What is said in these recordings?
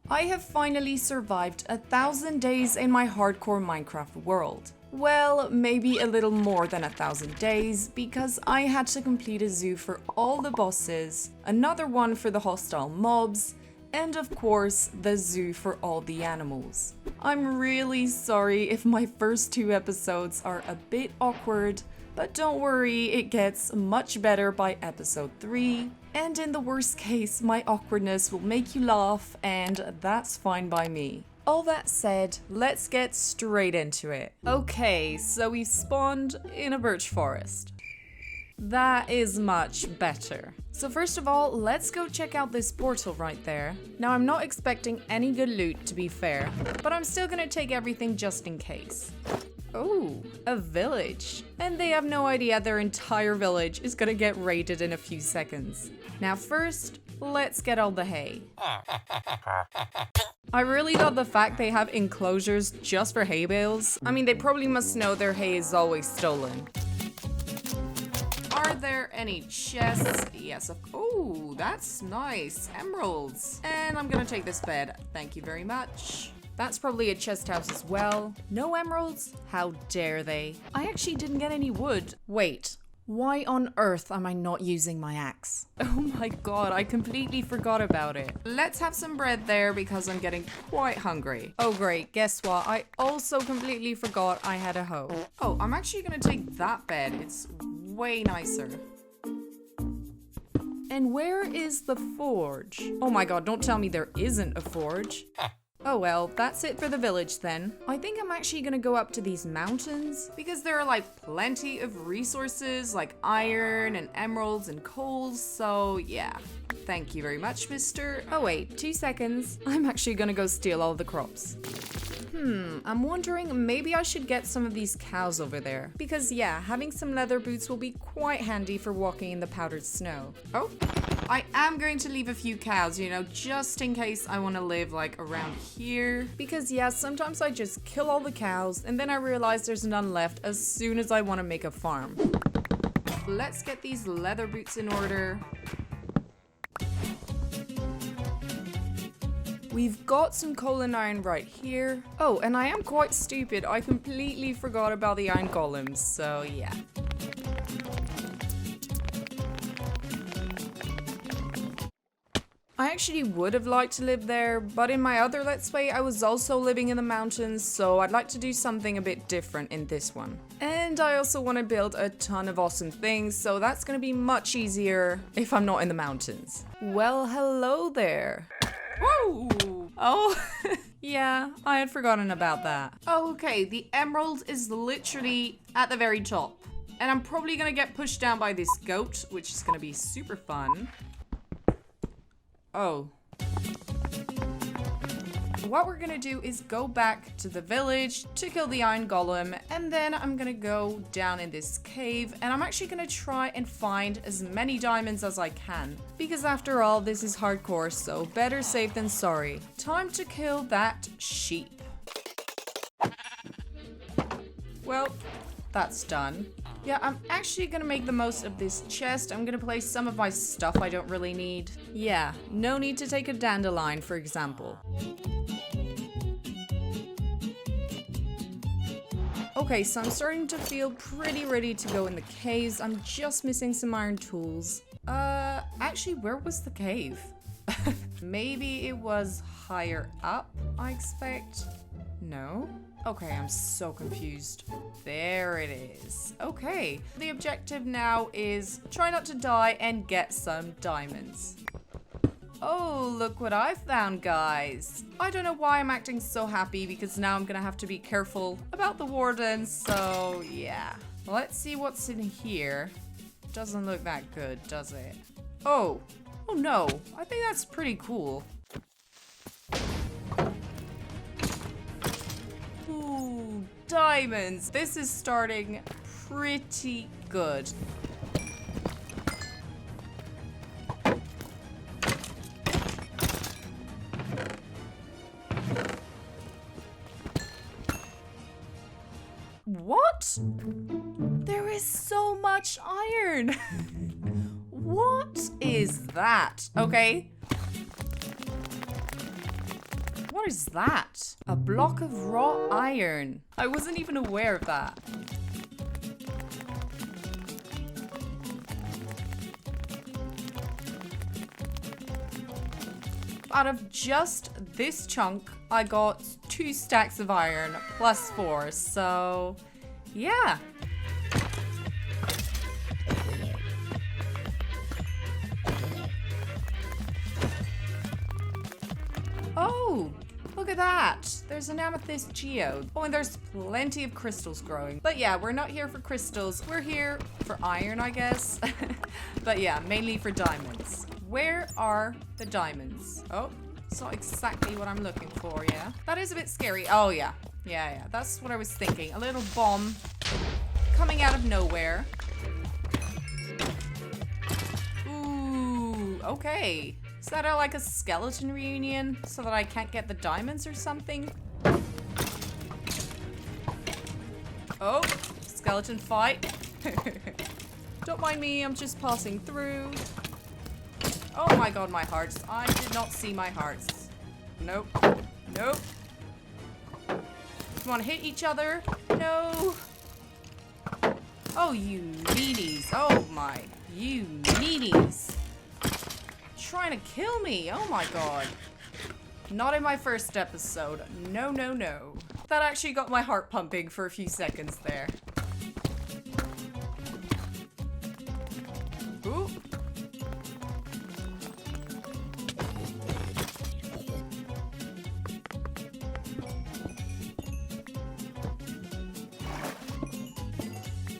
I have finally survived 1,000 days in my hardcore Minecraft world. Well, maybe a little more than 1,000 days, because I had to complete a zoo for all the bosses, another one for the hostile mobs, and of course, the zoo for all the animals. I'm really sorry if my first 2 episodes are a bit awkward, but don't worry, it gets much better by episode 3. And in the worst case, my awkwardness will make you laugh, and that's fine by me. All that said, let's get straight into it. Okay, so we've spawned in a birch forest. That is much better. So first of all, let's go check out this portal right there. Now I'm not expecting any good loot, to be fair, but I'm still gonna take everything just in case. Oh, a village. And they have no idea their entire village is gonna get raided in a few seconds. Now first, let's get all the hay. I really love the fact they have enclosures just for hay bales. I mean, they probably must know their hay is always stolen. Are there any chests? Yes. Oh, that's nice. Emeralds. And I'm gonna take this bed. Thank you very much. That's probably a chest house as well. No emeralds? How dare they? I actually didn't get any wood. Wait, why on earth am I not using my axe? Oh my god, I completely forgot about it. Let's have some bread there because I'm getting quite hungry. Oh great, guess what? I also completely forgot I had a hoe. Oh, I'm actually gonna take that bed. It's way nicer. And where is the forge? Oh my god, don't tell me there isn't a forge. Oh well, that's it for the village then. I think I'm actually gonna go up to these mountains because there are like plenty of resources like iron and emeralds and coals, so yeah. Thank you very much, mister. Oh wait, 2 seconds. I'm actually gonna go steal all the crops. I'm wondering maybe I should get some of these cows over there. Because yeah, having some leather boots will be quite handy for walking in the powdered snow. Oh, I am going to leave a few cows, you know, just in case I want to live like around here. Because yeah, sometimes I just kill all the cows and then I realize there's none left as soon as I want to make a farm. Let's get these leather boots in order. We've got some coal and iron right here. Oh, and I am quite stupid. I completely forgot about the iron golems, so yeah. I actually would have liked to live there, but in my other Let's Play, I was also living in the mountains, so I'd like to do something a bit different in this one. And I also want to build a ton of awesome things, so that's going to be much easier if I'm not in the mountains. Well, hello there. Whoa! Oh, yeah, I had forgotten about that. Oh, okay, the emerald is literally at the very top. And I'm probably gonna get pushed down by this goat, which is gonna be super fun. Oh. What we're gonna do is go back to the village to kill the iron golem, and then I'm gonna go down in this cave, and I'm actually gonna try and find as many diamonds as I can. Because after all, this is hardcore, so better safe than sorry. Time to kill that sheep. Well, that's done. Yeah, I'm actually gonna make the most of this chest. I'm gonna place some of my stuff I don't really need. Yeah, no need to take a dandelion, for example. Okay, so I'm starting to feel pretty ready to go in the caves. I'm just missing some iron tools. Actually, where was the cave? Maybe it was higher up, I expect? No? Okay, I'm so confused. There it is. Okay, the objective now is try not to die and get some diamonds. Oh, look what I found, guys. I don't know why I'm acting so happy because now I'm gonna have to be careful about the wardens, so yeah. Let's see what's in here. Doesn't look that good, does it? Oh no, I think that's pretty cool. Ooh, diamonds. This is starting pretty good. What? There is so much iron. What is that? Okay. What is that? A block of raw iron. I wasn't even aware of that. Out of just this chunk, I got 2 stacks of iron plus 4. So, yeah. Oh, look at that. There's an amethyst geode. Oh, and there's plenty of crystals growing. But yeah, we're not here for crystals. We're here for iron, I guess. But yeah, mainly for diamonds. Where are the diamonds? Oh, it's not exactly what I'm looking for, yeah? That is a bit scary. Oh, yeah. Yeah, that's what I was thinking. A little bomb coming out of nowhere. Ooh, okay. Is that like a skeleton reunion so that I can't get the diamonds or something? Oh, skeleton fight. Don't mind me, I'm just passing through. Oh my god, my hearts. I did not see my hearts. Nope. Nope. Come on, hit each other. No. Oh, you needies. Oh my. You needies. Trying to kill me. Oh my god. Not in my first episode. No, no, no. That actually got my heart pumping for a few seconds there. Ooh.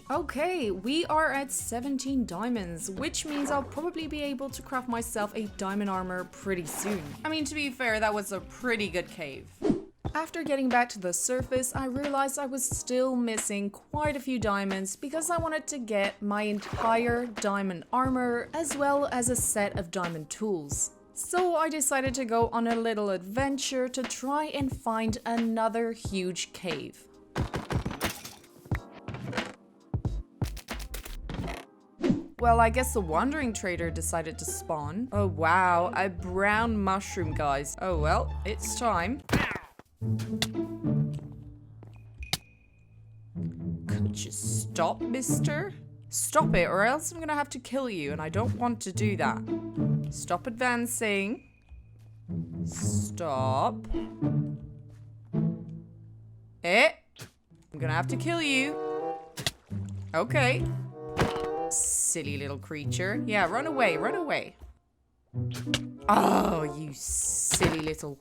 Okay, we are at 17 diamonds, which means I'll probably be able to craft myself a diamond armor pretty soon. I mean, to be fair, that was a pretty good cave. After getting back to the surface, I realized I was still missing quite a few diamonds because I wanted to get my entire diamond armor as well as a set of diamond tools. So I decided to go on a little adventure to try and find another huge cave. Well, I guess the wandering trader decided to spawn. Oh wow, a brown mushroom, guys. Oh well, it's time. Could you stop, mister? Stop it, or else I'm gonna have to kill you, and I don't want to do that. Stop advancing. Stop. I'm gonna have to kill you. Okay. Silly little creature. Yeah, run away, run away. Oh, you silly little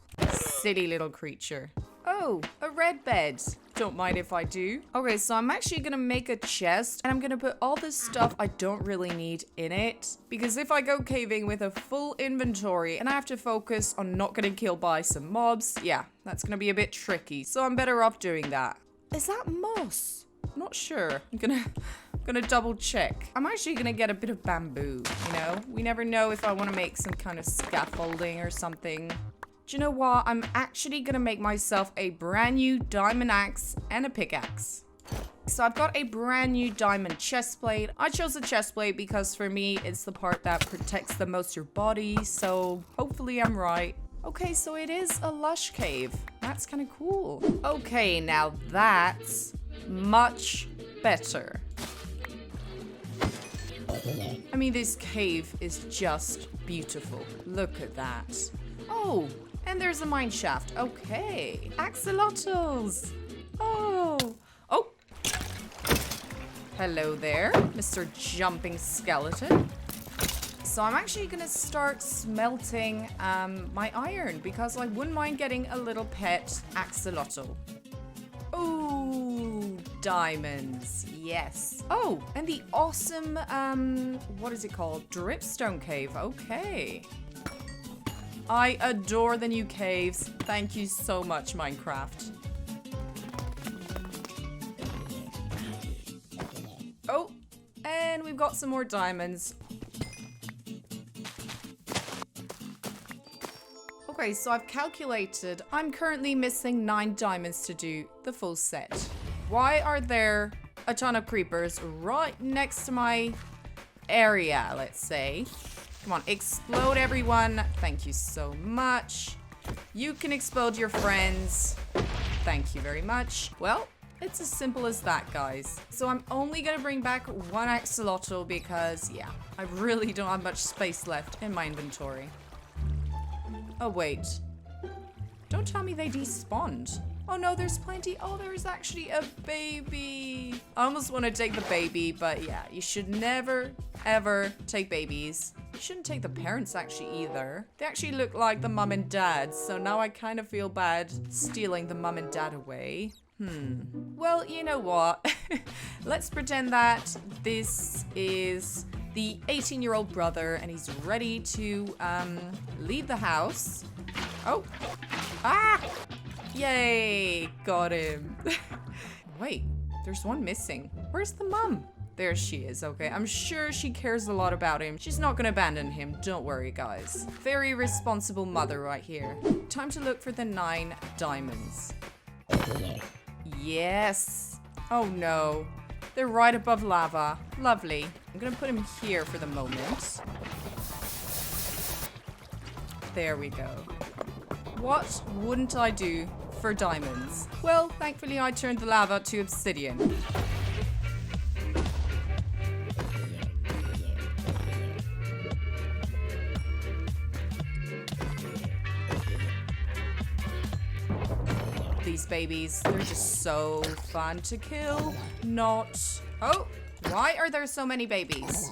creature. Oh, a red bed. Don't mind if I do. Okay, so I'm actually gonna make a chest and I'm gonna put all this stuff I don't really need in it. Because if I go caving with a full inventory and I have to focus on not getting killed by some mobs, yeah, that's gonna be a bit tricky. So I'm better off doing that. Is that moss? I'm not sure. I'm gonna double check. I'm actually gonna get a bit of bamboo, you know? We never know if I want to make some kind of scaffolding or something. Do you know what? I'm actually gonna make myself a brand new diamond axe and a pickaxe. So I've got a brand new diamond chest plate. I chose the chest plate because for me, it's the part that protects the most your body. So hopefully I'm right. Okay, so it is a lush cave. That's kind of cool. Okay, now that's much better. I mean, this cave is just beautiful. Look at that. Oh, and there's a mine shaft. Okay. Axolotls. Oh. Oh. Hello there, Mr. Jumping Skeleton. So I'm actually gonna start smelting my iron because I wouldn't mind getting a little pet axolotl. Ooh, diamonds, yes. Oh, and the awesome, what is it called? Dripstone cave, okay. I adore the new caves. Thank you so much, Minecraft. Oh, and we've got some more diamonds. Okay, so I've calculated I'm currently missing 9 diamonds to do the full set. Why are there a ton of creepers right next to my area, let's say? Come on, explode everyone. Thank you so much. You can explode your friends. Thank you very much. Well, it's as simple as that, guys. So I'm only gonna bring back one axolotl because, yeah, I really don't have much space left in my inventory. Oh, wait. Don't tell me they despawned. Oh no, there's plenty. Oh, there's actually a baby. I almost want to take the baby, but yeah, you should never, ever take babies. You shouldn't take the parents actually either. They actually look like the mum and dad, so now I kind of feel bad stealing the mum and dad away. Well, you know what? Let's pretend that this is the 18-year-old brother and he's ready to leave the house. Oh. Ah! Yay! Got him. Wait, there's one missing. Where's the mum? There she is. Okay, I'm sure she cares a lot about him. She's not gonna abandon him. Don't worry, guys. Very responsible mother right here. Time to look for the 9 diamonds. Yes. Oh no. They're right above lava. Lovely. I'm gonna put him here for the moment. There we go. What wouldn't I do for diamonds? Well, thankfully I turned the lava to obsidian. These babies, they're just so fun to kill. Not... Oh, why are there so many babies?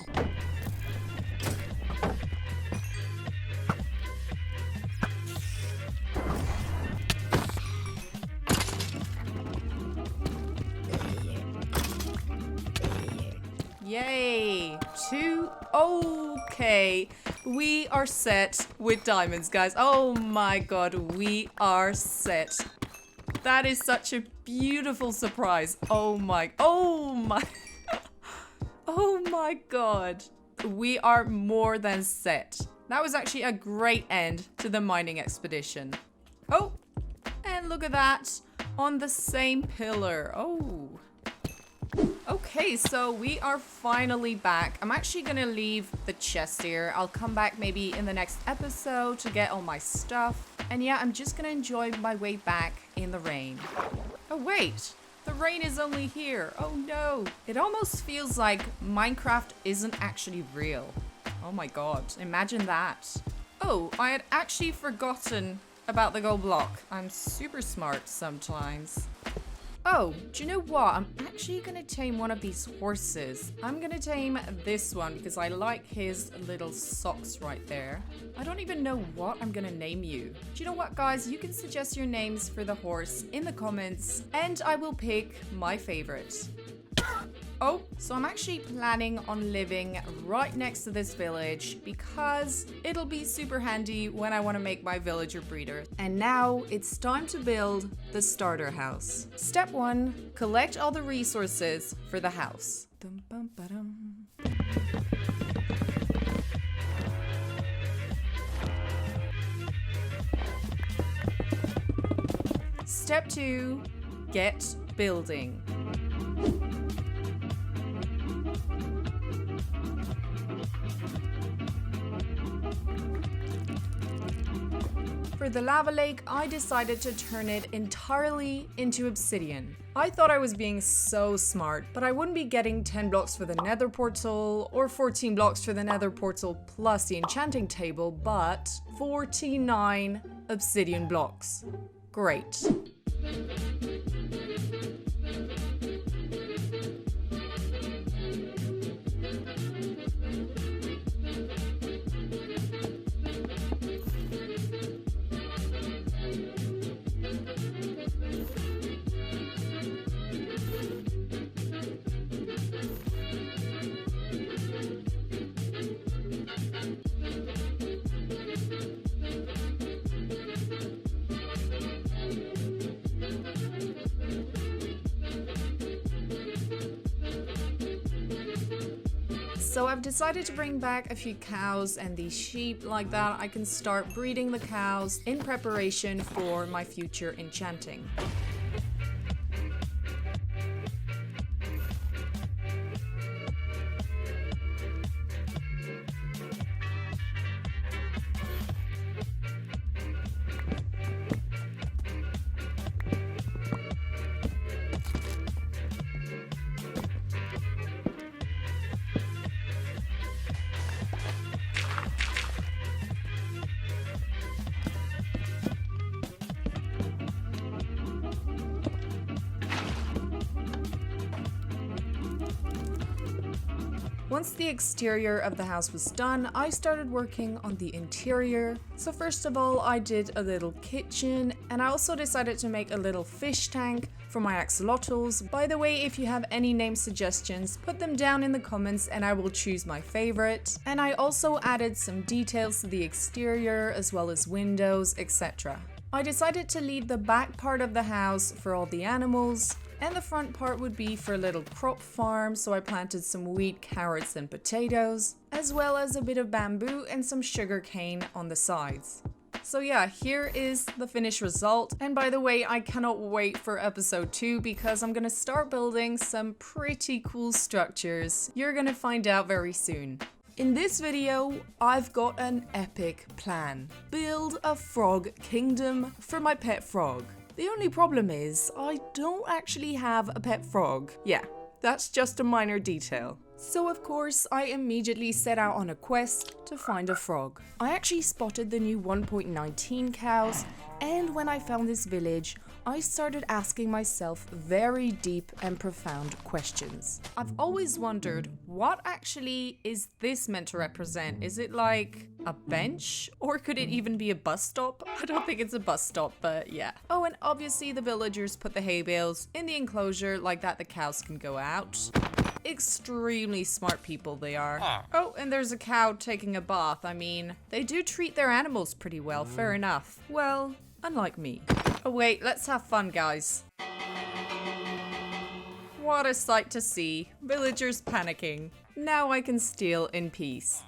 Yay! 2. Okay. We are set with diamonds, guys. Oh my god, we are set. That is such a beautiful surprise. Oh my. Oh my god. We are more than set. That was actually a great end to the mining expedition. Oh, and look at that. On the same pillar. Oh. Okay, so we are finally back. I'm actually gonna leave the chest here. I'll come back maybe in the next episode to get all my stuff. And yeah, I'm just gonna enjoy my way back in the rain. Oh wait, the rain is only here. Oh no. It almost feels like Minecraft isn't actually real. Oh my god, imagine that. Oh, I had actually forgotten about the gold block. I'm super smart sometimes. Oh, do you know what? I'm actually gonna tame one of these horses. I'm gonna tame this one because I like his little socks right there. I don't even know what I'm gonna name you. Do you know what, guys? You can suggest your names for the horse in the comments and I will pick my favorite. Oh, so I'm actually planning on living right next to this village because it'll be super handy when I want to make my villager breeder. And now it's time to build the starter house. Step 1, collect all the resources for the house. Dum, bum, ba-dum. Step 2, get building. For the lava lake, I decided to turn it entirely into obsidian. I thought I was being so smart, but I wouldn't be getting 10 blocks for the nether portal or 14 blocks for the nether portal plus the enchanting table, but 49 obsidian blocks. Great. So I've decided to bring back a few cows and these sheep. Like that I can start breeding the cows in preparation for my future enchanting. Once the exterior of the house was done, I started working on the interior. So first of all, I did a little kitchen, and I also decided to make a little fish tank for my axolotls. By the way, if you have any name suggestions, put them down in the comments and I will choose my favorite. And I also added some details to the exterior as well as windows, etc. I decided to leave the back part of the house for all the animals, and the front part would be for a little crop farm, so I planted some wheat, carrots and potatoes, as well as a bit of bamboo and some sugar cane on the sides. So yeah, here is the finished result. And by the way, I cannot wait for episode 2 because I'm gonna start building some pretty cool structures. You're gonna find out very soon. In this video, I've got an epic plan. Build a frog kingdom for my pet frog. The only problem is, I don't actually have a pet frog. Yeah, that's just a minor detail. So of course, I immediately set out on a quest to find a frog. I actually spotted the new 1.19 cows, and when I found this village, I started asking myself very deep and profound questions. I've always wondered, what actually is this meant to represent? Is it like a bench? Or could it even be a bus stop? I don't think it's a bus stop, but yeah. Oh, and obviously the villagers put the hay bales in the enclosure like that the cows can go out. Extremely smart people they are. Oh, and there's a cow taking a bath. I mean, they do treat their animals pretty well, fair enough. Well, unlike me. Oh wait, let's have fun, guys. What a sight to see. Villagers panicking. Now I can steal in peace.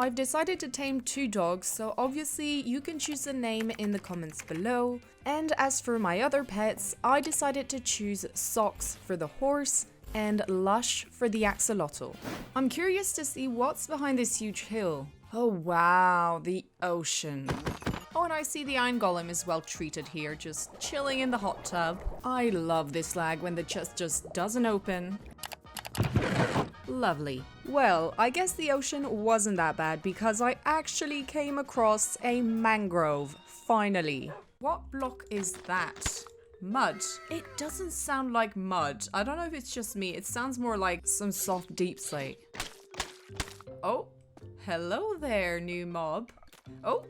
I've decided to tame 2 dogs, so obviously you can choose a name in the comments below. And as for my other pets, I decided to choose Socks for the horse and Lush for the axolotl. I'm curious to see what's behind this huge hill. Oh wow, the ocean. Oh, and I see the iron golem is well treated here, just chilling in the hot tub. I love this lag when the chest just doesn't open. Lovely. Well, I guess the ocean wasn't that bad because I actually came across a mangrove, finally. What block is that? Mud. It doesn't sound like mud. I don't know if it's just me. It sounds more like some soft deep slate. Oh, hello there, new mob. Oh,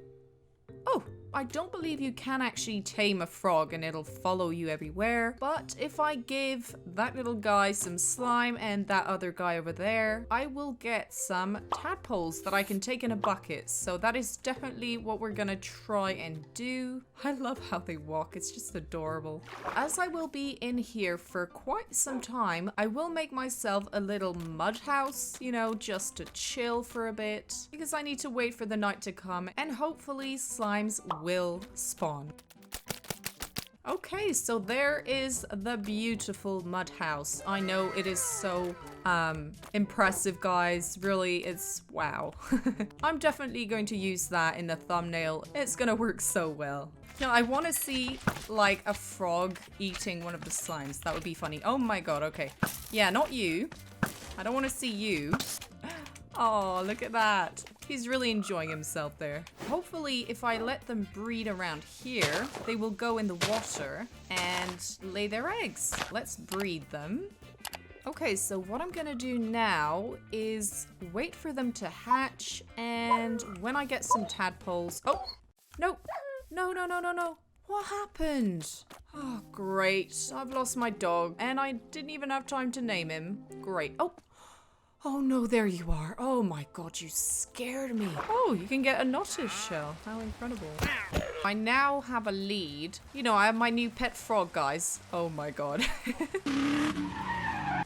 I don't believe you can actually tame a frog and it'll follow you everywhere. But if I give that little guy some slime and that other guy over there, I will get some tadpoles that I can take in a bucket. So that is definitely what we're gonna try and do. I love how they walk. It's just adorable. As I will be in here for quite some time, I will make myself a little mud house, you know, just to chill for a bit because I need to wait for the night to come and hopefully slimes will spawn. Okay, so there is the beautiful mud house. I know it is so impressive, guys. Really, it's wow. I'm definitely going to use that in the thumbnail. It's gonna work so well. You know, I want to see like a frog eating one of the slimes. That would be funny. Oh my god, okay. Yeah, not you. I don't want to see you. Oh, look at that. He's really enjoying himself there. Hopefully, if I let them breed around here, they will go in the water and lay their eggs. Let's breed them. Okay, so what I'm gonna do now is wait for them to hatch, and when I get some tadpoles... Oh, no. No. What happened? Oh, great. I've lost my dog, and I didn't even have time to name him. Great. Oh no, there you are. Oh my god, you scared me. Oh, you can get a Nottish shell. How incredible. I now have a lead. You know, I have my new pet frog, guys. Oh my god.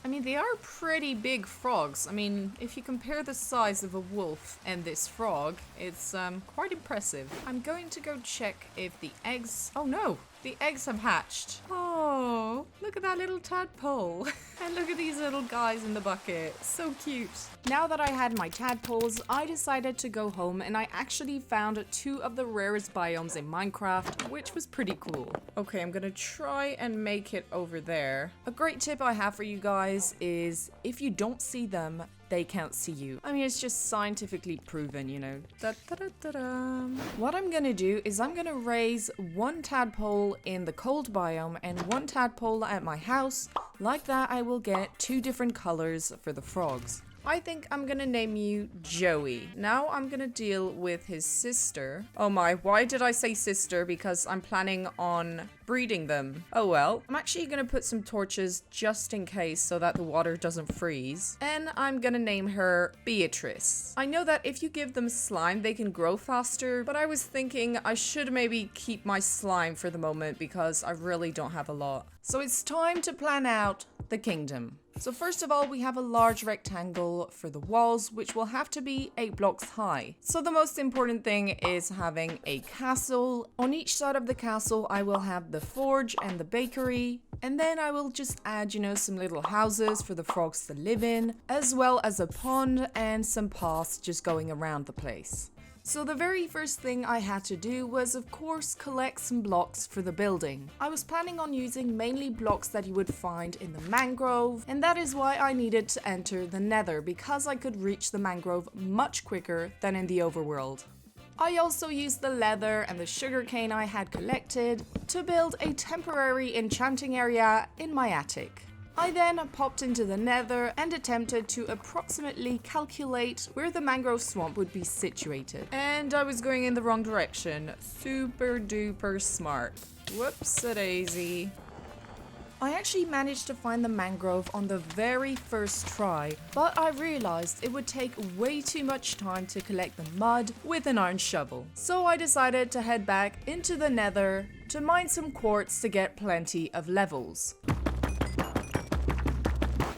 I mean, they are pretty big frogs. I mean, if you compare the size of a wolf and this frog, it's quite impressive. I'm going to go check if the eggs... Oh no, the eggs have hatched. Oh, look at that little tadpole. And look at these little guys in the bucket. So cute. Now that I had my tadpoles, I decided to go home and I actually found 2 of the rarest biomes in Minecraft, which was pretty cool. Okay, I'm gonna try and make it over there. A great tip I have for you guys is if you don't see them, they can't see you. I mean, it's just scientifically proven, you know. What I'm gonna do is I'm gonna raise 1 tadpole in the cold biome and 1 tadpole at my house. Like that, I will get 2 different colors for the frogs. I think I'm gonna name you Joey. Now I'm gonna deal with his sister. Oh my, why did I say sister? Because I'm planning on breeding them. Oh well. I'm actually gonna put some torches just in case so that the water doesn't freeze. And I'm gonna name her Beatrice. I know that if you give them slime, they can grow faster, but I was thinking I should maybe keep my slime for the moment because I really don't have a lot. So it's time to plan out the kingdom. So first of all, we have a large rectangle for the walls, which will have to be 8 blocks high. So the most important thing is having a castle. On each side of the castle, I will have the forge and the bakery. And then I will just add, some little houses for the frogs to live in, as well as a pond and some paths just going around the place. So the very first thing I had to do was, of course, collect some blocks for the building. I was planning on using mainly blocks that you would find in the mangrove, and that is why I needed to enter the nether, because I could reach the mangrove much quicker than in the overworld. I also used the leather and the sugarcane I had collected to build a temporary enchanting area in my attic. I then popped into the nether and attempted to approximately calculate where the mangrove swamp would be situated. And I was going in the wrong direction. Super duper smart. Whoops-a-daisy. I actually managed to find the mangrove on the very first try, but I realized it would take way too much time to collect the mud with an iron shovel. So I decided to head back into the nether to mine some quartz to get plenty of levels.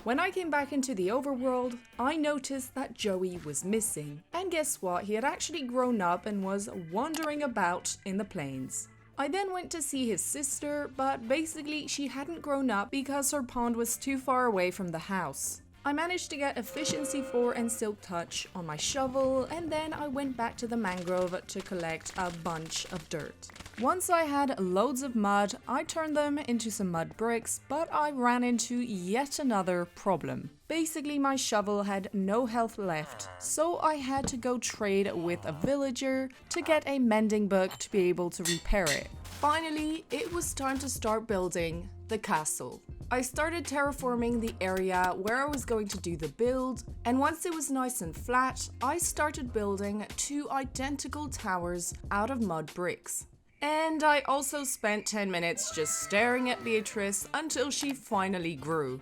When I came back into the overworld, I noticed that Joey was missing. And guess what? He had actually grown up and was wandering about in the plains. I then went to see his sister, but basically she hadn't grown up because her pond was too far away from the house. I managed to get efficiency 4 and silk touch on my shovel, and then I went back to the mangrove to collect a bunch of dirt. Once I had loads of mud, I turned them into some mud bricks, but I ran into yet another problem. Basically, my shovel had no health left, so I had to go trade with a villager to get a mending book to be able to repair it. Finally, it was time to start building the castle. I started terraforming the area where I was going to do the build, and once it was nice and flat, I started building 2 identical towers out of mud bricks. And I also spent 10 minutes just staring at Beatrice until she finally grew.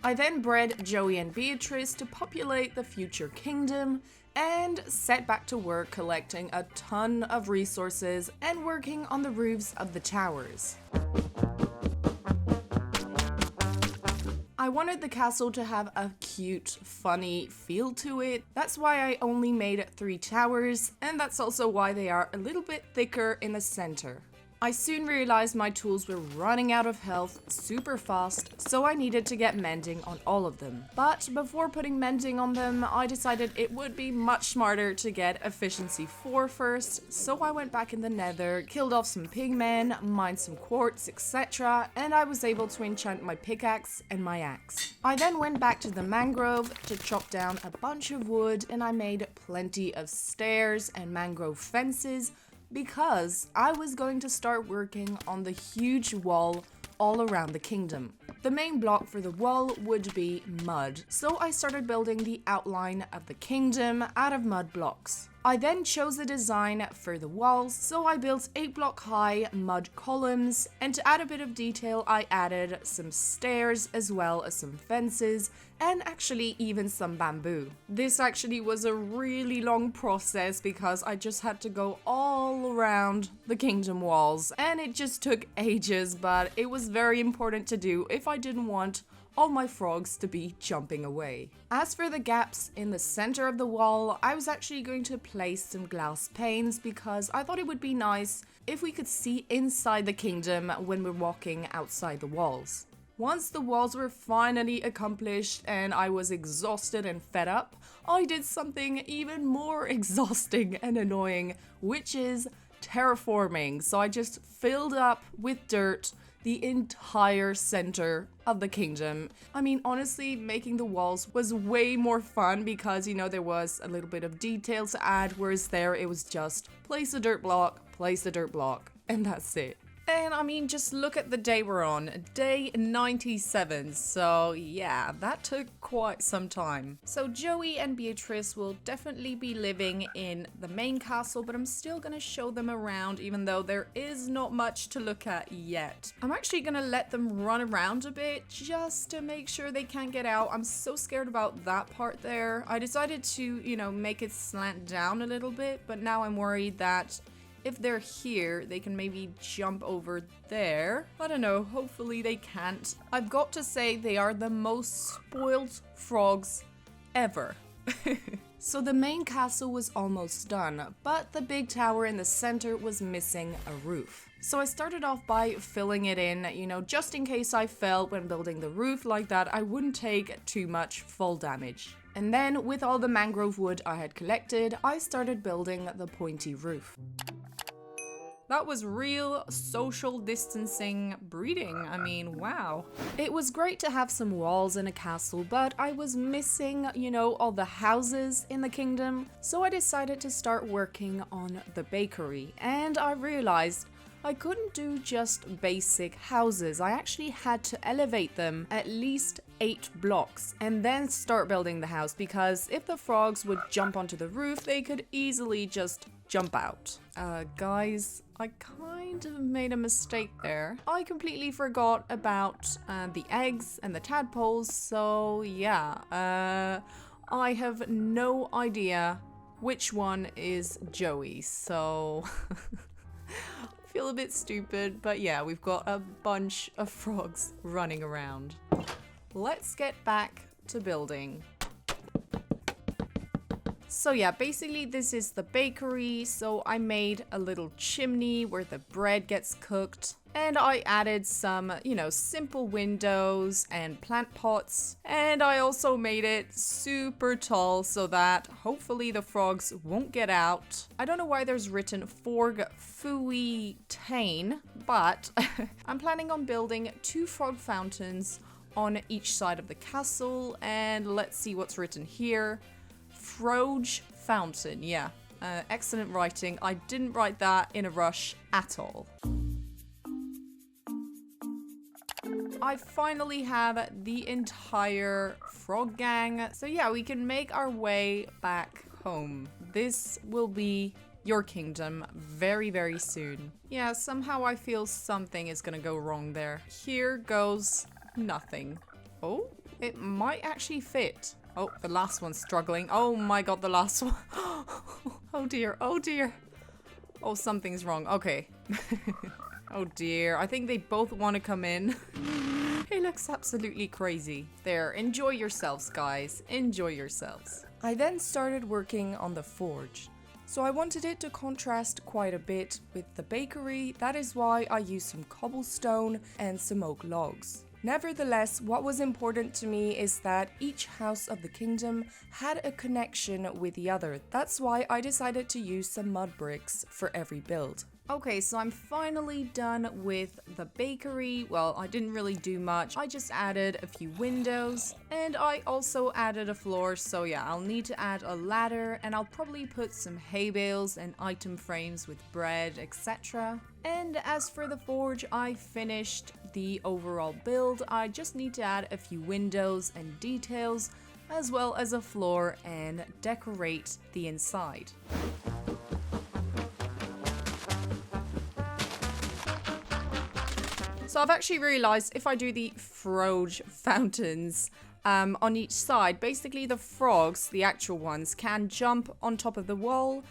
I then bred Joey and Beatrice to populate the future kingdom and set back to work collecting a ton of resources and working on the roofs of the towers. I wanted the castle to have a cute, funny feel to it. That's why I only made 3 towers, and that's also why they are a little bit thicker in the center. I soon realized my tools were running out of health super fast, so I needed to get mending on all of them. But before putting mending on them, I decided it would be much smarter to get efficiency 4 first, so I went back in the nether, killed off some pigmen, mined some quartz, etc., and I was able to enchant my pickaxe and my axe. I then went back to the mangrove to chop down a bunch of wood, and I made plenty of stairs and mangrove fences, because I was going to start working on the huge wall all around the kingdom. The main block for the wall would be mud, so I started building the outline of the kingdom out of mud blocks. I then chose a design for the walls, so I built 8-block high mud columns, and to add a bit of detail I added some stairs as well as some fences, and actually even some bamboo. This actually was a really long process because I just had to go all around the kingdom walls, and it just took ages, but it was very important to do if I didn't want all my frogs to be jumping away. As for the gaps in the center of the wall, I was actually going to place some glass panes because I thought it would be nice if we could see inside the kingdom when we're walking outside the walls. Once the walls were finally accomplished and I was exhausted and fed up, I did something even more exhausting and annoying, which is terraforming. So I just filled up with dirt the entire center of the kingdom. I mean, honestly, making the walls was way more fun because, there was a little bit of detail to add, whereas there it was just place a dirt block, and that's it. And I mean, just look at the day we're on, day 97. So yeah, that took quite some time. So Joey and Beatrice will definitely be living in the main castle, but I'm still gonna show them around, even though there is not much to look at yet. I'm actually gonna let them run around a bit just to make sure they can't get out. I'm so scared about that part there. I decided to, you know, make it slant down a little bit, but now I'm worried that if they're here, they can maybe jump over there. I don't know, hopefully they can't. I've got to say, they are the most spoiled frogs ever. So the main castle was almost done, but the big tower in the center was missing a roof. So I started off by filling it in, you know, just in case I fell when building the roof like that, I wouldn't take too much fall damage. And then with all the mangrove wood I had collected, I started building the pointy roof. That was real social distancing breeding. I mean, wow. It was great to have some walls in a castle, but I was missing, you know, all the houses in the kingdom. So I decided to start working on the bakery. And I realized I couldn't do just basic houses. I actually had to elevate them at least 8 blocks and then start building the house, because if the frogs would jump onto the roof, they could easily just jump out. Guys, I kind of made a mistake there. I completely forgot about the eggs and the tadpoles, so yeah, I have no idea which one is Joey, so feel a bit stupid, but yeah, we've got a bunch of frogs running around. Let's get back to building. So yeah, basically this is the bakery. So I made a little chimney where the bread gets cooked. And I added some, you know, simple windows and plant pots. And I also made it super tall so that hopefully the frogs won't get out. I don't know why there's written Forg Fui Tane, but I'm planning on building 2 frog fountains on each side of the castle. And let's see what's written here. Froge Fountain, yeah. Excellent writing. I didn't write that in a rush at all. I finally have the entire frog gang. So yeah, we can make our way back home. This will be your kingdom very, very soon. Yeah, somehow I feel something is gonna go wrong there. Here goes nothing. Oh, it might actually fit. Oh, the last one's struggling. Oh my god, the last one. Oh dear, oh dear. Oh, something's wrong. Okay. Oh dear, I think they both want to come in. He looks absolutely crazy. There, enjoy yourselves, guys. Enjoy yourselves. I then started working on the forge. So I wanted it to contrast quite a bit with the bakery. That is why I used some cobblestone and some oak logs. Nevertheless, what was important to me is that each house of the kingdom had a connection with the other. That's why I decided to use some mud bricks for every build. Okay, so I'm finally done with the bakery. Well, I didn't really do much. I just added a few windows and I also added a floor. So yeah, I'll need to add a ladder and I'll probably put some hay bales and item frames with bread, etc. And as for the forge, I finished the overall build. I just need to add a few windows and details, as well as a floor, and decorate the inside. So I've actually realized if I do the froge fountains on each side, basically the frogs, the actual ones, can jump on top of the wall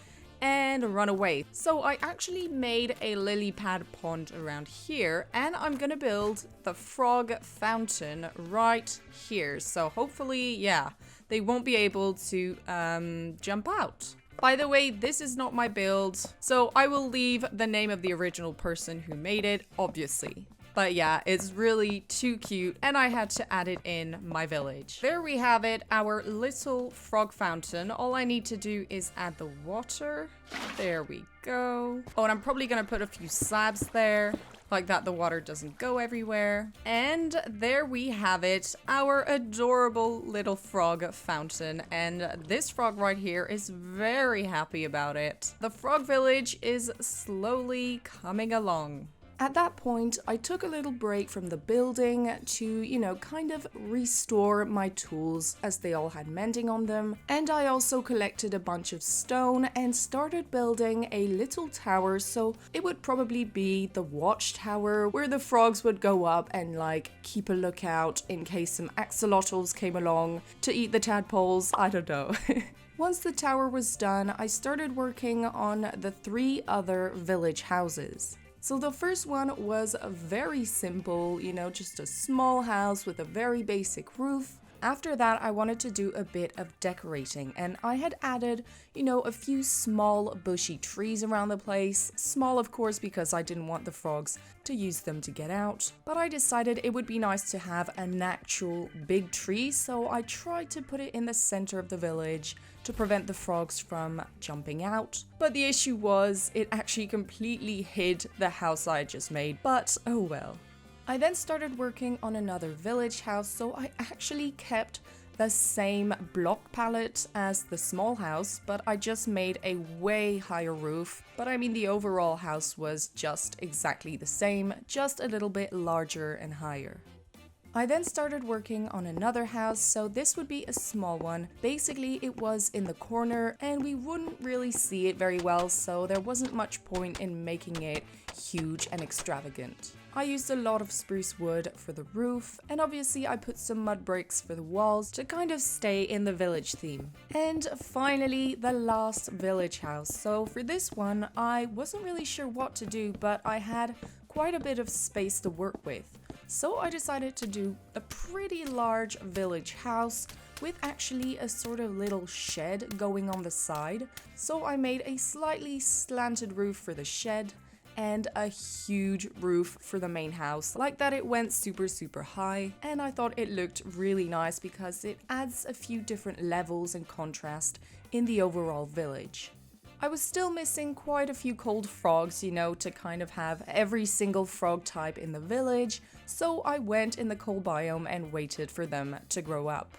and run away. So I actually made a lily pad pond around here, and I'm gonna build the frog fountain right here. So hopefully, yeah, they won't be able to jump out. By the way, this is not my build, so I will leave the name of the original person who made it, obviously. But yeah, it's really too cute and I had to add it in my village. There we have it, our little frog fountain. All I need to do is add the water. There we go. Oh, and I'm probably gonna put a few slabs there. Like that the water doesn't go everywhere. And there we have it, our adorable little frog fountain. And this frog right here is very happy about it. The frog village is slowly coming along. At that point, I took a little break from the building to, kind of restore my tools as they all had mending on them. And I also collected a bunch of stone and started building a little tower, so it would probably be the watchtower where the frogs would go up and like keep a lookout in case some axolotls came along to eat the tadpoles. I don't know. Once the tower was done, I started working on the 3 other village houses. So the first one was very simple, just a small house with a very basic roof. After that, I wanted to do a bit of decorating, and I had added, a few small bushy trees around the place. Small, of course, because I didn't want the frogs to use them to get out. But I decided it would be nice to have an actual big tree, so I tried to put it in the center of the village to prevent the frogs from jumping out. But the issue was, it actually completely hid the house I had just made, but oh well. I then started working on another village house, so I actually kept the same block palette as the small house, but I just made a way higher roof. But I mean, the overall house was just exactly the same, just a little bit larger and higher. I then started working on another house, so this would be a small one. Basically, it was in the corner and we wouldn't really see it very well, so there wasn't much point in making it huge and extravagant. I used a lot of spruce wood for the roof, and obviously I put some mud bricks for the walls to kind of stay in the village theme. And finally, the last village house. So for this one, I wasn't really sure what to do, but I had quite a bit of space to work with. So I decided to do a pretty large village house with actually a sort of little shed going on the side. So I made a slightly slanted roof for the shed and a huge roof for the main house. Like that, it went super high, and I thought it looked really nice because it adds a few different levels and contrast in the overall village. I was still missing quite a few cold frogs, to kind of have every single frog type in the village, so I went in the cold biome and waited for them to grow up.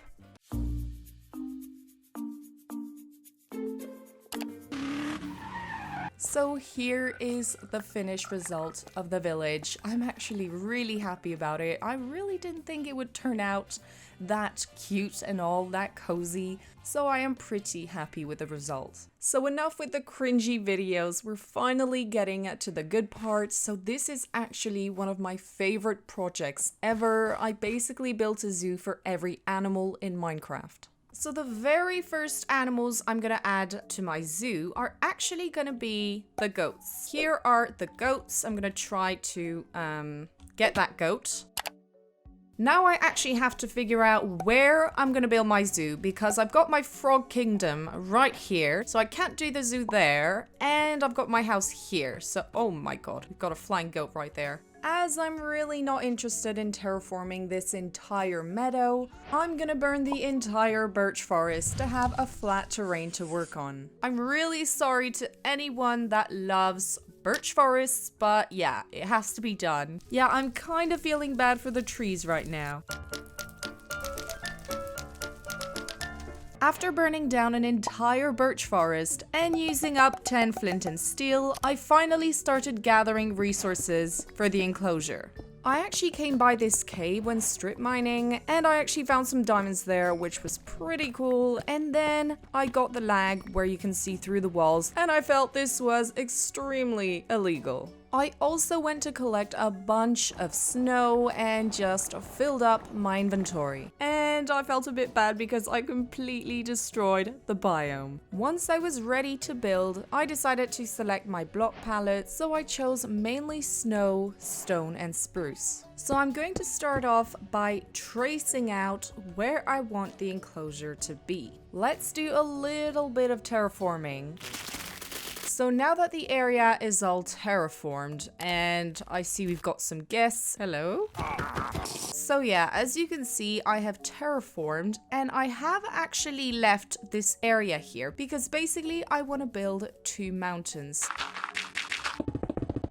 So here is the finished result of the village. I'm actually really happy about it. I really didn't think it would turn out that cute and all that cozy, so I am pretty happy with the result. So enough with the cringy videos, we're finally getting to the good part. So this is actually one of my favorite projects ever. I basically built a zoo for every animal in Minecraft. So the very first animals I'm gonna add to my zoo are actually gonna be the goats. Here are the goats. I'm gonna try to get that goat. Now I actually have to figure out where I'm gonna build my zoo because I've got my frog kingdom right here, so I can't do the zoo there, and I've got my house here. So, oh my god, we've got a flying goat right there. As I'm really not interested in terraforming this entire meadow, I'm gonna burn the entire birch forest to have a flat terrain to work on. I'm really sorry to anyone that loves birch forests, but yeah, it has to be done. Yeah, I'm kind of feeling bad for the trees right now. After burning down an entire birch forest and using up 10 flint and steel, I finally started gathering resources for the enclosure. I actually came by this cave when strip mining, and I actually found some diamonds there, which was pretty cool. And then I got the lag where you can see through the walls, and I felt this was extremely illegal. I also went to collect a bunch of snow and just filled up my inventory. And I felt a bit bad because I completely destroyed the biome. Once I was ready to build, I decided to select my block palette, so I chose mainly snow, stone, and spruce. So I'm going to start off by tracing out where I want the enclosure to be. Let's do a little bit of terraforming. So now that the area is all terraformed, and I see we've got some guests. Hello? So yeah, as you can see, I have terraformed, and I have actually left this area here because basically I want to build 2 mountains.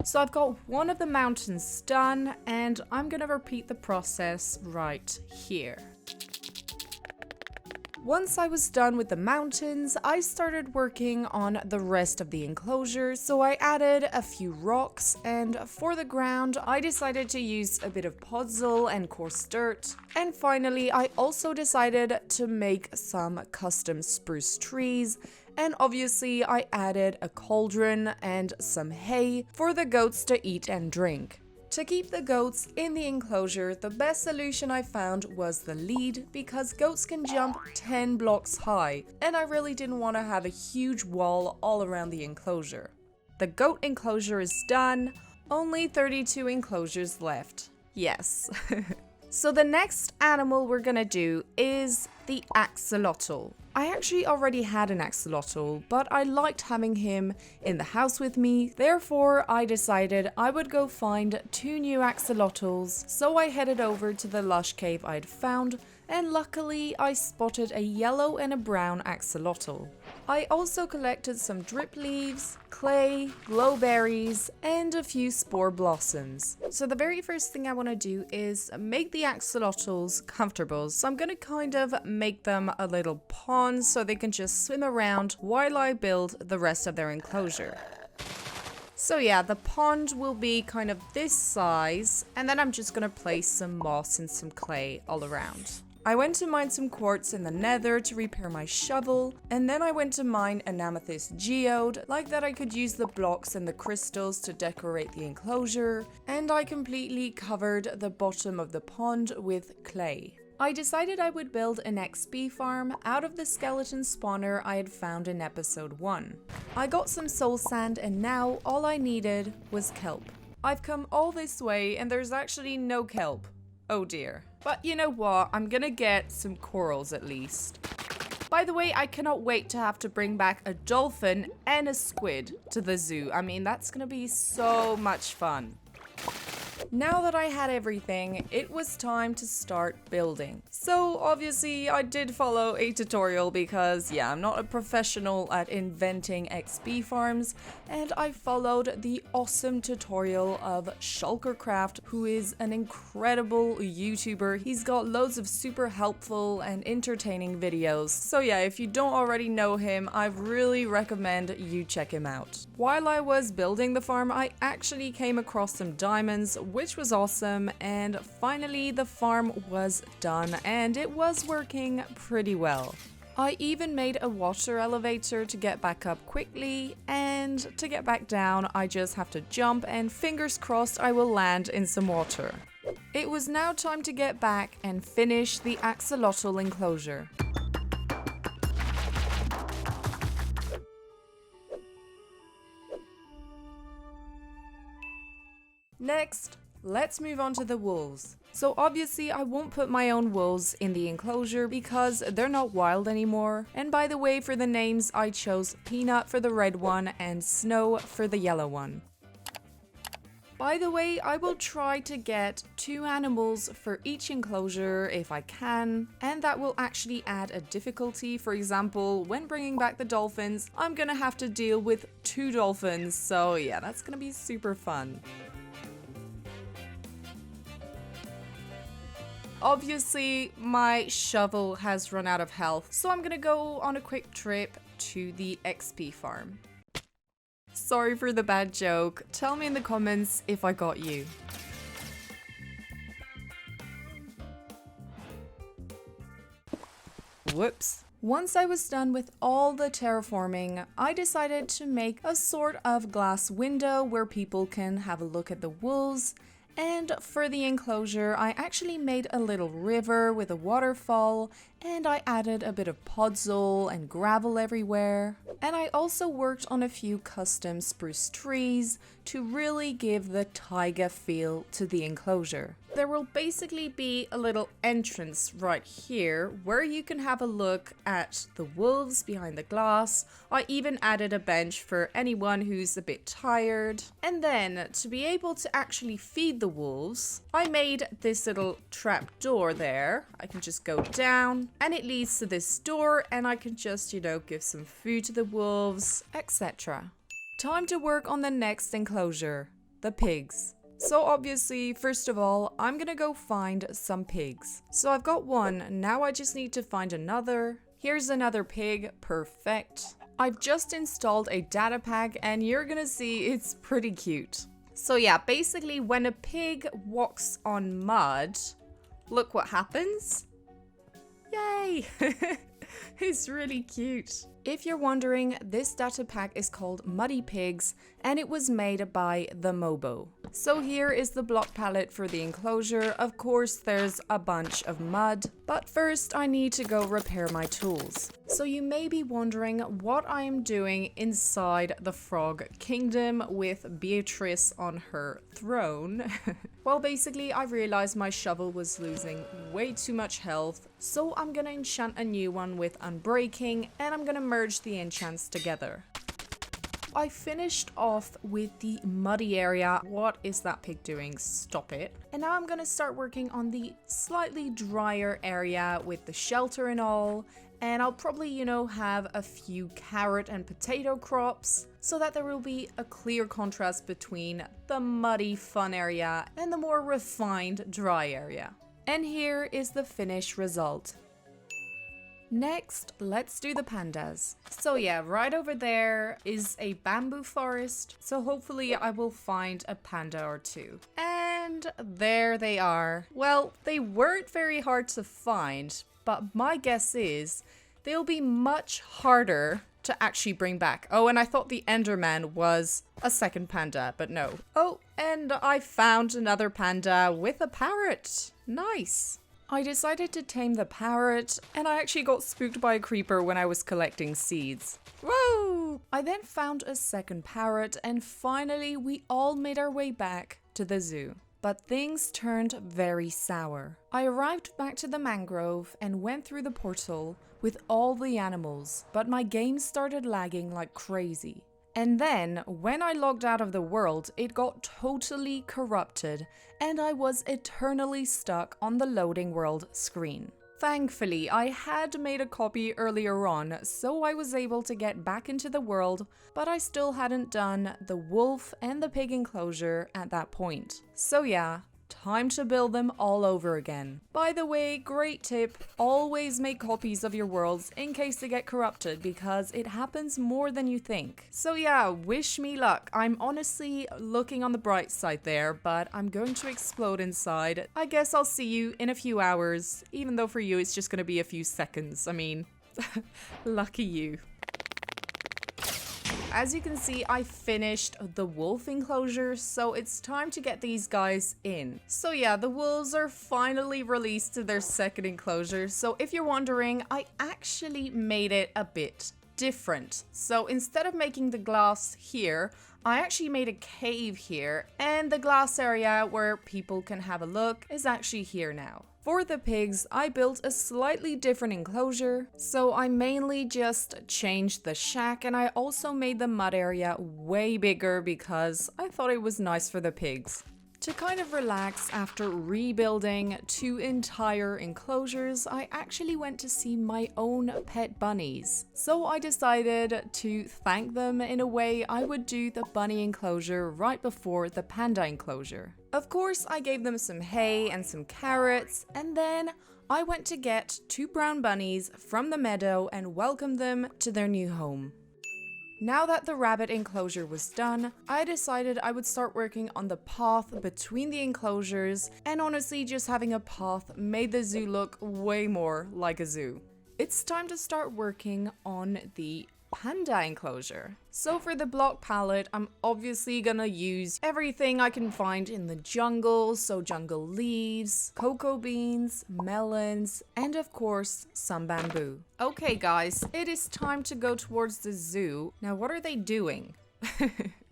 So I've got one of the mountains done, and I'm gonna repeat the process right here. Once I was done with the mountains, I started working on the rest of the enclosure, so I added a few rocks, and for the ground I decided to use a bit of podzol and coarse dirt. And finally I also decided to make some custom spruce trees, and obviously I added a cauldron and some hay for the goats to eat and drink. To keep the goats in the enclosure, the best solution I found was the lead, because goats can jump 10 blocks high, and I really didn't want to have a huge wall all around the enclosure. The goat enclosure is done, only 32 enclosures left. Yes. So the next animal we're gonna do is the axolotl. I actually already had an axolotl, but I liked having him in the house with me. Therefore, I decided I would go find 2 new axolotls. So I headed over to the lush cave I'd found, and luckily I spotted a yellow and a brown axolotl. I also collected some drip leaves, clay, glowberries, and a few spore blossoms. So the very first thing I want to do is make the axolotls comfortable. So I'm going to kind of make them a little pond so they can just swim around while I build the rest of their enclosure. So yeah, the pond will be kind of this size, and then I'm just going to place some moss and some clay all around. I went to mine some quartz in the nether to repair my shovel, and then I went to mine an amethyst geode, like that I could use the blocks and the crystals to decorate the enclosure, and I completely covered the bottom of the pond with clay. I decided I would build an XP farm out of the skeleton spawner I had found in episode 1. I got some soul sand, and now all I needed was kelp. I've come all this way and there's actually no kelp. Oh dear. But you know what, I'm gonna get some corals at least. By the way, I cannot wait to have to bring back a dolphin and a squid to the zoo. I mean, that's gonna be so much fun. Now that I had everything, it was time to start building. So obviously I did follow a tutorial because yeah, I'm not a professional at inventing XP farms, and I followed the awesome tutorial of Shulkercraft, who is an incredible YouTuber. He's got loads of super helpful and entertaining videos. So yeah, if you don't already know him, I really recommend you check him out. While I was building the farm, I actually came across some diamonds, which was awesome, and finally the farm was done and it was working pretty well. I even made a water elevator to get back up quickly, and to get back down I just have to jump, and fingers crossed I will land in some water. It was now time to get back and finish the axolotl enclosure. Next, let's move on to the wolves. So obviously I won't put my own wolves in the enclosure because they're not wild anymore. And by the way, for the names I chose Peanut for the red one and Snow for the yellow one. By the way, I will try to get 2 animals for each enclosure if I can, and that will actually add a difficulty. For example, when bringing back the dolphins, I'm gonna have to deal with 2 dolphins, so yeah, that's gonna be super fun. Obviously, my shovel has run out of health, so I'm gonna go on a quick trip to the XP farm. Sorry for the bad joke. Tell me in the comments if I got you. Whoops. Once I was done with all the terraforming, I decided to make a sort of glass window where people can have a look at the wolves. And for the enclosure, I actually made a little river with a waterfall, and I added a bit of podzol and gravel everywhere. And I also worked on a few custom spruce trees to really give the taiga feel to the enclosure. There will basically be a little entrance right here where you can have a look at the wolves behind the glass. I even added a bench for anyone who's a bit tired. And then to be able to actually feed the wolves, I made this little trap door there. I can just go down and it leads to this door, and I can just, you know, give some food to the wolves, etc. Time to work on the next enclosure, the pigs. So obviously, first of all, I'm gonna go find some pigs. So I've got one, now I just need to find another. Here's another pig, perfect. I've just installed a data pack and you're gonna see it's pretty cute. So yeah, basically when a pig walks on mud, look what happens. Yay! It's really cute. If you're wondering, this data pack is called Muddy Pigs and it was made by the Mobo. So here is the block palette for the enclosure. Of course, there's a bunch of mud, but first I need to go repair my tools. So you may be wondering what I am doing inside the Frog Kingdom with Beatrice on her throne. Well, basically I realized my shovel was losing way too much health, so I'm gonna enchant a new one with Unbreaking and I'm gonna merge the enchants together. I finished off with the muddy area. What is that pig doing? Stop it. And now I'm gonna start working on the slightly drier area with the shelter and all. And I'll probably, you know, have a few carrot and potato crops so that there will be a clear contrast between the muddy fun area and the more refined dry area. And here is the finished result. Next, let's do the pandas. So yeah, right over there is a bamboo forest, so hopefully I will find a panda or two. And there they are. Well, they weren't very hard to find, but my guess is they'll be much harder to actually bring back. Oh, and I thought the Enderman was a second panda, but no. Oh, and I found another panda with a parrot. Nice. I decided to tame the parrot, and I actually got spooked by a creeper when I was collecting seeds. Whoa! I then found a second parrot, and finally we all made our way back to the zoo. But things turned very sour. I arrived back to the mangrove and went through the portal with all the animals, but my game started lagging like crazy. And then, when I logged out of the world, it got totally corrupted and I was eternally stuck on the loading world screen. Thankfully, I had made a copy earlier on, so I was able to get back into the world, but I still hadn't done the wolf and the pig enclosure at that point. So yeah, time to build them all over again. By the way, great tip, always make copies of your worlds in case they get corrupted because it happens more than you think. So yeah, wish me luck. I'm honestly looking on the bright side there, but I'm going to explode inside. I guess I'll see you in a few hours, even though for you it's just gonna be a few seconds. I mean, lucky you. As you can see, I finished the wolf enclosure, so it's time to get these guys in. So yeah, the wolves are finally released to their second enclosure. So if you're wondering, I actually made it a bit different. So instead of making the glass here, I actually made a cave here, and the glass area where people can have a look is actually here now. For the pigs, I built a slightly different enclosure, so I mainly just changed the shack and I also made the mud area way bigger because I thought it was nice for the pigs. To kind of relax after rebuilding 2 entire enclosures, I actually went to see my own pet bunnies. So I decided to thank them in a way I would do the bunny enclosure right before the panda enclosure. Of course, I gave them some hay and some carrots, and then I went to get 2 brown bunnies from the meadow and welcome them to their new home. Now that the rabbit enclosure was done, I decided I would start working on the path between the enclosures, and honestly just having a path made the zoo look way more like a zoo. It's time to start working on the panda enclosure. So for the block palette, I'm obviously gonna use everything I can find in the jungle, so jungle leaves, cocoa beans, melons, and of course, some bamboo. Okay guys, it is time to go towards the zoo. Now what are they doing?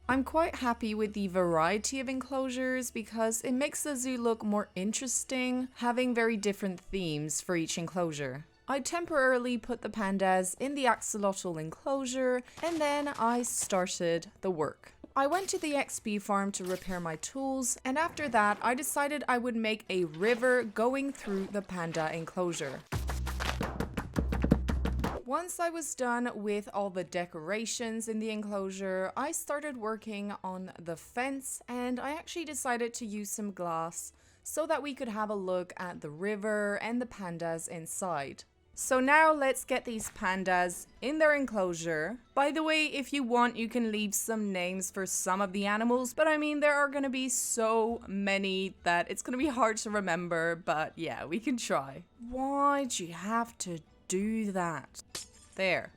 I'm quite happy with the variety of enclosures because it makes the zoo look more interesting, having very different themes for each enclosure. I temporarily put the pandas in the axolotl enclosure and then I started the work. I went to the XP farm to repair my tools, and after that I decided I would make a river going through the panda enclosure. Once I was done with all the decorations in the enclosure, I started working on the fence, and I actually decided to use some glass so that we could have a look at the river and the pandas inside. So now let's get these pandas in their enclosure. By the way, if you want, you can leave some names for some of the animals, but I mean, there are gonna be so many that it's gonna be hard to remember, but yeah, we can try. Why'd you have to do that? There.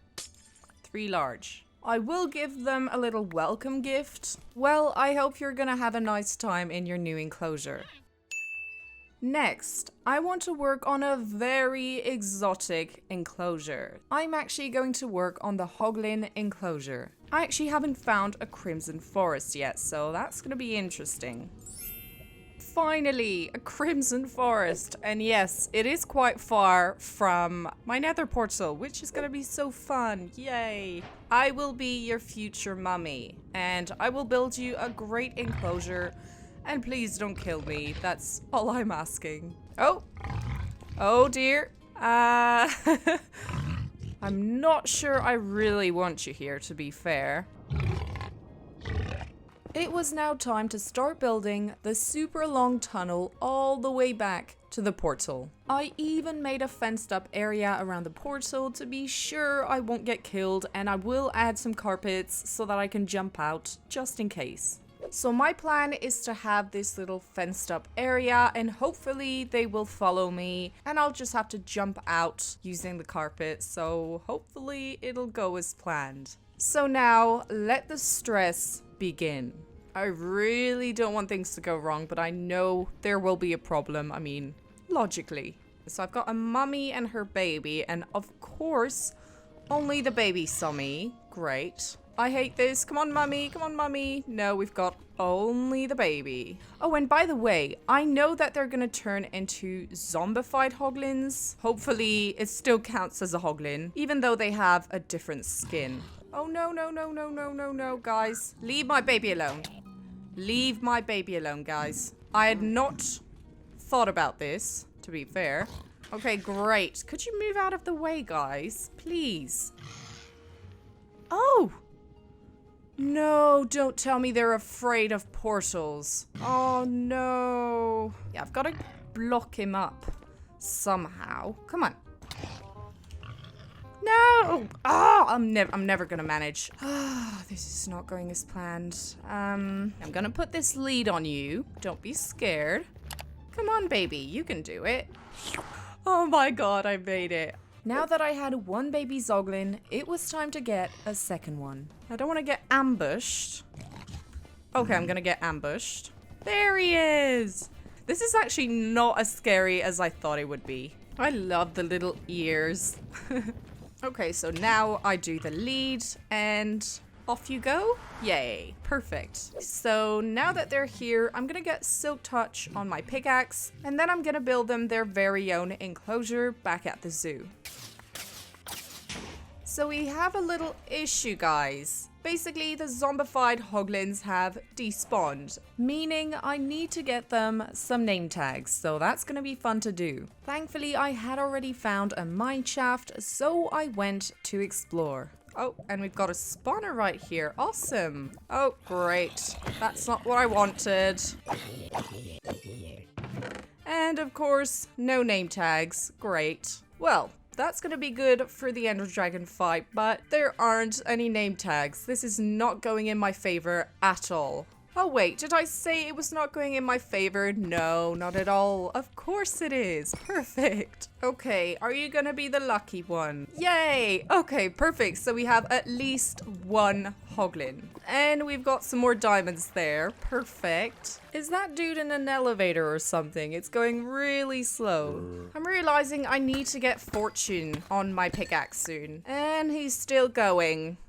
3 large. I will give them a little welcome gift. Well, I hope you're gonna have a nice time in your new enclosure. Next, I want to work on a very exotic enclosure. I'm actually going to work on the hoglin enclosure. I actually haven't found a crimson forest yet, so that's going to be interesting. Finally, a crimson forest. And yes, it is quite far from my nether portal, which is going to be so fun. Yay. I will be your future mummy, and I will build you a great enclosure. And please don't kill me. That's all I'm asking. Oh. Oh dear. I'm not sure I really want you here, to be fair. It was now time to start building the super long tunnel all the way back to the portal. I even made a fenced up area around the portal to be sure I won't get killed, and I will add some carpets so that I can jump out just in case. So my plan is to have this little fenced up area, and hopefully they will follow me and I'll just have to jump out using the carpet. So hopefully it'll go as planned. So now let the stress begin. I really don't want things to go wrong, but I know there will be a problem. I mean, logically. So I've got a mummy and her baby, and of course, only the baby saw me. Great. I hate this. Come on, mummy. Come on, mummy. No, we've got only the baby. Oh, and by the way, I know that they're gonna turn into zombified hoglins. Hopefully, it still counts as a hoglin, even though they have a different skin. Oh, no, no, no, no, no, no, no, guys. Leave my baby alone. Leave my baby alone, guys. I had not thought about this, to be fair. Okay, great. Could you move out of the way, guys? Please. Oh! No, don't tell me they're afraid of portals. Oh, no. Yeah, I've got to block him up somehow. Come on. No! Oh, I'm never gonna manage. Ah, this is not going as planned. I'm gonna put this lead on you. Don't be scared. Come on, baby. You can do it. Oh my god, I made it. Now that I had one baby zoglin, it was time to get a second one. I don't want to get ambushed. Okay, I'm gonna get ambushed. There he is! This is actually not as scary as I thought it would be. I love the little ears. Okay, so now I do the lead and off you go. Yay, perfect. So now that they're here, I'm gonna get Silk Touch on my pickaxe, and then I'm gonna build them their very own enclosure back at the zoo. So we have a little issue, guys. Basically, the zombified hoglins have despawned, meaning I need to get them some name tags, so that's gonna be fun to do. Thankfully, I had already found a mine shaft, so I went to explore. Oh, and we've got a spawner right here. Awesome. Oh, great. That's not what I wanted. And of course, no name tags. Great. Well, that's gonna be good for the Ender Dragon fight, but there aren't any name tags. This is not going in my favor at all. Oh wait, did I say it was not going in my favor? No, not at all. Of course it is. Perfect. Okay, are you gonna be the lucky one? Yay! Okay, perfect. So we have at least one hoglin. And we've got some more diamonds there. Perfect. Is that dude in an elevator or something? It's going really slow. I'm realizing I need to get fortune on my pickaxe soon. And he's still going.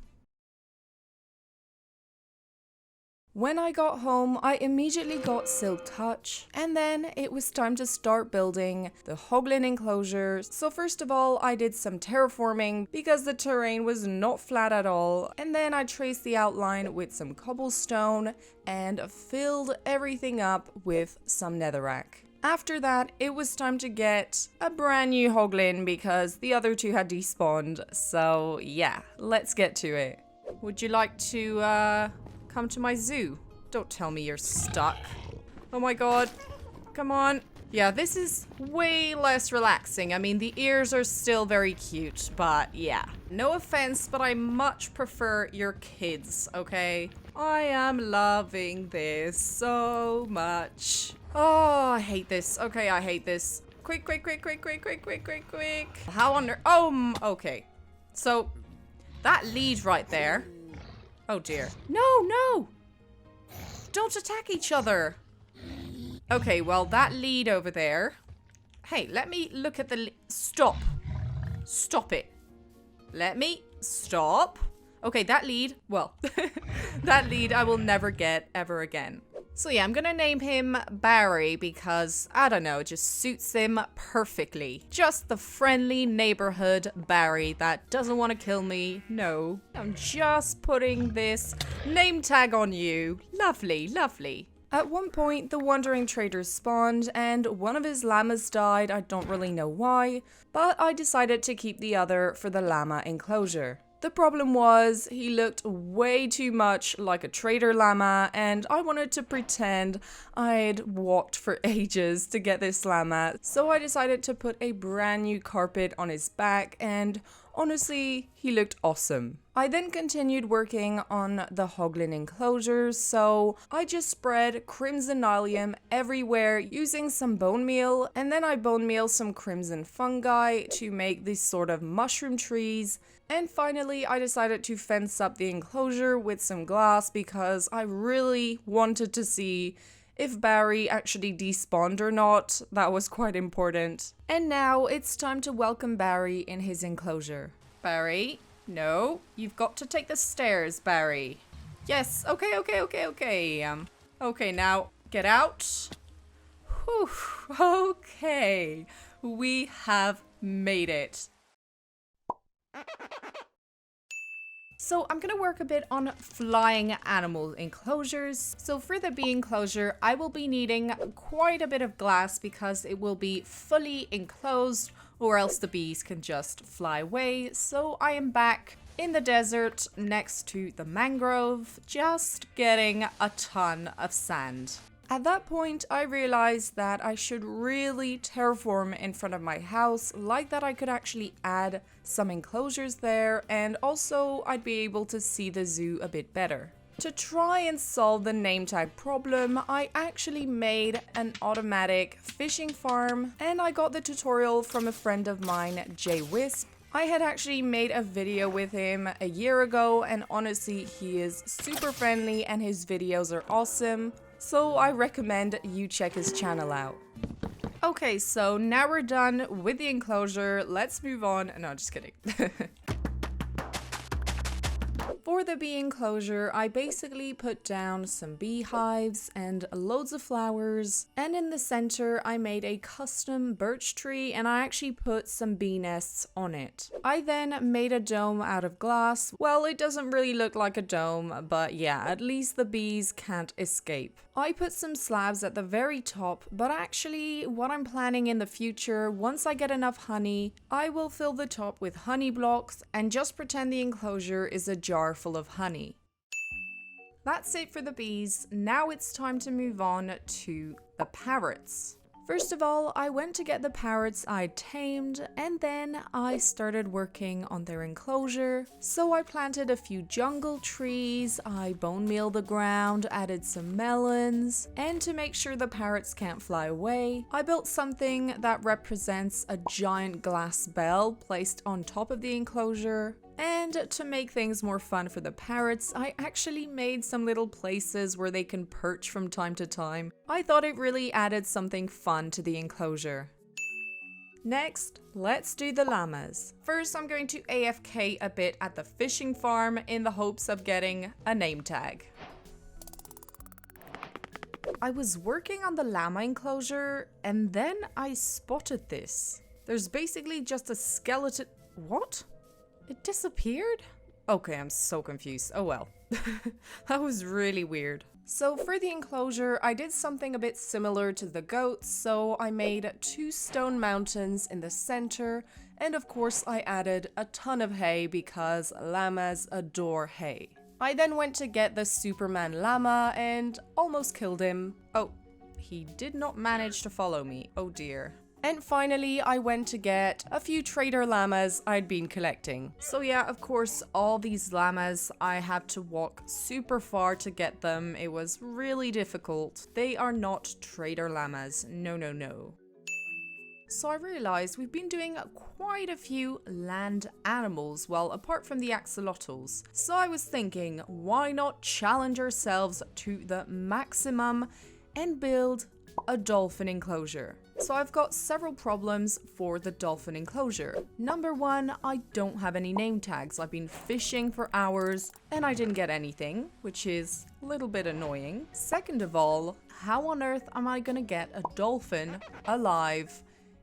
When I got home, I immediately got Silk Touch, and then it was time to start building the hoglin enclosure. So first of all, I did some terraforming because the terrain was not flat at all, and then I traced the outline with some cobblestone and filled everything up with some netherrack. After that, it was time to get a brand new hoglin because the other two had despawned. So yeah, let's get to it. Would you like to come to my zoo? Don't tell me you're stuck. Oh my god. Come on. Yeah, this is way less relaxing. I mean, the ears are still very cute, but yeah. No offense, but I much prefer your kids, okay? I am loving this so much. Oh, I hate this. Okay, I hate this. Quick, quick, quick, quick, quick, quick, quick, quick, quick. How on oh, okay. So, that lead right there. Oh dear. No, no! Don't attack each other. Okay, well, that lead over there. Hey, let me look at the stop. Stop it. Let me stop. Okay, that lead, well, that lead I will never get ever again. So yeah, I'm gonna name him Barry because, I don't know, it just suits him perfectly. Just the friendly neighborhood Barry that doesn't want to kill me. No, I'm just putting this name tag on you. Lovely, lovely. At one point, the Wandering Trader spawned and one of his llamas died. I don't really know why, but I decided to keep the other for the llama enclosure. The problem was, he looked way too much like a trader llama, and I wanted to pretend I'd walked for ages to get this llama, so I decided to put a brand new carpet on his back, and honestly, he looked awesome. I then continued working on the hoglin enclosures, so I just spread crimson allium everywhere using some bone meal, and then I bone meal some crimson fungi to make these sort of mushroom trees. And finally, I decided to fence up the enclosure with some glass because I really wanted to see if Barry actually despawned or not. That was quite important. And now it's time to welcome Barry in his enclosure. Barry? No, you've got to take the stairs, Barry. Yes, okay. Okay, now get out. Whew, okay, we have made it. So I'm gonna work a bit on flying animal enclosures. So for the bee enclosure, I will be needing quite a bit of glass because it will be fully enclosed or else the bees can just fly away. So I am back in the desert next to the mangrove, just getting a ton of sand. At that point, I realized that I should really terraform in front of my house, like that I could actually add some enclosures there, and also I'd be able to see the zoo a bit better. To try and solve the name tag problem, I actually made an automatic fishing farm, and I got the tutorial from a friend of mine, Jay Wisp. I had actually made a video with him a year ago, and honestly, he is super friendly and his videos are awesome. So I recommend you check his channel out. Okay, so now we're done with the enclosure. Let's move on. No, just kidding. For the bee enclosure, I basically put down some beehives and loads of flowers. And in the center, I made a custom birch tree and I actually put some bee nests on it. I then made a dome out of glass. Well, it doesn't really look like a dome, but yeah, at least the bees can't escape. I put some slabs at the very top, but actually what I'm planning in the future, once I get enough honey, I will fill the top with honey blocks and just pretend the enclosure is a jar full of honey. That's it for the bees. Now it's time to move on to the parrots. First of all, I went to get the parrots I tamed, and then I started working on their enclosure. So I planted a few jungle trees, I bone mealed the ground, added some melons, and to make sure the parrots can't fly away, I built something that represents a giant glass bell placed on top of the enclosure. And to make things more fun for the parrots, I actually made some little places where they can perch from time to time. I thought it really added something fun to the enclosure. Next, let's do the llamas. First, I'm going to AFK a bit at the fishing farm in the hopes of getting a name tag. I was working on the llama enclosure and then I spotted this. There's basically just a skeleton. What? It disappeared? Okay, I'm so confused. Oh well. That was really weird. So for the enclosure, I did something a bit similar to the goats. So I made 2 stone mountains in the center. And of course, I added a ton of hay because llamas adore hay. I then went to get the Superman llama and almost killed him. Oh, he did not manage to follow me. Oh dear. And finally, I went to get a few trader llamas I'd been collecting. So yeah, of course, all these llamas, I had to walk super far to get them. It was really difficult. They are not trader llamas. No, no, no. So I realized we've been doing quite a few land animals, well, apart from the axolotls. So I was thinking, why not challenge ourselves to the maximum and build a dolphin enclosure? So I've got several problems for the dolphin enclosure. Number one, I don't have any name tags. I've been fishing for hours and I didn't get anything, which is a little bit annoying. Second of all, how on earth am I gonna get a dolphin alive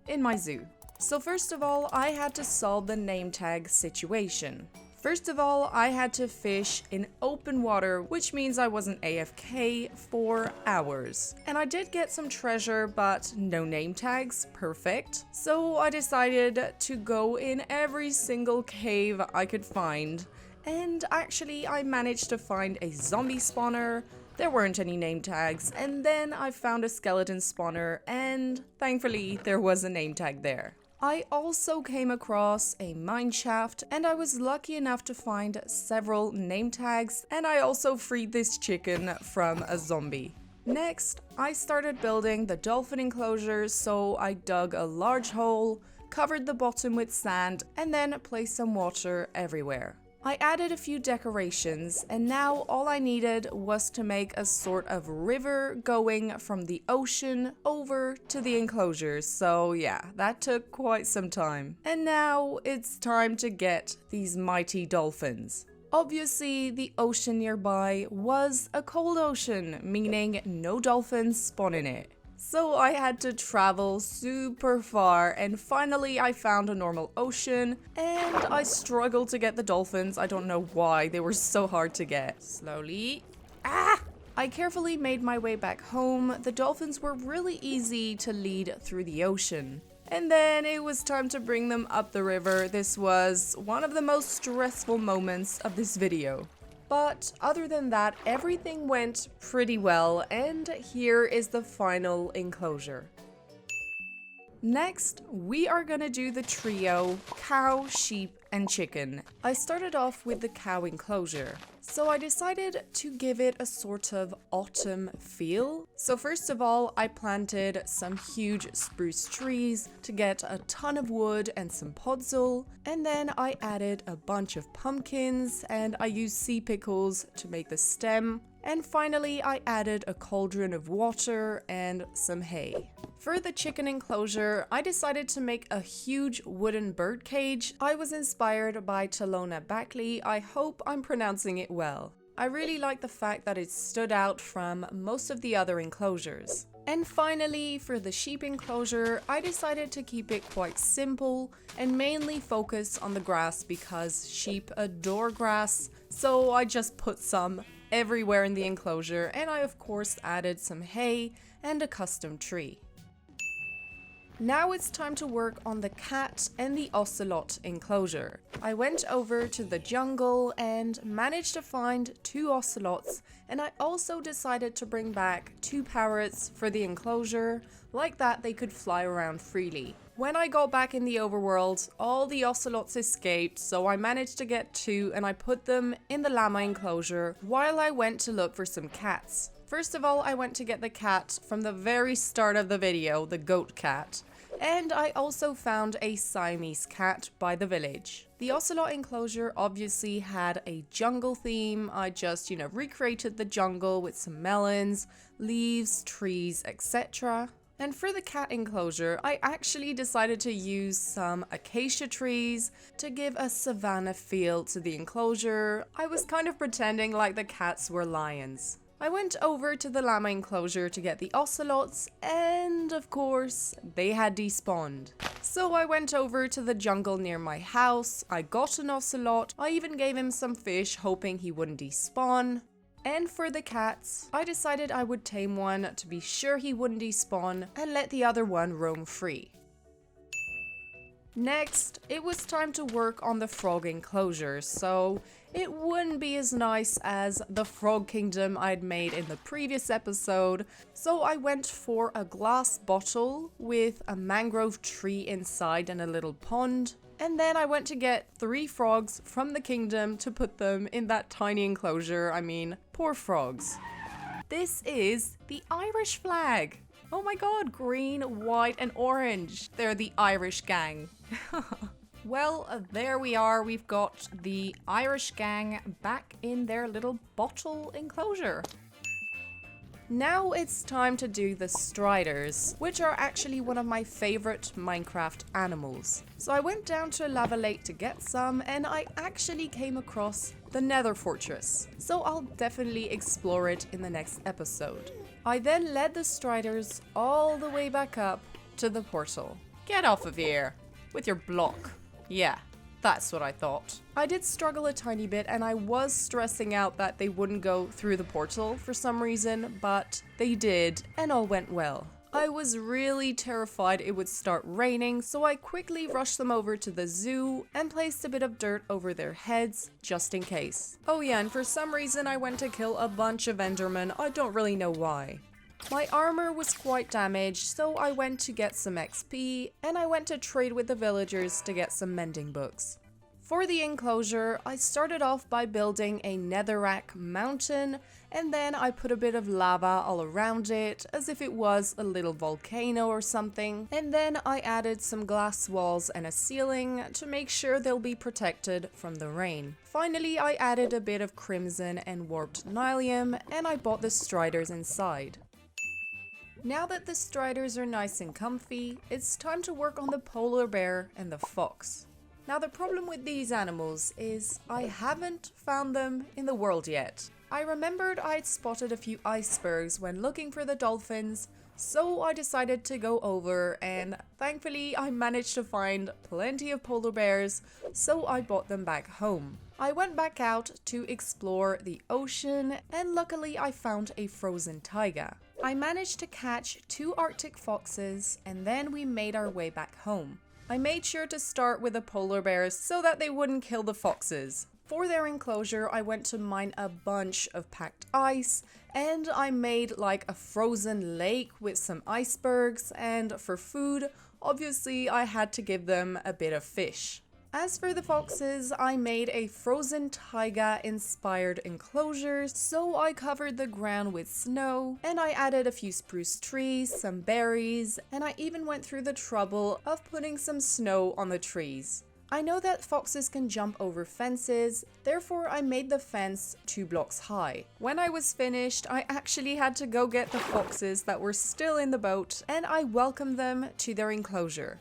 in my zoo? So first of all, I had to solve the name tag situation. First of all, I had to fish in open water, which means I wasn't AFK for hours. And I did get some treasure, but no name tags. Perfect. So I decided to go in every single cave I could find. And actually, I managed to find a zombie spawner. There weren't any name tags. And then I found a skeleton spawner, and thankfully, there was a name tag there. I also came across a mine shaft, and I was lucky enough to find several name tags, and I also freed this chicken from a zombie. Next, I started building the dolphin enclosure, so I dug a large hole, covered the bottom with sand, and then placed some water everywhere. I added a few decorations, and now all I needed was to make a sort of river going from the ocean over to the enclosures. So yeah, that took quite some time. And now it's time to get these mighty dolphins. Obviously, the ocean nearby was a cold ocean, meaning no dolphins spawn in it. So I had to travel super far, and finally I found a normal ocean, and I struggled to get the dolphins. I don't know why, they were so hard to get. Slowly. Ah! I carefully made my way back home. The dolphins were really easy to lead through the ocean. And then it was time to bring them up the river. This was one of the most stressful moments of this video. But other than that, everything went pretty well, and here is the final enclosure. Next, we are gonna do the trio cow, sheep, and chicken. I started off with the cow enclosure, so I decided to give it a sort of autumn feel. So first of all, I planted some huge spruce trees to get a ton of wood and some podzol, and then I added a bunch of pumpkins, and I used sea pickles to make the stem. And finally, I added a cauldron of water and some hay. For the chicken enclosure, I decided to make a huge wooden bird cage. I was inspired by Talona Backley. I hope I'm pronouncing it well. I really like the fact that it stood out from most of the other enclosures. And finally, for the sheep enclosure, I decided to keep it quite simple and mainly focus on the grass because sheep adore grass. So I just put some everywhere in the enclosure, and I of course added some hay and a custom tree. Now it's time to work on the cat and the ocelot enclosure. I went over to the jungle and managed to find 2 ocelots, and I also decided to bring back 2 parrots for the enclosure. Like that, they could fly around freely. When I got back in the overworld, all the ocelots escaped, so I managed to get 2 and I put them in the llama enclosure while I went to look for some cats. First of all, I went to get the cat from the very start of the video, the goat cat. And I also found a Siamese cat by the village. The ocelot enclosure obviously had a jungle theme. I just, recreated the jungle with some melons, leaves, trees, etc. And for the cat enclosure, I actually decided to use some acacia trees to give a savanna feel to the enclosure. I was kind of pretending like the cats were lions. I went over to the llama enclosure to get the ocelots, and of course, they had despawned. So I went over to the jungle near my house, I got an ocelot, I even gave him some fish hoping he wouldn't despawn. And for the cats, I decided I would tame one to be sure he wouldn't despawn and let the other one roam free. Next, it was time to work on the frog enclosure, so it wouldn't be as nice as the frog kingdom I'd made in the previous episode. So I went for a glass bottle with a mangrove tree inside and a little pond. And then I went to get 3 frogs from the kingdom to put them in that tiny enclosure. I mean, poor frogs. This is the Irish flag. Oh my god, green, white, and orange. They're the Irish gang. Well, there we are. We've got the Irish gang back in their little bottle enclosure. Now it's time to do the striders, which are actually one of my favorite Minecraft animals. So I went down to a lava lake to get some, and I actually came across the Nether Fortress. So I'll definitely explore it in the next episode. I then led the striders all the way back up to the portal. Get off of here with your block. Yeah. That's what I thought. I did struggle a tiny bit and I was stressing out that they wouldn't go through the portal for some reason, but they did and all went well. I was really terrified it would start raining, so I quickly rushed them over to the zoo and placed a bit of dirt over their heads just in case. Oh yeah, and for some reason I went to kill a bunch of Endermen. I don't really know why. My armor was quite damaged, so I went to get some XP, and I went to trade with the villagers to get some mending books. For the enclosure, I started off by building a netherrack mountain, and then I put a bit of lava all around it, as if it was a little volcano or something, and then I added some glass walls and a ceiling to make sure they'll be protected from the rain. Finally, I added a bit of crimson and warped nylium, and I bought the striders inside. Now that the striders are nice and comfy, it's time to work on the polar bear and the fox. Now the problem with these animals is I haven't found them in the world yet. I remembered I'd spotted a few icebergs when looking for the dolphins, so I decided to go over, and thankfully I managed to find plenty of polar bears, so I brought them back home. I went back out to explore the ocean, and luckily I found a frozen taiga. I managed to catch 2 Arctic foxes, and then we made our way back home. I made sure to start with the polar bears so that they wouldn't kill the foxes. For their enclosure, I went to mine a bunch of packed ice, and I made like a frozen lake with some icebergs, and for food, obviously I had to give them a bit of fish. As for the foxes, I made a frozen taiga inspired enclosure, so I covered the ground with snow, and I added a few spruce trees, some berries, and I even went through the trouble of putting some snow on the trees. I know that foxes can jump over fences, therefore I made the fence 2 blocks high. When I was finished, I actually had to go get the foxes that were still in the boat, and I welcomed them to their enclosure.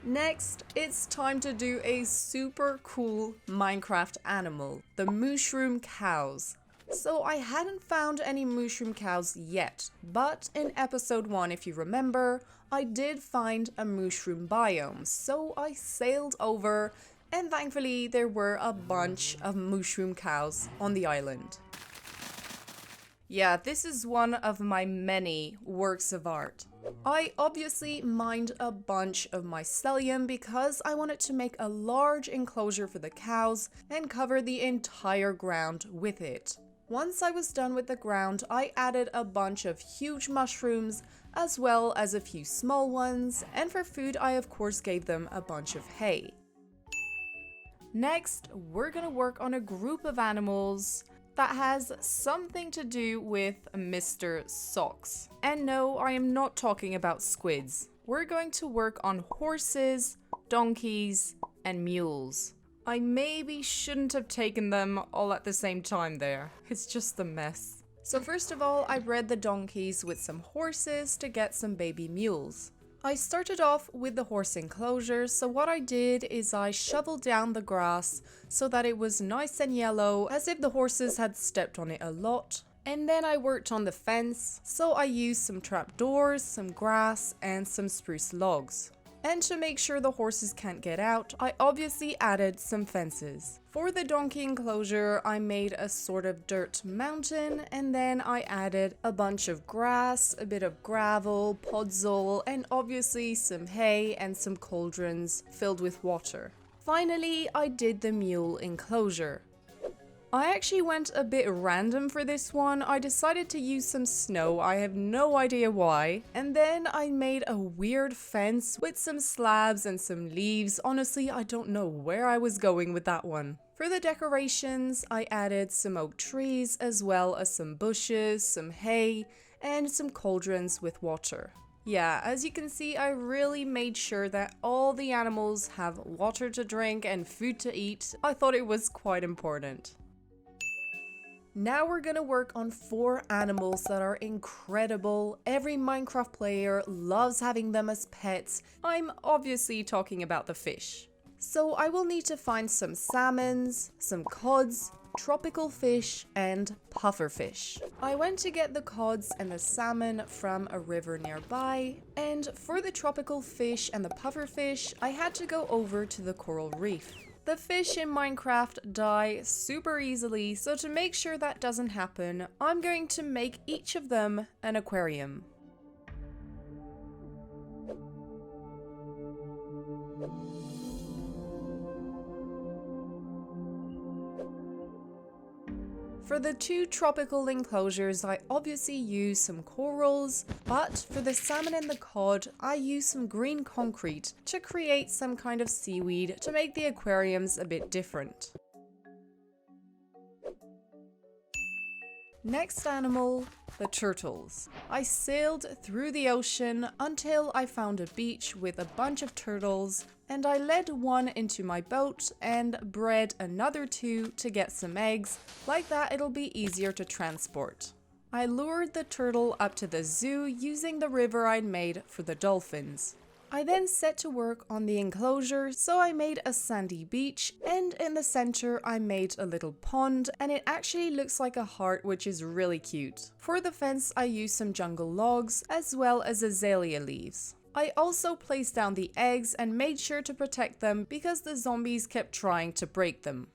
Next, it's time to do a super cool Minecraft animal, the mushroom cows. So I hadn't found any mushroom cows yet, but in episode 1, if you remember, I did find a mushroom biome, so I sailed over, and thankfully there were a bunch of mushroom cows on the island. Yeah, this is one of my many works of art. I obviously mined a bunch of mycelium because I wanted to make a large enclosure for the cows and cover the entire ground with it. Once I was done with the ground, I added a bunch of huge mushrooms as well as a few small ones, and for food I of course gave them a bunch of hay. Next, we're gonna work on a group of animals that has something to do with Mr. Socks. And no, I am not talking about squids. We're going to work on horses, donkeys, and mules. I maybe shouldn't have taken them all at the same time there. It's just a mess. So first of all, I bred the donkeys with some horses to get some baby mules. I started off with the horse enclosure, so what I did is I shoveled down the grass so that it was nice and yellow, as if the horses had stepped on it a lot. And then I worked on the fence, so I used some trapdoors, some grass, and some spruce logs. And to make sure the horses can't get out, I obviously added some fences. For the donkey enclosure, I made a sort of dirt mountain, and then I added a bunch of grass, a bit of gravel, podzol, and obviously some hay and some cauldrons filled with water. Finally, I did the mule enclosure. I actually went a bit random for this one. I decided to use some snow, I have no idea why. And then I made a weird fence with some slabs and some leaves. Honestly, I don't know where I was going with that one. For the decorations, I added some oak trees as well as some bushes, some hay, and some cauldrons with water. Yeah, as you can see, I really made sure that all the animals have water to drink and food to eat. I thought it was quite important. Now we're gonna work on 4 animals that are incredible. Every Minecraft player loves having them as pets. I'm obviously talking about the fish. So I will need to find some salmons, some cods, tropical fish, and pufferfish. I went to get the cods and the salmon from a river nearby, and for the tropical fish and the pufferfish, I had to go over to the coral reef. The fish in Minecraft die super easily, so to make sure that doesn't happen, I'm going to make each of them an aquarium. For the 2 tropical enclosures, I obviously use some corals, but for the salmon and the cod, I use some green concrete to create some kind of seaweed to make the aquariums a bit different. Next animal, the turtles. I sailed through the ocean until I found a beach with a bunch of turtles, and I led one into my boat and bred another 2 to get some eggs. Like that, it'll be easier to transport. I lured the turtle up to the zoo using the river I'd made for the dolphins. I then set to work on the enclosure, so I made a sandy beach, and in the center I made a little pond, and it actually looks like a heart, which is really cute. For the fence I used some jungle logs as well as azalea leaves. I also placed down the eggs and made sure to protect them because the zombies kept trying to break them.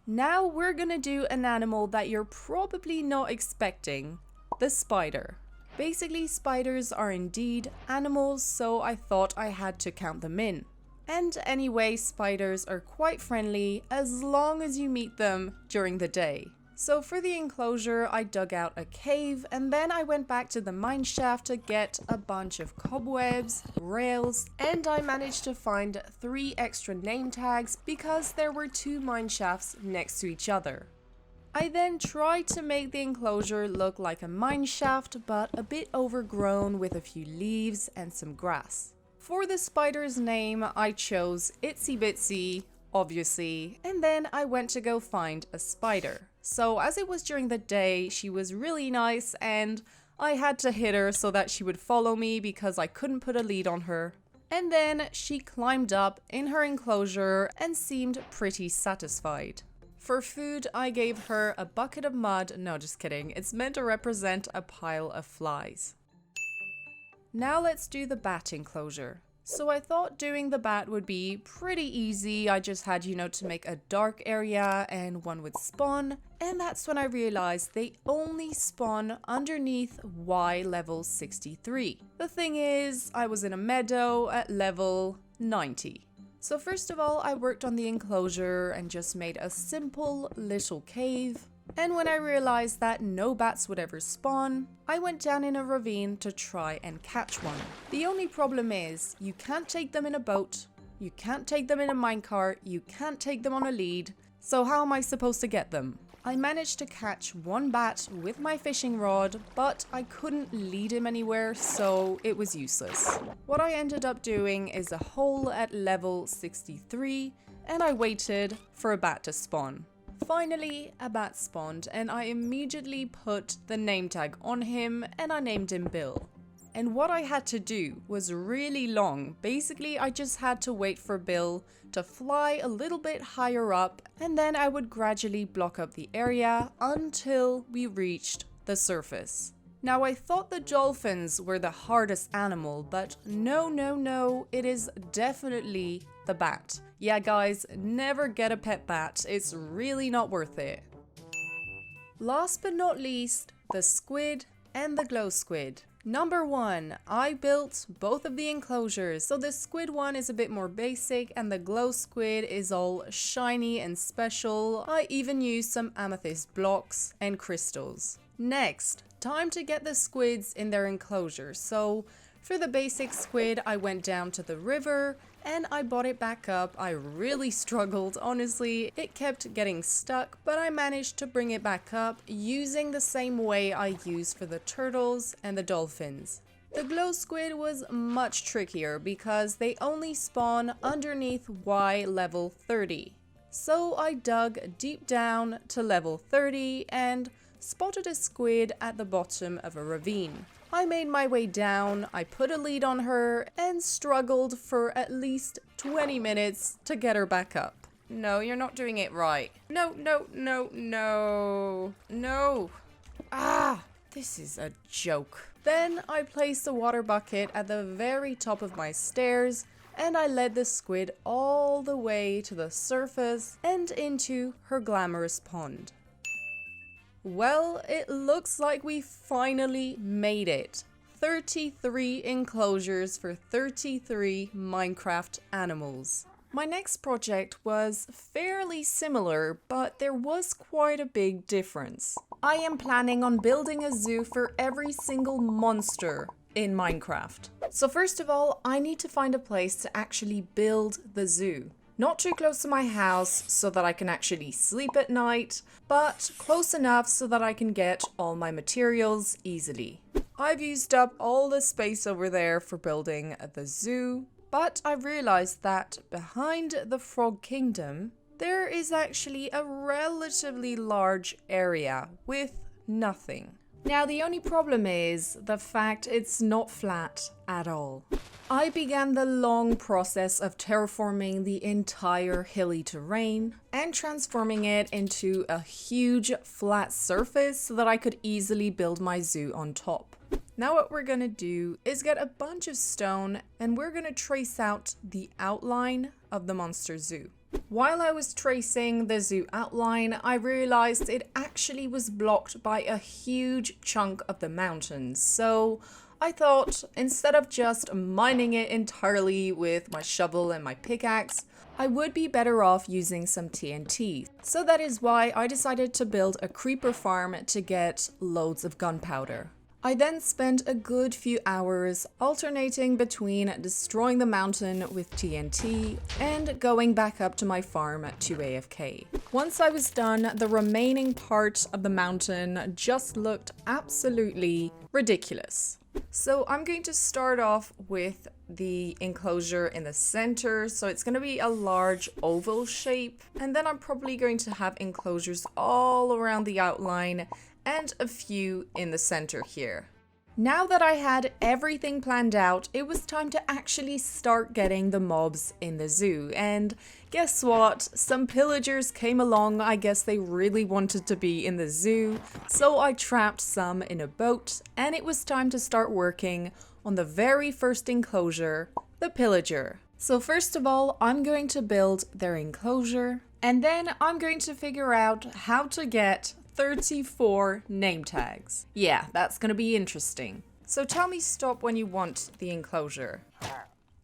Now we're gonna do an animal that you're probably not expecting, the spider. Basically, spiders are indeed animals, so I thought I had to count them in. And anyway, spiders are quite friendly as long as you meet them during the day. So for the enclosure, I dug out a cave, and then I went back to the mine shaft to get a bunch of cobwebs, rails, and I managed to find 3 extra name tags because there were 2 mine shafts next to each other. I then tried to make the enclosure look like a mine shaft, but a bit overgrown with a few leaves and some grass. For the spider's name, I chose Itsy Bitsy, obviously, and then I went to go find a spider. So as it was during the day, she was really nice, and I had to hit her so that she would follow me because I couldn't put a lead on her. And then she climbed up in her enclosure and seemed pretty satisfied. For food, I gave her a bucket of mud. No, just kidding. It's meant to represent a pile of flies. Now let's do the bat enclosure. So I thought doing the bat would be pretty easy. I just had, to make a dark area and one would spawn. And that's when I realized they only spawn underneath Y level 63. The thing is, I was in a meadow at level 90. So first of all, I worked on the enclosure and just made a simple little cave. And when I realized that no bats would ever spawn, I went down in a ravine to try and catch one. The only problem is, you can't take them in a boat, you can't take them in a minecart, you can't take them on a lead, so how am I supposed to get them? I managed to catch one bat with my fishing rod, but I couldn't lead him anywhere, so it was useless. What I ended up doing is a hole at level 63, and I waited for a bat to spawn. Finally, a bat spawned, and I immediately put the name tag on him, and I named him Bill. And what I had to do was really long. Basically, I just had to wait for Bill to fly a little bit higher up, and then I would gradually block up the area until we reached the surface. Now, I thought the dolphins were the hardest animal, but no, it is definitely the bat. Yeah, guys, never get a pet bat. It's really not worth it. Last but not least, the squid and the glow squid. Number 1, I built both of the enclosures. So the squid one is a bit more basic and the glow squid is all shiny and special. I even used some amethyst blocks and crystals. Next, time to get the squids in their enclosure. So for the basic squid, I went down to the river and I brought it back up. I really struggled, honestly. It kept getting stuck, but I managed to bring it back up using the same way I used for the turtles and the dolphins. The glow squid was much trickier because they only spawn underneath Y level 30. So I dug deep down to level 30 and spotted a squid at the bottom of a ravine. I made my way down, I put a lead on her, and struggled for at least 20 minutes to get her back up. No, you're not doing it right. No. Ah, this is a joke. Then I placed a water bucket at the very top of my stairs, and I led the squid all the way to the surface and into her glamorous pond. Well, it looks like we finally made it. 33 enclosures for 33 Minecraft animals. My next project was fairly similar, but there was quite a big difference. I am planning on building a zoo for every single monster in Minecraft. So first of all, I need to find a place to actually build the zoo. Not too close to my house so that I can actually sleep at night, but close enough so that I can get all my materials easily. I've used up all the space over there for building the zoo, but I realized that behind the Frog Kingdom, there is actually a relatively large area with nothing. Now, the only problem is the fact it's not flat at all. I began the long process of terraforming the entire hilly terrain and transforming it into a huge flat surface so that I could easily build my zoo on top. Now what we're gonna do is get a bunch of stone and we're gonna trace out the outline of the monster zoo. While I was tracing the zoo outline, I realized it actually was blocked by a huge chunk of the mountains. So I thought, instead of just mining it entirely with my shovel and my pickaxe, I would be better off using some TNT. So that is why I decided to build a creeper farm to get loads of gunpowder. I then spent a good few hours alternating between destroying the mountain with TNT and going back up to my farm to AFK. Once I was done, the remaining part of the mountain just looked absolutely ridiculous. So I'm going to start off with the enclosure in the center. So it's going to be a large oval shape, and then I'm probably going to have enclosures all around the outline and a few in the center here. Now that I had everything planned out, it was time to actually start getting the mobs in the zoo. And guess what? Some pillagers came along. I guess they really wanted to be in the zoo. So I trapped some in a boat, and it was time to start working on the very first enclosure, the pillager. So first of all, I'm going to build their enclosure, and then I'm going to figure out how to get 34 name tags. Yeah, that's gonna be interesting. So tell me stop when you want the enclosure.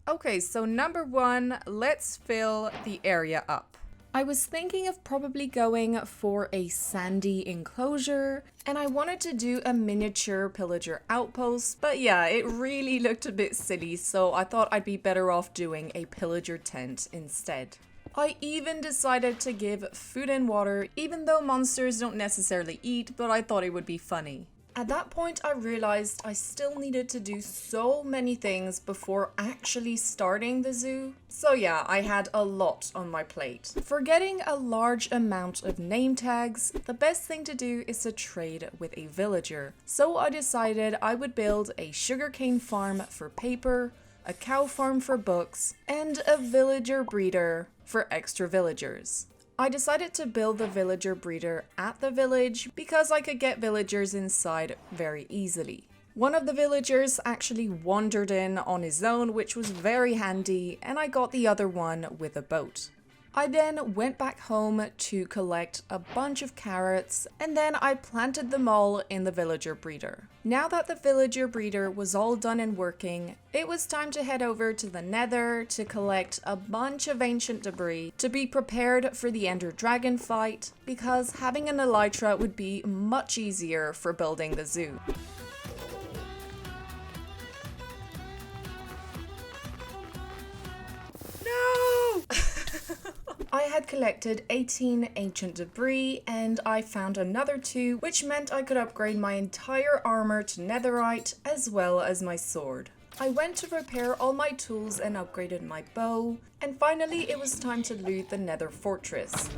Okay, so number 1, let's fill the area up. I was thinking of probably going for a sandy enclosure, and I wanted to do a miniature pillager outpost, but yeah, it really looked a bit silly, so I thought I'd be better off doing a pillager tent instead. I even decided to give food and water, even though monsters don't necessarily eat, but I thought it would be funny. At that point, I realized I still needed to do so many things before actually starting the zoo. So yeah, I had a lot on my plate. For getting a large amount of name tags, the best thing to do is to trade with a villager. So I decided I would build a sugarcane farm for paper, a cow farm for books, and a villager breeder for extra villagers. I decided to build the villager breeder at the village because I could get villagers inside very easily. One of the villagers actually wandered in on his own, which was very handy, and I got the other one with a boat. I then went back home to collect a bunch of carrots, and then I planted them all in the villager breeder. Now that the villager breeder was all done and working, it was time to head over to the Nether to collect a bunch of ancient debris to be prepared for the Ender Dragon fight, because having an elytra would be much easier for building the zoo. No! I had collected 18 ancient debris and I found another 2, which meant I could upgrade my entire armor to netherite as well as my sword. I went to repair all my tools and upgraded my bow, and finally it was time to loot the Nether fortress.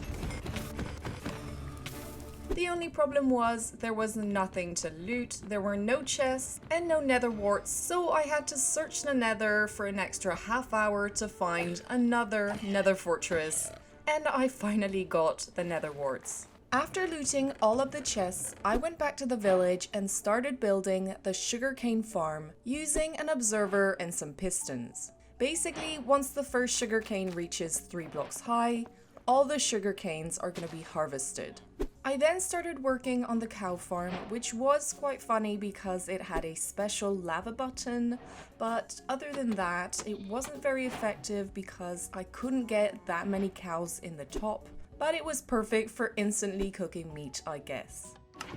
The only problem was there was nothing to loot, there were no chests and no nether warts, so I had to search the nether for an extra half hour to find another nether fortress, and I finally got the nether warts. After looting all of the chests, I went back to the village and started building the sugarcane farm using an observer and some pistons. Basically, once the first sugarcane reaches 3 blocks high, all the sugarcanes are going to be harvested. I then started working on the cow farm, which was quite funny because it had a special lava button, but other than that, it wasn't very effective because I couldn't get that many cows in the top, but it was perfect for instantly cooking meat, I guess.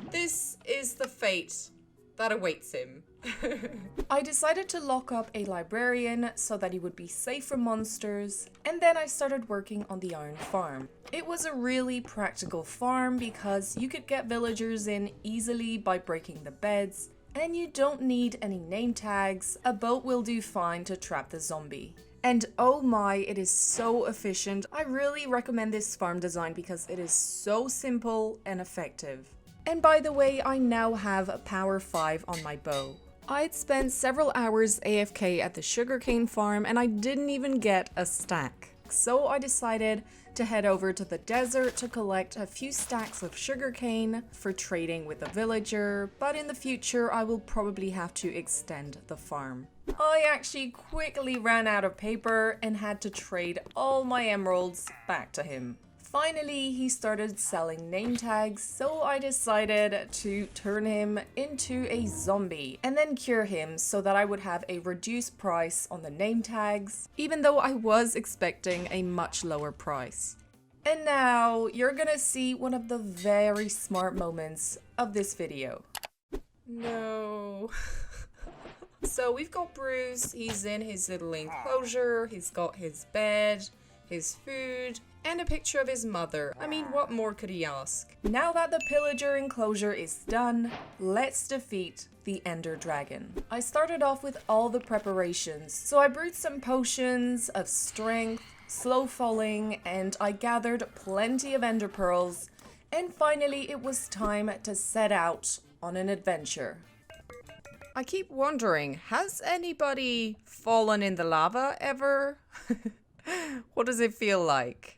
This is the fate that awaits him. I decided to lock up a librarian so that he would be safe from monsters, and then I started working on the iron farm. It was a really practical farm because you could get villagers in easily by breaking the beds, and you don't need any name tags. A boat will do fine to trap the zombie. And oh my, it is so efficient. I really recommend this farm design because it is so simple and effective. And by the way, I now have a power 5 on my bow. I'd spent several hours AFK at the sugarcane farm and I didn't even get a stack. So I decided to head over to the desert to collect a few stacks of sugarcane for trading with a villager, but in the future I will probably have to extend the farm. I actually quickly ran out of paper and had to trade all my emeralds back to him. Finally, he started selling name tags, so I decided to turn him into a zombie and then cure him so that I would have a reduced price on the name tags, even though I was expecting a much lower price. And now you're gonna see one of the very smart moments of this video. No. So we've got Bruce, he's in his little enclosure, he's got his bed, his food, and a picture of his mother. I mean, what more could he ask? Now that the pillager enclosure is done, let's defeat the Ender Dragon. I started off with all the preparations, so I brewed some potions of strength, slow falling, and I gathered plenty of ender pearls, and finally it was time to set out on an adventure. I keep wondering, has anybody fallen in the lava ever? What does it feel like?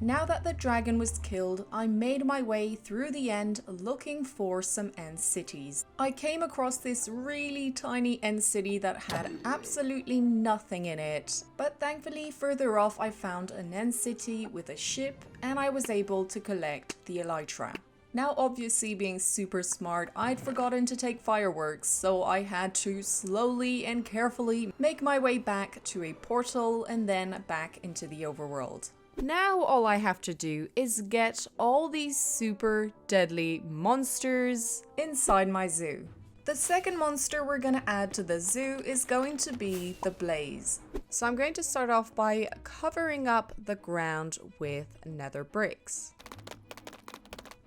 Now that the dragon was killed, I made my way through the end looking for some end cities. I came across this really tiny end city that had absolutely nothing in it, but thankfully further off I found an end city with a ship and I was able to collect the elytra. Now obviously being super smart, I'd forgotten to take fireworks, so I had to slowly and carefully make my way back to a portal and then back into the overworld. Now all I have to do is get all these super deadly monsters inside my zoo. The second monster we're gonna add to the zoo is going to be the blaze. So I'm going to start off by covering up the ground with nether bricks.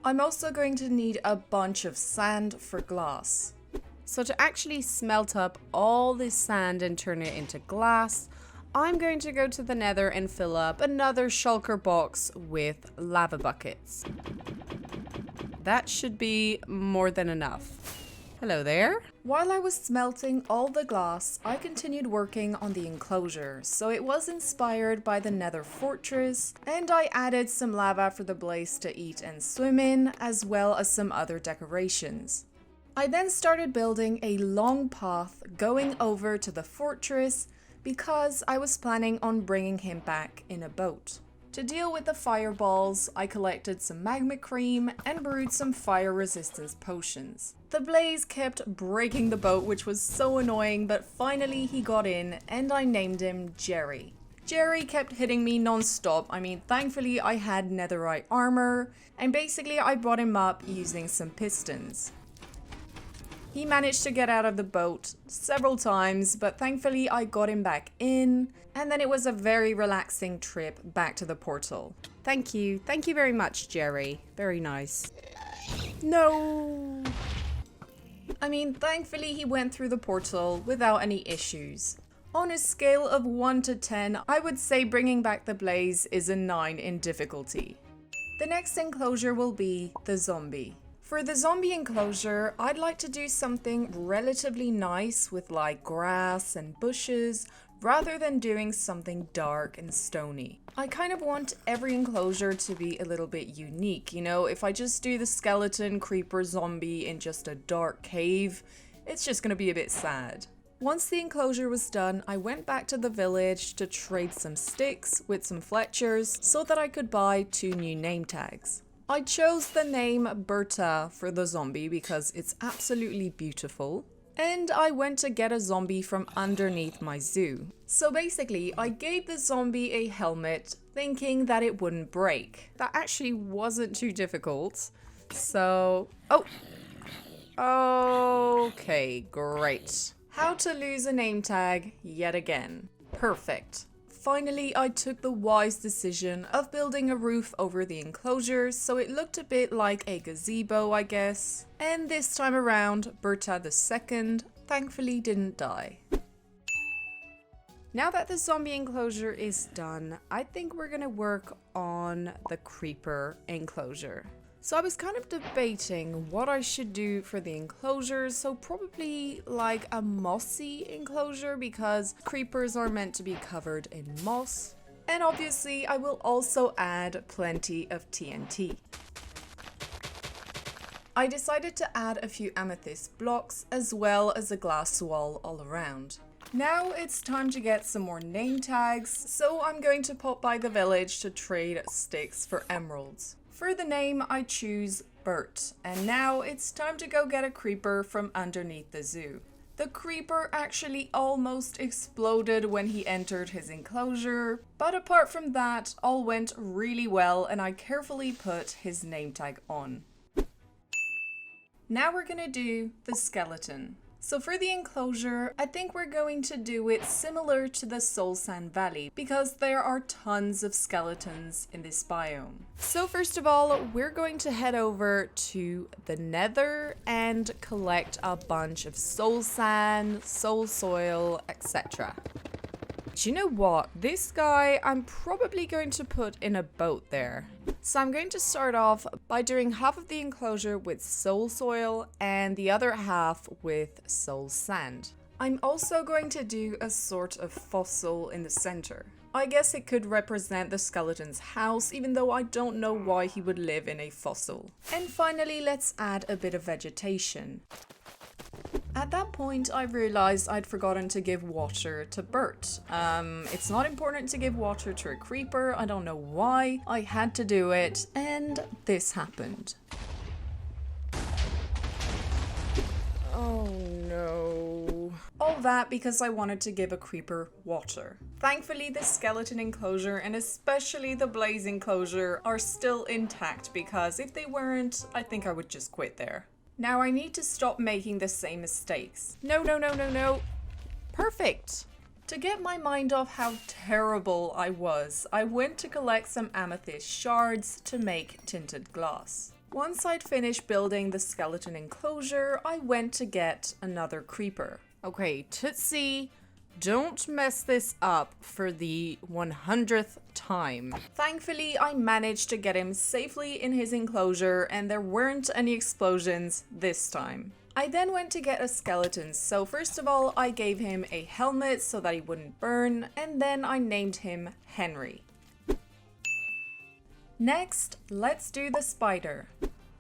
I'm also going to need a bunch of sand for glass. So to actually smelt up all this sand and turn it into glass, I'm going to go to the nether and fill up another shulker box with lava buckets. That should be more than enough. Hello there. While I was smelting all the glass, I continued working on the enclosure, so it was inspired by the Nether Fortress, and I added some lava for the blaze to eat and swim in, as well as some other decorations. I then started building a long path going over to the fortress because I was planning on bringing him back in a boat. To deal with the fireballs, I collected some magma cream and brewed some fire resistance potions. The blaze kept breaking the boat, which was so annoying, but finally he got in and I named him Jerry. Jerry kept hitting me non-stop. I mean, thankfully I had netherite armor, and basically I brought him up using some pistons. He managed to get out of the boat several times, but thankfully I got him back in, and then it was a very relaxing trip back to the portal. Thank you very much, Jerry. Very nice. No! I mean, thankfully he went through the portal without any issues. On a scale of 1 to 10, I would say bringing back the blaze is a 9 in difficulty. The next enclosure will be the zombie. For the zombie enclosure, I'd like to do something relatively nice with like grass and bushes rather than doing something dark and stony. I kind of want every enclosure to be a little bit unique, you know, if I just do the skeleton, creeper, zombie in just a dark cave, it's just gonna be a bit sad. Once the enclosure was done, I went back to the village to trade some sticks with some Fletchers so that I could buy 2 new name tags. I chose the name Berta for the zombie because it's absolutely beautiful. And I went to get a zombie from underneath my zoo. So basically, I gave the zombie a helmet thinking that it wouldn't break. That actually wasn't too difficult. So, okay, great. How to lose a name tag yet again. Perfect. Finally, I took the wise decision of building a roof over the enclosure so it looked a bit like a gazebo, I guess. And this time around, Berta II thankfully didn't die. Now that the zombie enclosure is done, I think we're gonna work on the creeper enclosure. So I was kind of debating what I should do for the enclosure, so probably like a mossy enclosure because creepers are meant to be covered in moss. And obviously I will also add plenty of TNT. I decided to add a few amethyst blocks as well as a glass wall all around. Now it's time to get some more name tags, so I'm going to pop by the village to trade sticks for emeralds. For the name, I choose Bert, and now it's time to go get a creeper from underneath the zoo. The creeper actually almost exploded when he entered his enclosure, but apart from that, all went really well and I carefully put his name tag on. Now we're gonna do the skeleton. So for the enclosure, I think we're going to do it similar to the Soul Sand Valley because there are tons of skeletons in this biome. So first of all, we're going to head over to the Nether and collect a bunch of soul sand, soul soil, etc. Do you know what? This guy, I'm probably going to put in a boat there. So I'm going to start off by doing half of the enclosure with soul soil and the other half with soul sand. I'm also going to do a sort of fossil in the center. I guess it could represent the skeleton's house, even though I don't know why he would live in a fossil. And finally, let's add a bit of vegetation. At that point, I realized I'd forgotten to give water to Bert. It's not important to give water to a creeper. I don't know why. I had to do it, and this happened. Oh no. All that because I wanted to give a creeper water. Thankfully, the skeleton enclosure and especially the blaze enclosure are still intact because if they weren't, I think I would just quit there. Now I need to stop making the same mistakes. No. Perfect. To get my mind off how terrible I was, I went to collect some amethyst shards to make tinted glass. Once I'd finished building the skeleton enclosure, I went to get another creeper. Okay, Tootsie, don't mess this up for the 100th time. Thankfully, I managed to get him safely in his enclosure and there weren't any explosions this time. I then went to get a skeleton, so first of all I gave him a helmet so that he wouldn't burn, and then I named him Henry. Next, let's do the spider.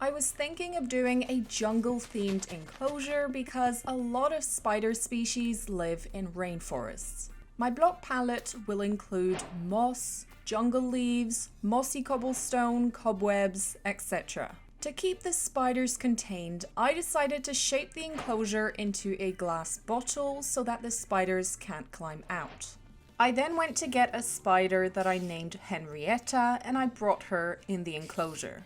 I was thinking of doing a jungle-themed enclosure because a lot of spider species live in rainforests. My block palette will include moss, jungle leaves, mossy cobblestone, cobwebs, etc. To keep the spiders contained, I decided to shape the enclosure into a glass bottle so that the spiders can't climb out. I then went to get a spider that I named Henrietta, and I brought her in the enclosure.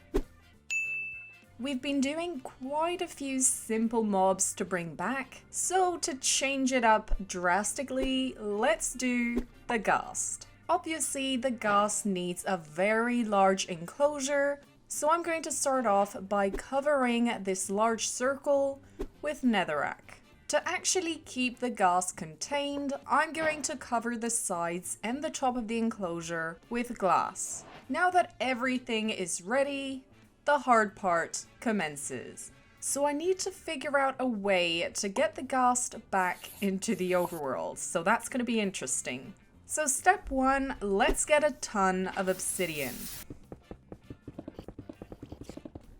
We've been doing quite a few simple mobs to bring back, so to change it up drastically, let's do the ghast. Obviously, the ghast needs a very large enclosure, so I'm going to start off by covering this large circle with netherrack. To actually keep the ghast contained, I'm going to cover the sides and the top of the enclosure with glass. Now that everything is ready, the hard part commences. So I need to figure out a way to get the ghast back into the overworld, so that's going to be interesting. So step 1, let's get a ton of obsidian.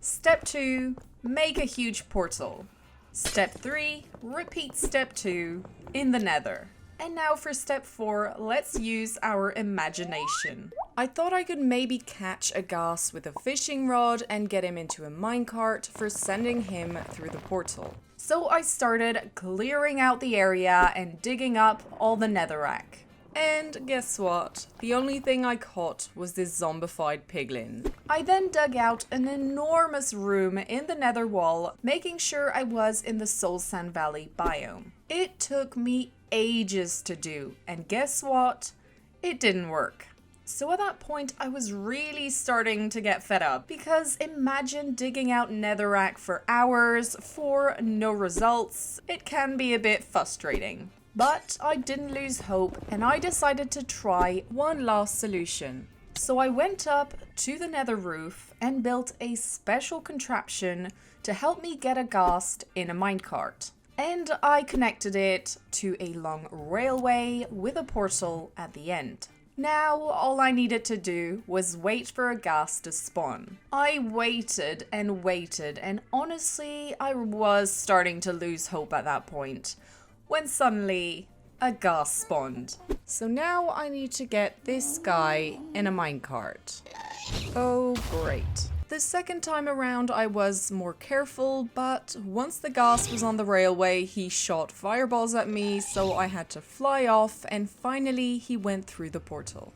Step 2, make a huge portal. Step 3, repeat step 2 in the nether. And now for step 4, let's use our imagination. I thought I could maybe catch a ghast with a fishing rod and get him into a minecart for sending him through the portal. So I started clearing out the area and digging up all the netherrack. And guess what? The only thing I caught was this zombified piglin. I then dug out an enormous room in the nether wall, making sure I was in the Soul Sand Valley biome. It took me ages to do, and guess what? It didn't work. So at that point, I was really starting to get fed up, because imagine digging out netherrack for hours for no results. It can be a bit frustrating. But I didn't lose hope, and I decided to try one last solution. So I went up to the nether roof and built a special contraption to help me get a ghast in a minecart. And I connected it to a long railway with a portal at the end. Now all I needed to do was wait for a ghast to spawn. I waited, and honestly I was starting to lose hope at that point, when suddenly a ghast spawned. So now I need to get this guy in a minecart. Oh great. The second time around I was more careful, but once the ghast was on the railway he shot fireballs at me, so I had to fly off, and finally he went through the portal.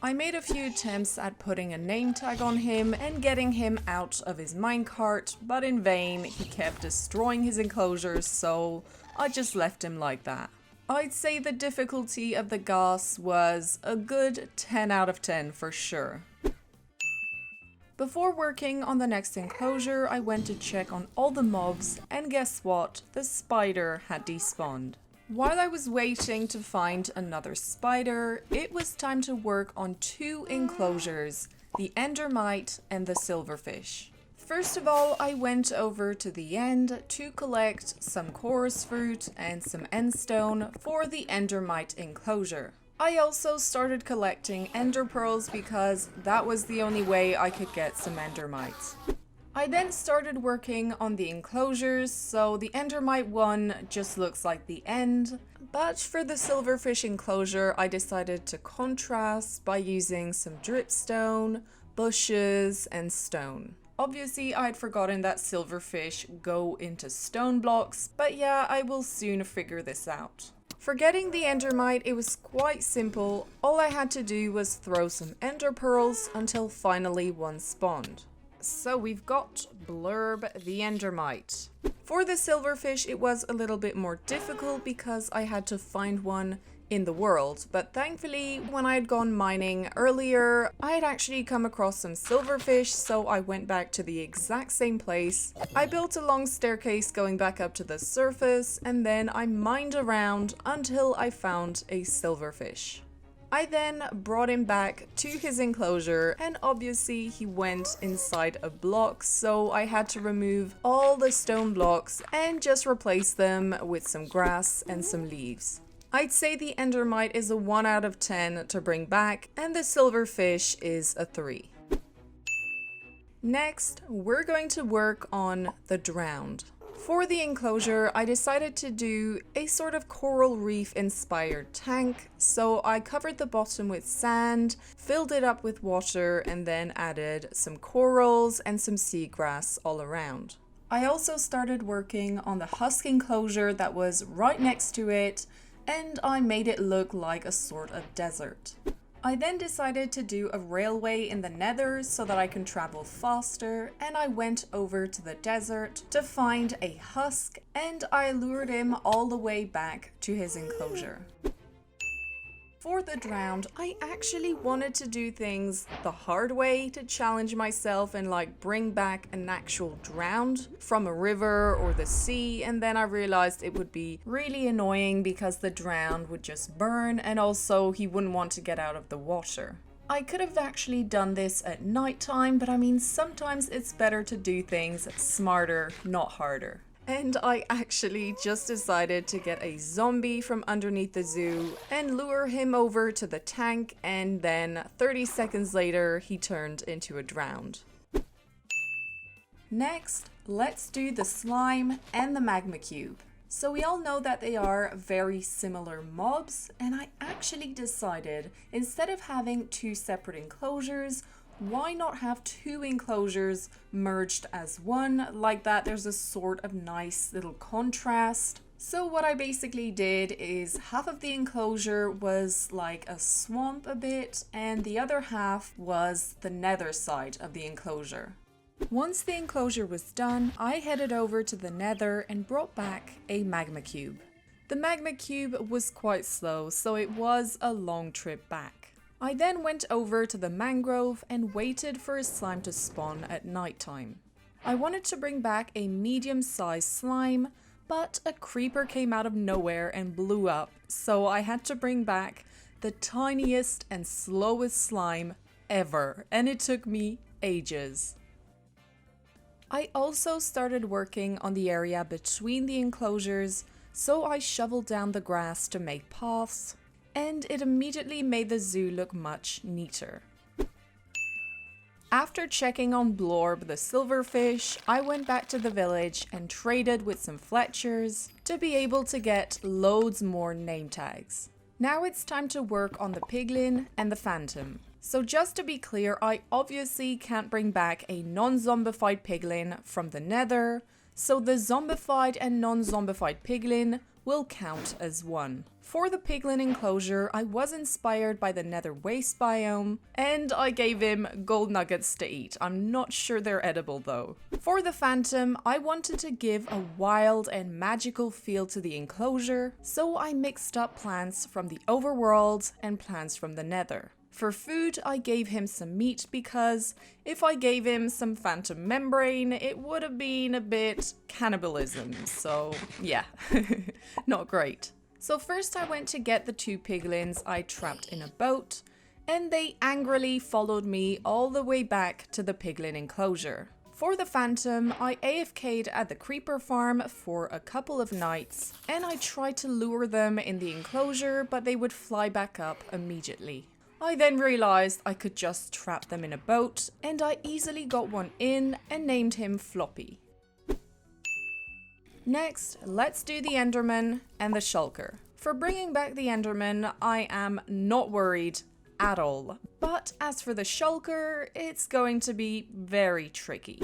I made a few attempts at putting a name tag on him and getting him out of his minecart, but in vain. He kept destroying his enclosures, so I just left him like that. I'd say the difficulty of the ghast was a good 10 out of 10 for sure. Before working on the next enclosure, I went to check on all the mobs, and guess what? The spider had despawned. While I was waiting to find another spider, it was time to work on 2 enclosures, the endermite and the silverfish. First of all, I went over to the end to collect some chorus fruit and some endstone for the endermite enclosure. I also started collecting ender pearls because that was the only way I could get some endermites. I then started working on the enclosures, so the endermite one just looks like the end. But for the silverfish enclosure, I decided to contrast by using some dripstone, bushes, and stone. Obviously, I'd forgotten that silverfish go into stone blocks, but yeah, I will soon figure this out. For getting the endermite, it was quite simple. All I had to do was throw some ender pearls until finally one spawned. So we've got Blurb the endermite. For the silverfish, it was a little bit more difficult because I had to find one in the world, but thankfully when I had gone mining earlier, I had actually come across some silverfish, so I went back to the exact same place. I built a long staircase going back up to the surface, and then I mined around until I found a silverfish. I then brought him back to his enclosure, and obviously he went inside a block, so I had to remove all the stone blocks and just replace them with some grass and some leaves. I'd say the endermite is a 1 out of 10 to bring back, and the silverfish is a 3. Next, we're going to work on the drowned. For the enclosure, I decided to do a sort of coral reef inspired tank, so I covered the bottom with sand, filled it up with water, and then added some corals and some seagrass all around. I also started working on the husk enclosure that was right next to it, and I made it look like a sort of desert. I then decided to do a railway in the nether so that I can travel faster, and I went over to the desert to find a husk, and I lured him all the way back to his enclosure. For the drowned, I actually wanted to do things the hard way to challenge myself and like bring back an actual drowned from a river or the sea, and then I realized it would be really annoying because the drowned would just burn and also he wouldn't want to get out of the water. I could have actually done this at nighttime, but I mean sometimes it's better to do things smarter, not harder. And I actually just decided to get a zombie from underneath the zoo and lure him over to the tank, and then 30 seconds later he turned into a drowned. Next, let's do the slime and the magma cube. So we all know that they are very similar mobs, and I actually decided instead of having 2 separate enclosures, why not have 2 enclosures merged as one? Like that, there's a sort of nice little contrast. So what I basically did is half of the enclosure was like a swamp a bit, and the other half was the nether side of the enclosure. Once the enclosure was done, I headed over to the nether and brought back a magma cube. The magma cube was quite slow, so it was a long trip back. I then went over to the mangrove and waited for a slime to spawn at nighttime. I wanted to bring back a medium-sized slime, but a creeper came out of nowhere and blew up, so I had to bring back the tiniest and slowest slime ever, and it took me ages. I also started working on the area between the enclosures, so I shoveled down the grass to make paths, and it immediately made the zoo look much neater. After checking on Blorb the silverfish, I went back to the village and traded with some Fletchers to be able to get loads more name tags. Now it's time to work on the piglin and the phantom. So just to be clear, I obviously can't bring back a non-zombified piglin from the nether, so the zombified and non-zombified piglin will count as one. For the piglin enclosure, I was inspired by the nether waste biome, and I gave him gold nuggets to eat. I'm not sure they're edible though. For the phantom, I wanted to give a wild and magical feel to the enclosure, so I mixed up plants from the overworld and plants from the nether. For food, I gave him some meat because if I gave him some phantom membrane, it would have been a bit cannibalism, so yeah, not great. So first I went to get the 2 piglins I trapped in a boat, and they angrily followed me all the way back to the piglin enclosure. For the phantom, I AFK'd at the creeper farm for a couple of nights, and I tried to lure them in the enclosure, but they would fly back up immediately. I then realized I could just trap them in a boat, and I easily got one in and named him Floppy. Next, let's do the Enderman and the Shulker. For bringing back the Enderman, I am not worried at all. But as for the Shulker, it's going to be very tricky.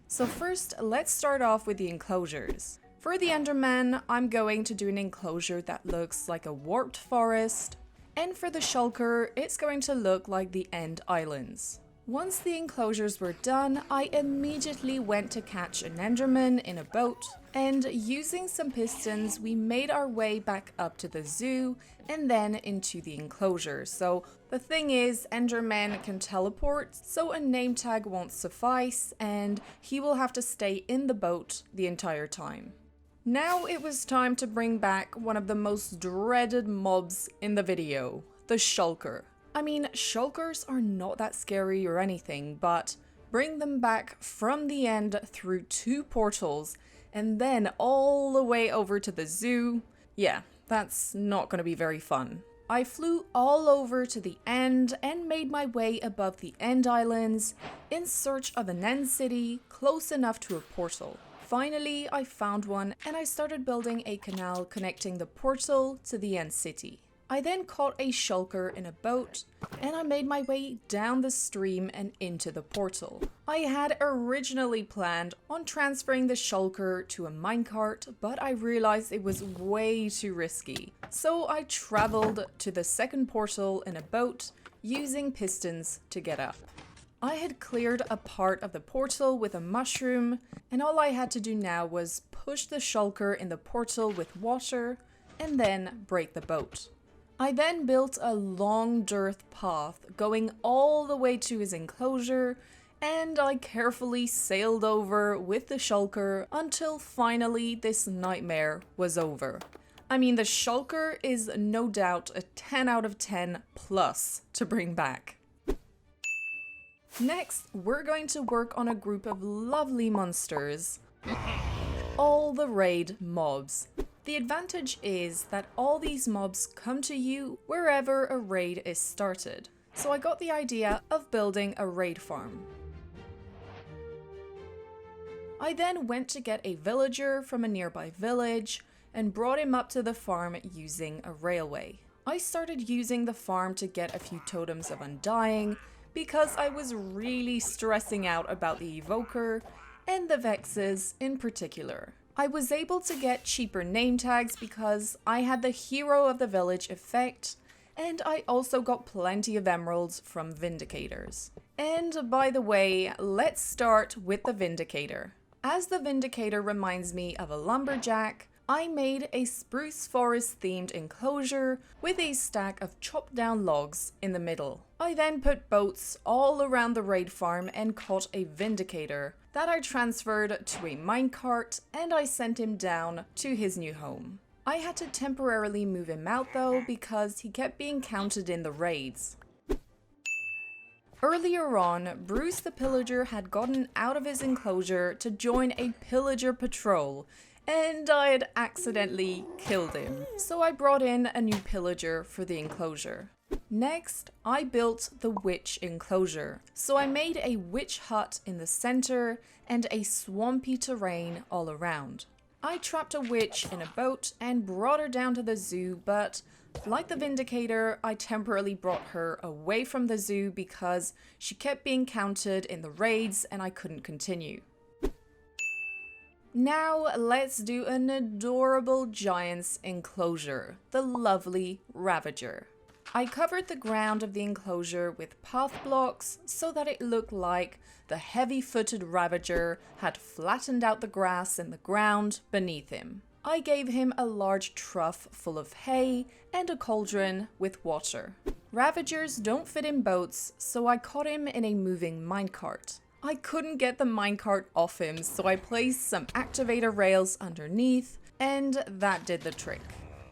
So first, let's start off with the enclosures. For the Enderman, I'm going to do an enclosure that looks like a warped forest. And for the Shulker, it's going to look like the End Islands. Once the enclosures were done, I immediately went to catch an Enderman in a boat, and using some pistons, we made our way back up to the zoo and then into the enclosure. So the thing is, Enderman can teleport, so a name tag won't suffice, and he will have to stay in the boat the entire time. Now it was time to bring back one of the most dreaded mobs in the video, the shulker. I mean, shulkers are not that scary or anything, but bring them back from the end through 2 portals and then all the way over to the zoo. Yeah, that's not gonna be very fun. I flew all over to the end and made my way above the end islands in search of an end city close enough to a portal. Finally, I found one and I started building a canal connecting the portal to the end city. I then caught a shulker in a boat and I made my way down the stream and into the portal. I had originally planned on transferring the shulker to a minecart, but I realized it was way too risky. So I traveled to the second portal in a boat using pistons to get up. I had cleared a part of the portal with a mushroom, and all I had to do now was push the shulker in the portal with water and then break the boat. I then built a long dirt path going all the way to his enclosure, and I carefully sailed over with the shulker until finally this nightmare was over. I mean, the shulker is no doubt a 10 out of 10 plus to bring back. Next, we're going to work on a group of lovely monsters. All the raid mobs. The advantage is that all these mobs come to you wherever a raid is started. So I got the idea of building a raid farm. I then went to get a villager from a nearby village and brought him up to the farm using a railway. I started using the farm to get a few totems of undying because I was really stressing out about the evoker and the vexes in particular. I was able to get cheaper name tags because I had the hero of the village effect, and I also got plenty of emeralds from Vindicators. And by the way, let's start with the Vindicator. As the Vindicator reminds me of a lumberjack, I made a spruce forest themed enclosure with a stack of chopped down logs in the middle. I then put boats all around the raid farm and caught a Vindicator that I transferred to a minecart and I sent him down to his new home. I had to temporarily move him out though because he kept being counted in the raids. Earlier on, Bruce the Pillager had gotten out of his enclosure to join a pillager patrol, and I had accidentally killed him. So I brought in a new pillager for the enclosure. Next, I built the witch enclosure. So I made a witch hut in the center and a swampy terrain all around. I trapped a witch in a boat and brought her down to the zoo, but like the Vindicator, I temporarily brought her away from the zoo because she kept being counted in the raids and I couldn't continue. Now let's do an adorable giant's enclosure, the lovely Ravager. I covered the ground of the enclosure with path blocks so that it looked like the heavy-footed Ravager had flattened out the grass in the ground beneath him. I gave him a large trough full of hay and a cauldron with water. Ravagers don't fit in boats, so I caught him in a moving minecart. I couldn't get the minecart off him, so I placed some activator rails underneath, and that did the trick.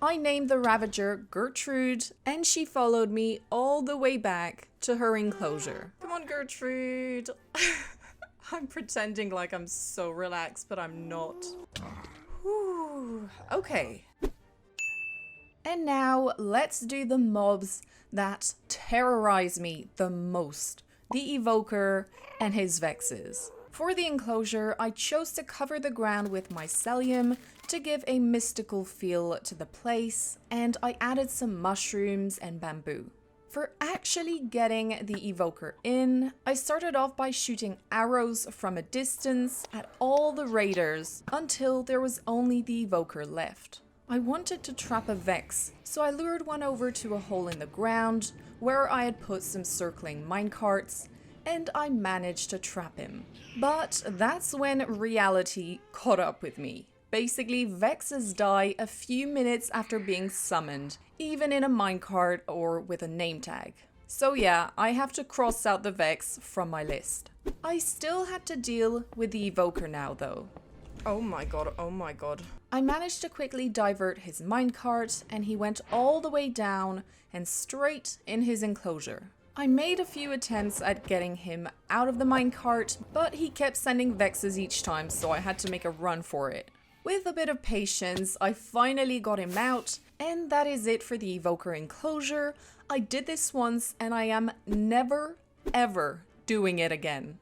I named the Ravager Gertrude, and she followed me all the way back to her enclosure. Come on, Gertrude! I'm pretending like I'm so relaxed, but I'm not. Whew. Okay. And now, let's do the mobs that terrorize me the most. The Evoker and his Vexes. For the enclosure, I chose to cover the ground with mycelium to give a mystical feel to the place, and I added some mushrooms and bamboo. For actually getting the Evoker in, I started off by shooting arrows from a distance at all the raiders until there was only the Evoker left. I wanted to trap a Vex, so I lured one over to a hole in the ground where I had put some circling minecarts, and I managed to trap him. But that's when reality caught up with me. Basically, Vexes die a few minutes after being summoned, even in a minecart or with a name tag. So yeah, I have to cross out the Vex from my list. I still had to deal with the Evoker now though. Oh my god, oh my god. I managed to quickly divert his minecart and he went all the way down and straight in his enclosure. I made a few attempts at getting him out of the minecart, but he kept sending vexes each time, so I had to make a run for it. With a bit of patience, I finally got him out, and that is it for the evoker enclosure. I did this once and I am never, ever doing it again.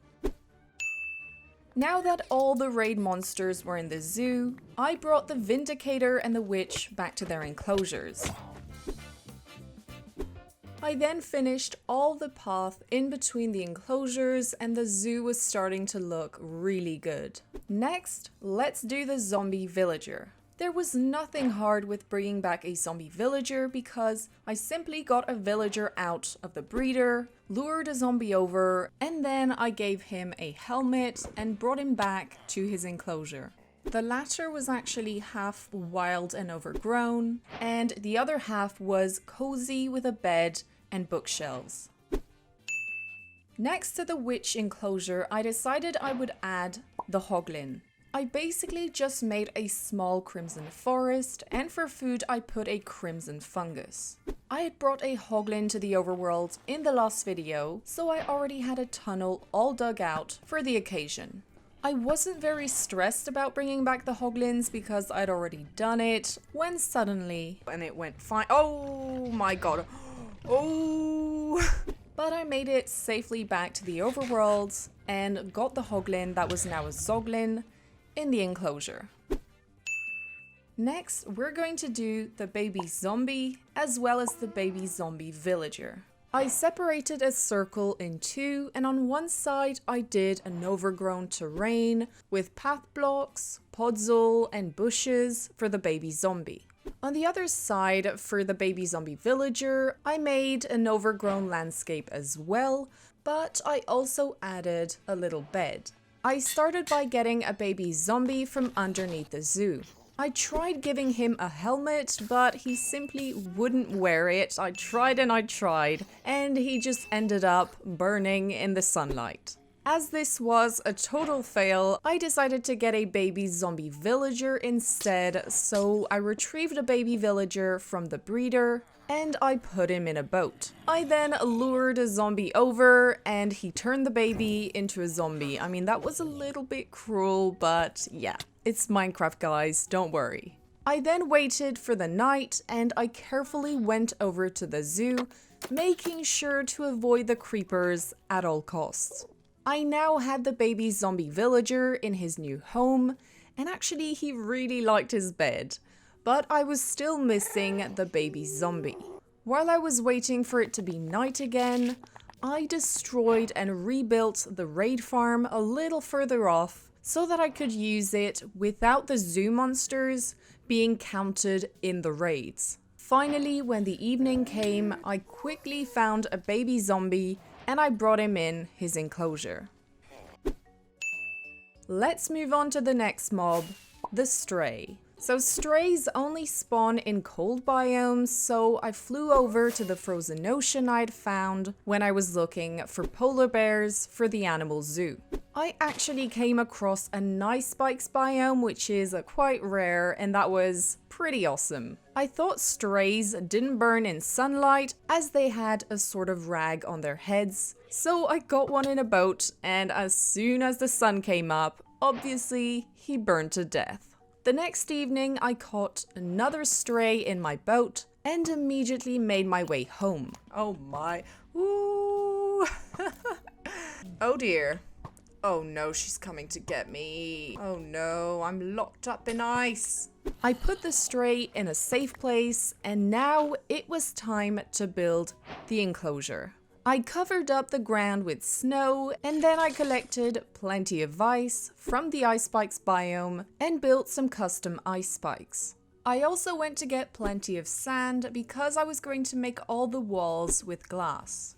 Now that all the raid monsters were in the zoo, I brought the Vindicator and the Witch back to their enclosures. I then finished all the path in between the enclosures and the zoo was starting to look really good. Next, let's do the zombie villager. There was nothing hard with bringing back a zombie villager because I simply got a villager out of the breeder, lured a zombie over, and then I gave him a helmet and brought him back to his enclosure. The latter was actually half wild and overgrown, and the other half was cozy with a bed and bookshelves. Next to the witch enclosure, I decided I would add the hoglin. I basically just made a small crimson forest, and for food I put a crimson fungus. I had brought a hoglin to the overworld in the last video, so I already had a tunnel all dug out for the occasion. I wasn't very stressed about bringing back the hoglins because I'd already done it, when suddenly, and it went fine. Oh my god. Oh! But I made it safely back to the overworld and got the hoglin that was now a zoglin in the enclosure. Next, we're going to do the baby zombie as well as the baby zombie villager. I separated a circle in two, and on one side I did an overgrown terrain with path blocks, podzol and bushes for the baby zombie. On the other side, for the baby zombie villager, I made an overgrown landscape as well, but I also added a little bed. I started by getting a baby zombie from underneath the zoo. I tried giving him a helmet, but he simply wouldn't wear it. I tried and I tried, and he just ended up burning in the sunlight. As this was a total fail, I decided to get a baby zombie villager instead, so I retrieved a baby villager from the breeder, and I put him in a boat. I then lured a zombie over and he turned the baby into a zombie. I mean, that was a little bit cruel, but yeah, it's Minecraft, guys, don't worry. I then waited for the night and I carefully went over to the zoo, making sure to avoid the creepers at all costs. I now had the baby zombie villager in his new home, and actually he really liked his bed. But I was still missing the baby zombie. While I was waiting for it to be night again, I destroyed and rebuilt the raid farm a little further off so that I could use it without the zoo monsters being counted in the raids. Finally, when the evening came, I quickly found a baby zombie and I brought him in his enclosure. Let's move on to the next mob, the stray. So strays only spawn in cold biomes, so I flew over to the frozen ocean I'd found when I was looking for polar bears for the animal zoo. I actually came across a nice spikes biome, which is quite rare, and that was pretty awesome. I thought strays didn't burn in sunlight as they had a sort of rag on their heads, so I got one in a boat, and as soon as the sun came up, obviously he burned to death. The next evening, I caught another stray in my boat and immediately made my way home. Oh my, ooh. Oh dear. Oh no, she's coming to get me. Oh no, I'm locked up in ice. I put the stray in a safe place, and now it was time to build the enclosure. I covered up the ground with snow, and then I collected plenty of ice from the ice spikes biome and built some custom ice spikes. I also went to get plenty of sand because I was going to make all the walls with glass.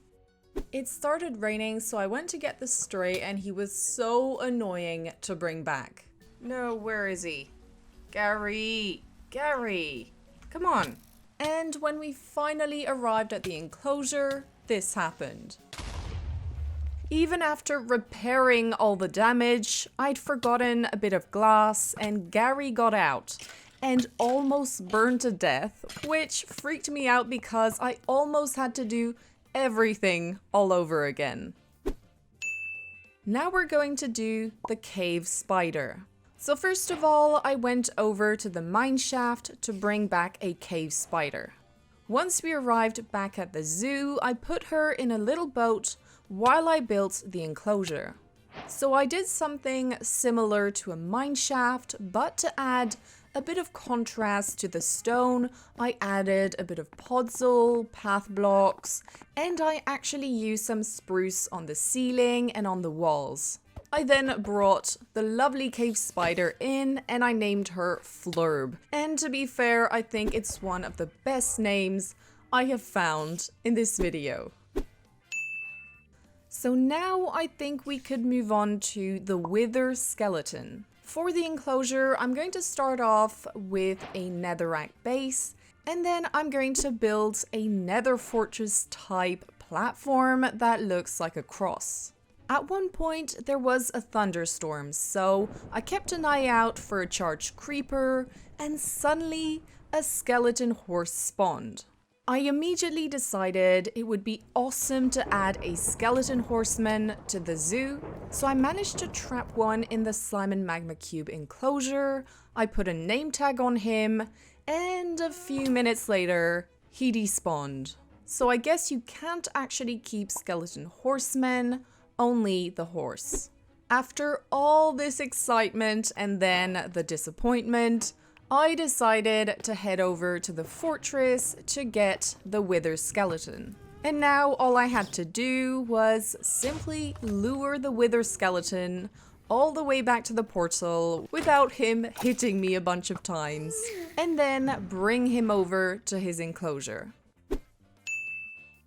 It started raining, so I went to get the stray and he was so annoying to bring back. No, where is he? Gary! Gary! Come on! And when we finally arrived at the enclosure, this happened. Even after repairing all the damage, I'd forgotten a bit of glass and Gary got out and almost burned to death, which freaked me out because I almost had to do everything all over again. Now we're going to do the cave spider. So first of all, I went over to the mine shaft to bring back a cave spider. Once we arrived back at the zoo, I put her in a little boat while I built the enclosure. So I did something similar to a mine shaft, but to add a bit of contrast to the stone, I added a bit of podzol, path blocks, and I actually used some spruce on the ceiling and on the walls. I then brought the lovely cave spider in and I named her Flurb. And to be fair, I think it's one of the best names I have found in this video. So now I think we could move on to the wither skeleton. For the enclosure, I'm going to start off with a netherrack base, and then I'm going to build a nether fortress type platform that looks like a cross. At one point, there was a thunderstorm, so I kept an eye out for a charged creeper, and suddenly a skeleton horse spawned. I immediately decided it would be awesome to add a skeleton horseman to the zoo, so I managed to trap one in the slime and magma cube enclosure. I put a name tag on him, and a few minutes later, he despawned. So I guess you can't actually keep skeleton horsemen, only the horse. After all this excitement and then the disappointment, I decided to head over to the fortress to get the wither skeleton. And now all I had to do was simply lure the wither skeleton all the way back to the portal without him hitting me a bunch of times, and then bring him over to his enclosure.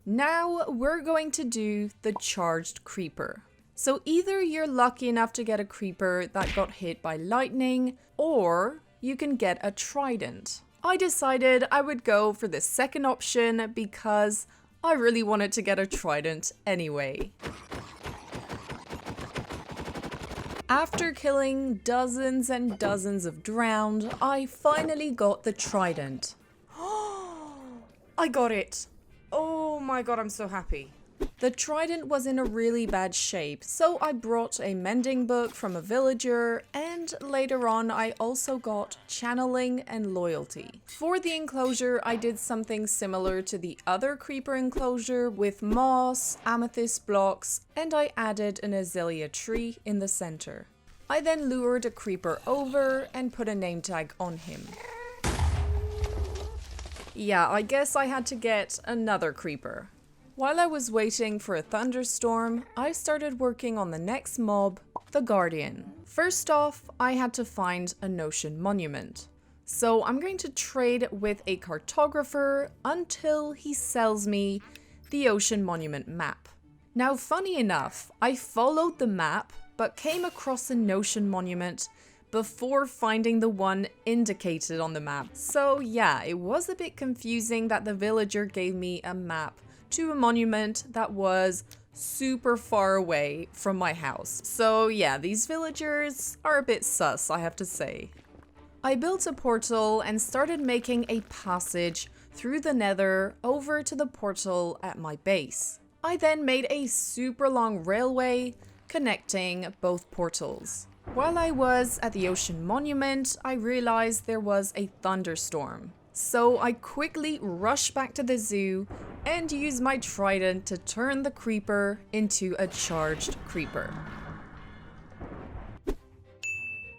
Now we're going to do the charged creeper. So either you're lucky enough to get a creeper that got hit by lightning, or you can get a trident. I decided I would go for the second option because I really wanted to get a trident anyway. After killing dozens and dozens of drowned, I finally got the trident. I got it! Oh my god, I'm so happy. The trident was in a really bad shape, so I brought a mending book from a villager, and later on I also got channeling and loyalty. For the enclosure, I did something similar to the other creeper enclosure with moss, amethyst blocks, and I added an azalea tree in the center. I then lured a creeper over and put a name tag on him. Yeah, I guess I had to get another creeper. While I was waiting for a thunderstorm, I started working on the next mob, the Guardian. First off, I had to find a Notion monument. So I'm going to trade with a cartographer until he sells me the Ocean Monument map. Now, funny enough, I followed the map, but came across a Notion monument before finding the one indicated on the map. So yeah, it was a bit confusing that the villager gave me a map to a monument that was super far away from my house. So yeah, these villagers are a bit sus, I have to say. I built a portal and started making a passage through the nether over to the portal at my base. I then made a super long railway connecting both portals. While I was at the Ocean Monument, I realized there was a thunderstorm. So I quickly rushed back to the zoo and used my trident to turn the creeper into a charged creeper.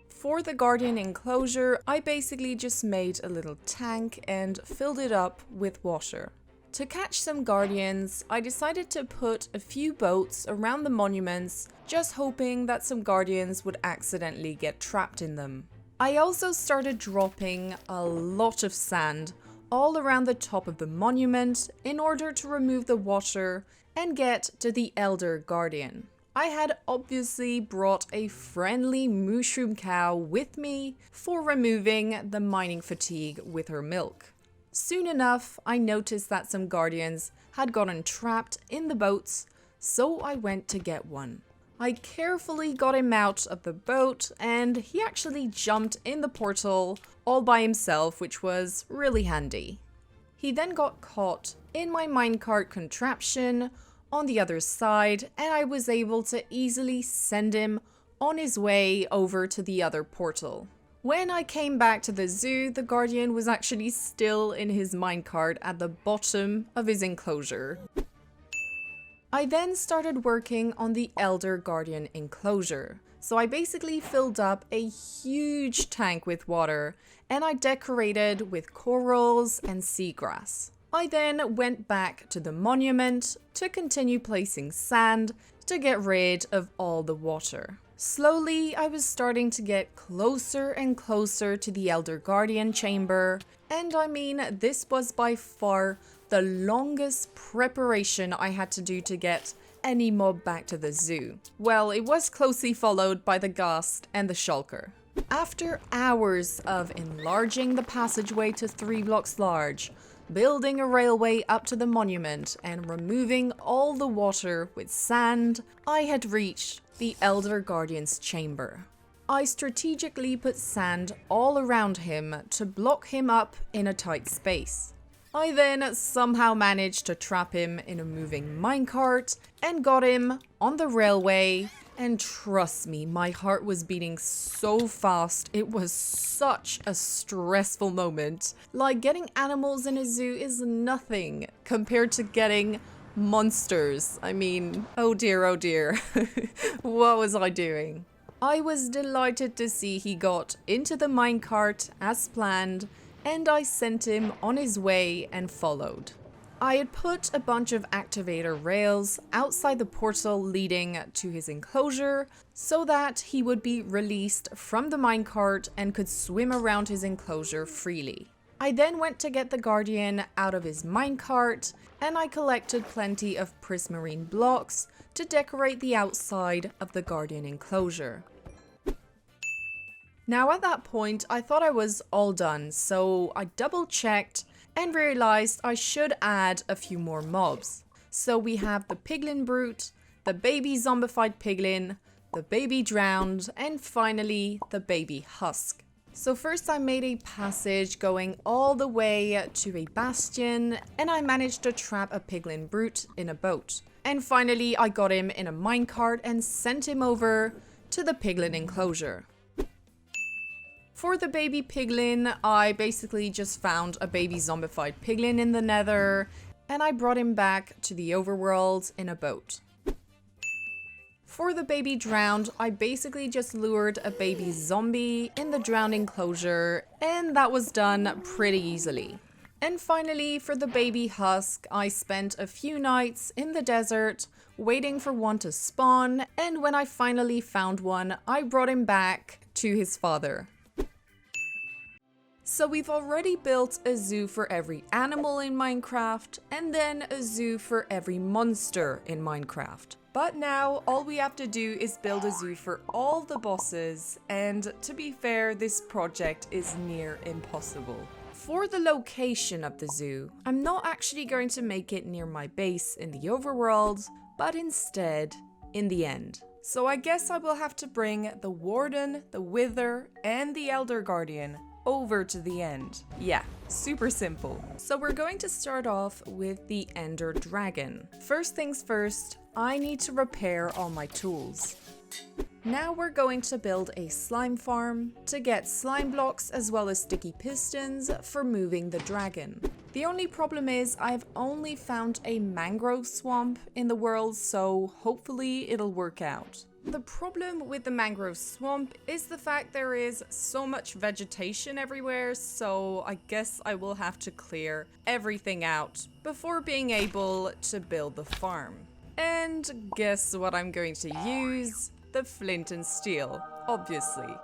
For the Guardian enclosure, I basically just made a little tank and filled it up with water. To catch some Guardians, I decided to put a few boats around the monuments, just hoping that some Guardians would accidentally get trapped in them. I also started dropping a lot of sand all around the top of the monument in order to remove the water and get to the Elder Guardian. I had obviously brought a friendly mushroom cow with me for removing the mining fatigue with her milk. Soon enough, I noticed that some Guardians had gotten trapped in the boats, so I went to get one. I carefully got him out of the boat and he actually jumped in the portal all by himself, which was really handy. He then got caught in my minecart contraption on the other side and I was able to easily send him on his way over to the other portal. When I came back to the zoo, the guardian was actually still in his minecart at the bottom of his enclosure. I then started working on the Elder Guardian enclosure. So I basically filled up a huge tank with water and I decorated with corals and seagrass. I then went back to the monument to continue placing sand to get rid of all the water. Slowly, I was starting to get closer and closer to the Elder Guardian chamber, and I mean, this was by far the longest preparation I had to do to get any mob back to the zoo. Well, it was closely followed by the Ghast and the Shulker. After hours of enlarging the passageway to 3 blocks large, building a railway up to the monument, and removing all the water with sand, I had reached the Elder Guardian's chamber. I strategically put sand all around him to block him up in a tight space. I then somehow managed to trap him in a moving minecart and got him on the railway. And trust me, my heart was beating so fast. It was such a stressful moment. Like, getting animals in a zoo is nothing compared to getting monsters. I mean, oh dear, what was I doing? I was delighted to see he got into the minecart as planned, and I sent him on his way and followed. I had put a bunch of activator rails outside the portal leading to his enclosure so that he would be released from the minecart and could swim around his enclosure freely. I then went to get the Guardian out of his minecart and I collected plenty of prismarine blocks to decorate the outside of the Guardian enclosure. Now at that point I thought I was all done, so I double checked and realized I should add a few more mobs. So we have the piglin brute, the baby zombified piglin, the baby drowned, and finally the baby husk. So first I made a passage going all the way to a bastion, and I managed to trap a piglin brute in a boat. And finally I got him in a minecart and sent him over to the piglin enclosure. For the baby piglin, I basically just found a baby zombified piglin in the nether, and I brought him back to the overworld in a boat. For the baby drowned, I basically just lured a baby zombie in the drowned enclosure, and that was done pretty easily. And finally, for the baby husk, I spent a few nights in the desert waiting for one to spawn, and when I finally found one, I brought him back to his father. So we've already built a zoo for every animal in Minecraft, and then a zoo for every monster in Minecraft. But now all we have to do is build a zoo for all the bosses, and to be fair, this project is near impossible. For the location of the zoo, I'm not actually going to make it near my base in the overworld, but instead in the end. So I guess I will have to bring the Warden, the Wither, and the Elder Guardian over to the end. Yeah, super simple. So we're going to start off with the Ender Dragon. First things first, I need to repair all my tools. Now we're going to build a slime farm to get slime blocks as well as sticky pistons for moving the dragon. The only problem is I've only found a mangrove swamp in the world, so hopefully it'll work out. The problem with the mangrove swamp is the fact there is so much vegetation everywhere, so I guess I will have to clear everything out before being able to build the farm. And guess what I'm going to use? The flint and steel, obviously.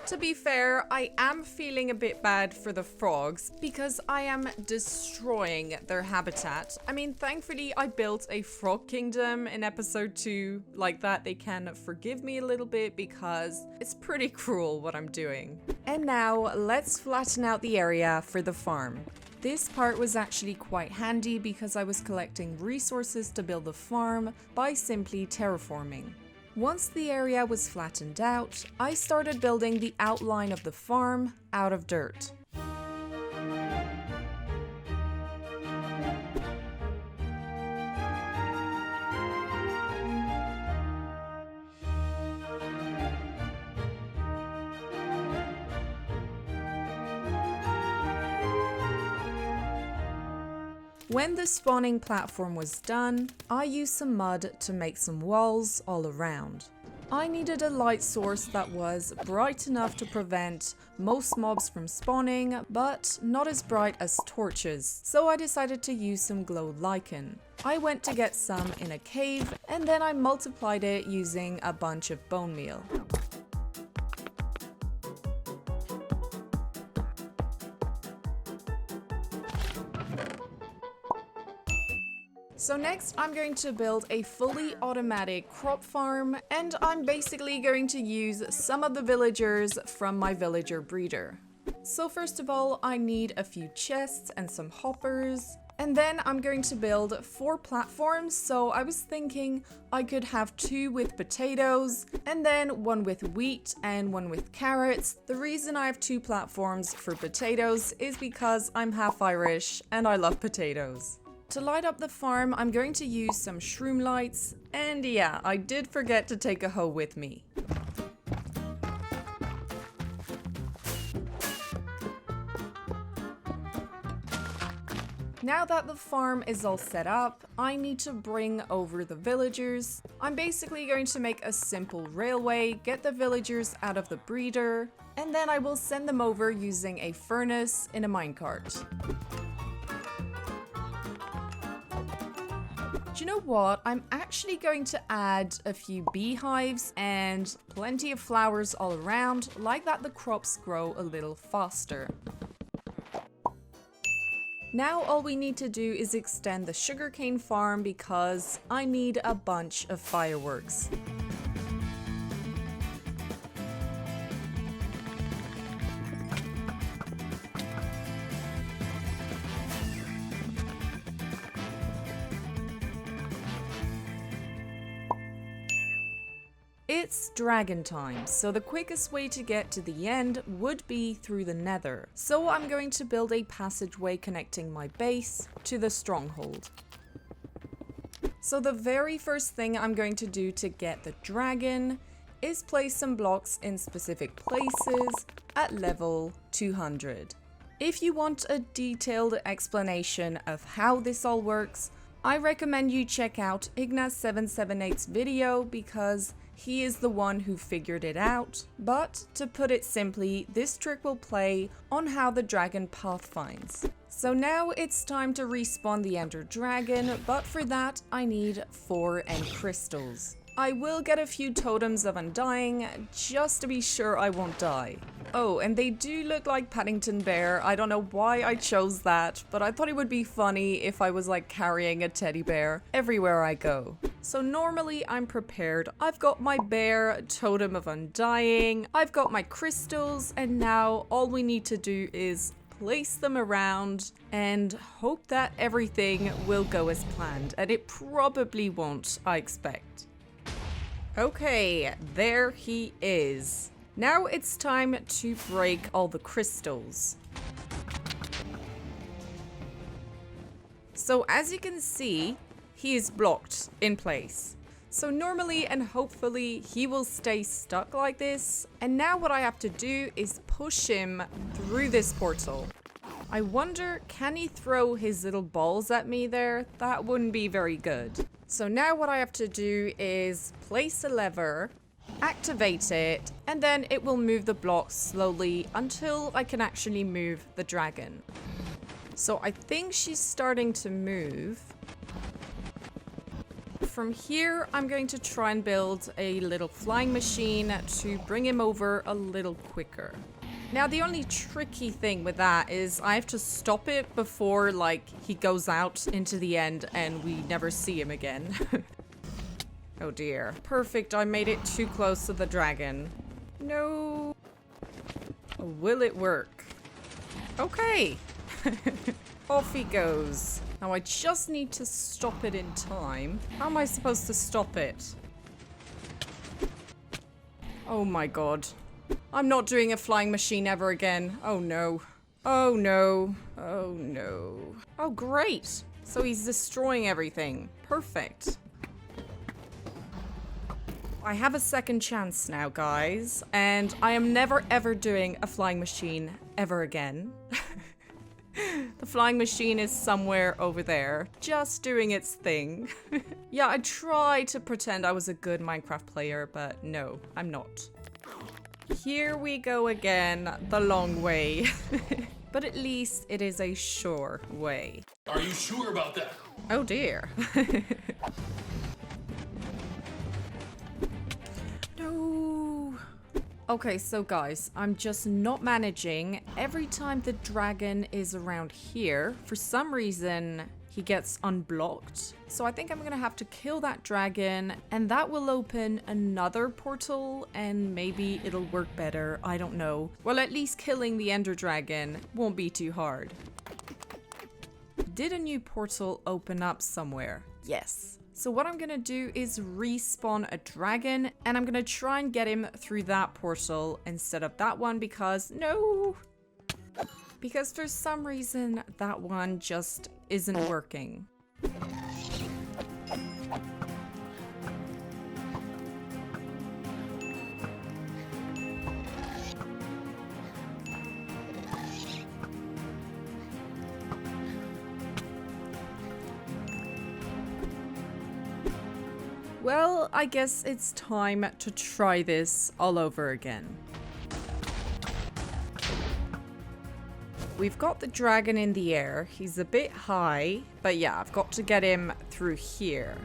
To be fair, I am feeling a bit bad for the frogs because I am destroying their habitat. I mean, thankfully I built a frog kingdom in episode 2. Like that, they can forgive me a little bit because it's pretty cruel what I'm doing. And now let's flatten out the area for the farm. This part was actually quite handy because I was collecting resources to build the farm by simply terraforming. Once the area was flattened out, I started building the outline of the farm out of dirt. When the spawning platform was done, I used some mud to make some walls all around. I needed a light source that was bright enough to prevent most mobs from spawning, but not as bright as torches, so I decided to use some glow lichen. I went to get some in a cave, and then I multiplied it using a bunch of bone meal. So next I'm going to build a fully automatic crop farm, and I'm basically going to use some of the villagers from my villager breeder. So first of all, I need a few chests and some hoppers, and then I'm going to build 4 platforms. So I was thinking I could have 2 with potatoes, and then 1 with wheat and 1 with carrots. The reason I have 2 platforms for potatoes is because I'm half Irish and I love potatoes. To light up the farm, I'm going to use some shroom lights, and yeah, I did forget to take a hoe with me. Now that the farm is all set up, I need to bring over the villagers. I'm basically going to make a simple railway, get the villagers out of the breeder, and then I will send them over using a furnace in a minecart. Do you know what? I'm actually going to add a few beehives and plenty of flowers all around, like that the crops grow a little faster. Now all we need to do is extend the sugarcane farm because I need a bunch of fireworks. It's dragon time, so the quickest way to get to the end would be through the nether. So I'm going to build a passageway connecting my base to the stronghold. So the very first thing I'm going to do to get the dragon is place some blocks in specific places at level 200. If you want a detailed explanation of how this all works, I recommend you check out Ignaz778's video because he is the one who figured it out. But to put it simply, this trick will play on how the dragon path finds. So now it's time to respawn the Ender Dragon, but for that I need 4 end crystals. I will get a few totems of undying just to be sure I won't die. Oh, and they do look like Paddington Bear. I don't know why I chose that, but I thought it would be funny if I was like carrying a teddy bear everywhere I go. So normally I'm prepared. I've got my bear, totem of undying, I've got my crystals, and now all we need to do is place them around and hope that everything will go as planned. And it probably won't, I expect. Okay, there he is. Now it's time to break all the crystals. So as you can see, he is blocked in place. So normally and hopefully he will stay stuck like this. And now what I have to do is push him through this portal. I wonder, can he throw his little balls at me there? That wouldn't be very good. So now what I have to do is place a lever, activate it, and then it will move the blocks slowly until I can actually move the dragon. So I think she's starting to move. From here, I'm going to try and build a little flying machine to bring him over a little quicker. Now, the only tricky thing with that is I have to stop it before, like, he goes out into the end and we never see him again. Oh dear. Perfect, I made it too close to the dragon. No. Will it work? Okay. Off he goes. Now I just need to stop it in time. How am I supposed to stop it? Oh my god. I'm not doing a flying machine ever again. Oh no. Oh no. Oh no. Oh great. So he's destroying everything. Perfect. I have a second chance now, guys. And I am never ever doing a flying machine ever again. The flying machine is somewhere over there, just doing its thing. Yeah, I tried to pretend I was a good Minecraft player, but no, I'm not. Here we go again, the long way. But at least it is a sure way. Are you sure about that? Oh dear. No. Okay, so guys, I'm just not managing. Every time the dragon is around here, for some reason, he gets unblocked. So I think I'm gonna have to kill that dragon, and that will open another portal, and maybe it'll work better. I don't know. Well, at least killing the Ender Dragon won't be too hard. Did a new portal open up somewhere? Yes. So what I'm gonna do is respawn a dragon, and I'm gonna try and get him through that portal instead of that one because because for some reason that one just isn't working. Well, I guess it's time to try this all over again. We've got the dragon in the air. He's a bit high, but yeah, I've got to get him through here.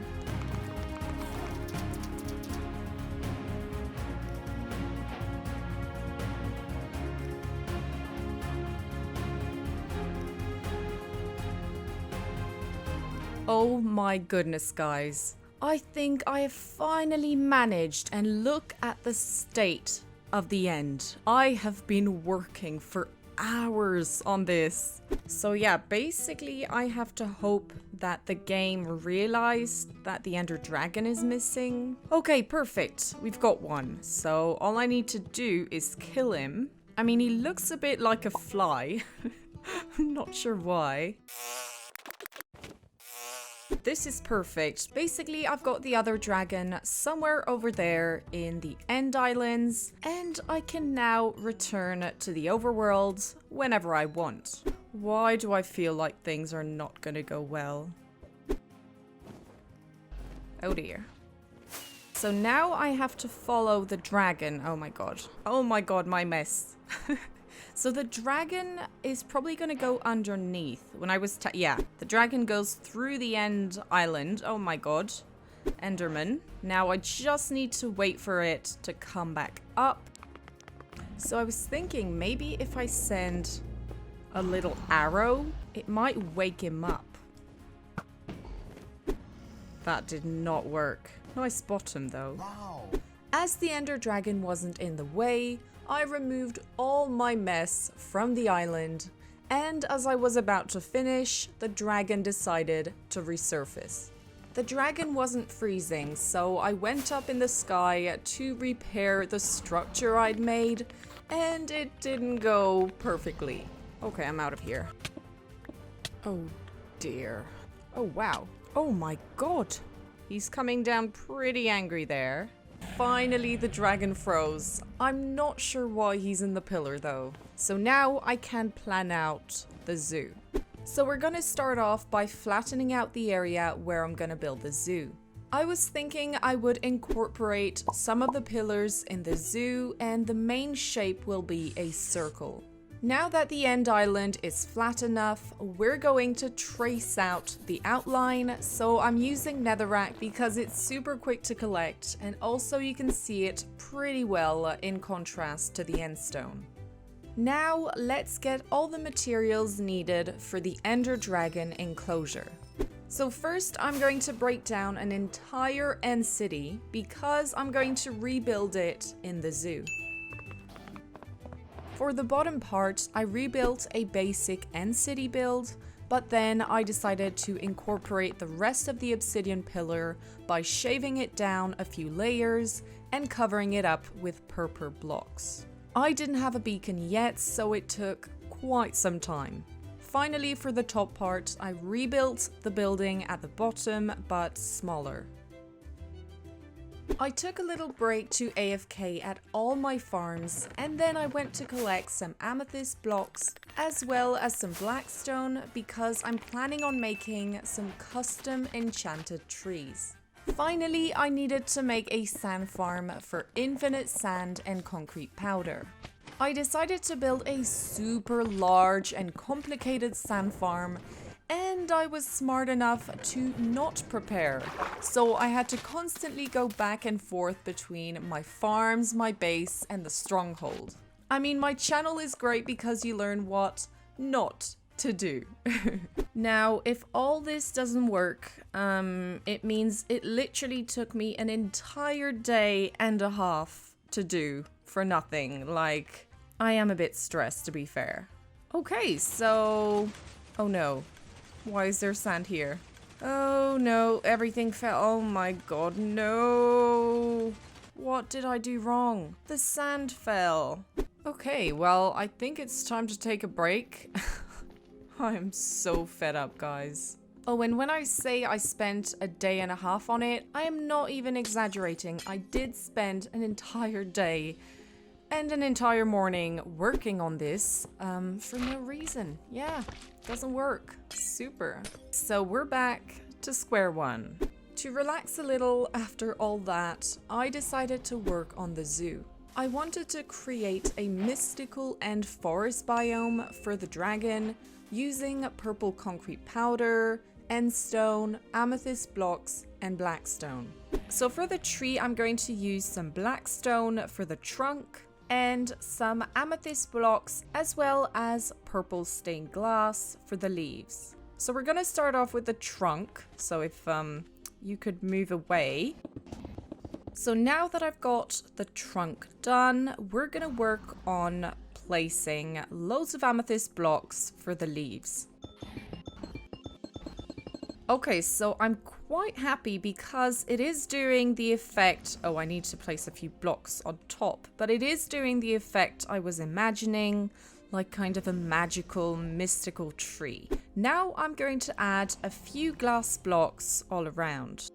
Oh my goodness, guys. I think I have finally managed, and look at the state of the end. I have been working for hours on this. So yeah, basically I have to hope that the game realized that the Ender Dragon is missing. Okay, perfect. We've got one. So all I need to do is kill him. I mean, he looks a bit like a fly. I'm not sure why. This is perfect. Basically, I've got the other dragon somewhere over there in the End Islands, and I can now return to the overworld whenever I want. Why do I feel like things are not gonna go well? Oh dear. So now I have to follow the dragon. Oh my god. Oh my god, my mess. So the dragon is probably going to go underneath. When I was... yeah, the dragon goes through the end island. Oh my god. Enderman. Now I just need to wait for it to come back up. So I was thinking maybe if I send a little arrow, it might wake him up. That did not work. Nice bottom though. Wow. As the Ender Dragon wasn't in the way, I removed all my mess from the island, and as I was about to finish, the dragon decided to resurface. The dragon wasn't freezing, so I went up in the sky to repair the structure I'd made, and it didn't go perfectly. Okay, I'm out of here. Oh dear. Oh wow. Oh my god. He's coming down pretty angry there. Finally, the dragon froze. I'm not sure why he's in the pillar though. So now I can plan out the zoo. So we're gonna start off by flattening out the area where I'm gonna build the zoo. I was thinking I would incorporate some of the pillars in the zoo, and the main shape will be a circle. Now that the end island is flat enough, we're going to trace out the outline. So I'm using netherrack because it's super quick to collect, and also you can see it pretty well in contrast to the end stone. Now let's get all the materials needed for the Ender Dragon enclosure. So first I'm going to break down an entire end city because I'm going to rebuild it in the zoo. For the bottom part, I rebuilt a basic end city build, but then I decided to incorporate the rest of the obsidian pillar by shaving it down a few layers and covering it up with purple blocks. I didn't have a beacon yet, so it took quite some time. Finally, for the top part, I rebuilt the building at the bottom, but smaller. I took a little break to AFK at all my farms, and then I went to collect some amethyst blocks as well as some blackstone because I'm planning on making some custom enchanted trees. Finally, I needed to make a sand farm for infinite sand and concrete powder. I decided to build a super large and complicated sand farm, and I was smart enough to not prepare. So I had to constantly go back and forth between my farms, my base, and the stronghold. I mean, my channel is great because you learn what not to do. Now, if all this doesn't work, it means it literally took me an entire day and a half to do for nothing. Like, I am a bit stressed, to be fair. Okay, so... oh no. Why is there sand here? Oh no, everything fell. Oh my god, no. What did I do wrong? The sand fell. Okay, well, I think it's time to take a break. I'm so fed up, guys. Oh, and when I say I spent a day and a half on it, I am not even exaggerating. I did spend an entire day and an entire morning working on this for no reason. Yeah, doesn't work. Super. So we're back to square one. To relax a little after all that, I decided to work on the zoo. I wanted to create a mystical and forest biome for the dragon using purple concrete powder, endstone, amethyst blocks, and blackstone. So for the tree, I'm going to use some blackstone for the trunk and some amethyst blocks as well as purple stained glass for the leaves. So we're going to start off with the trunk. So if you could move away. So now that I've got the trunk done, we're going to work on placing loads of amethyst blocks for the leaves. Okay, so I'm quite happy because it is doing the effect... oh, I need to place a few blocks on top, but it is doing the effect I was imagining, like kind of a magical, mystical tree. Now I'm going to add a few glass blocks all around,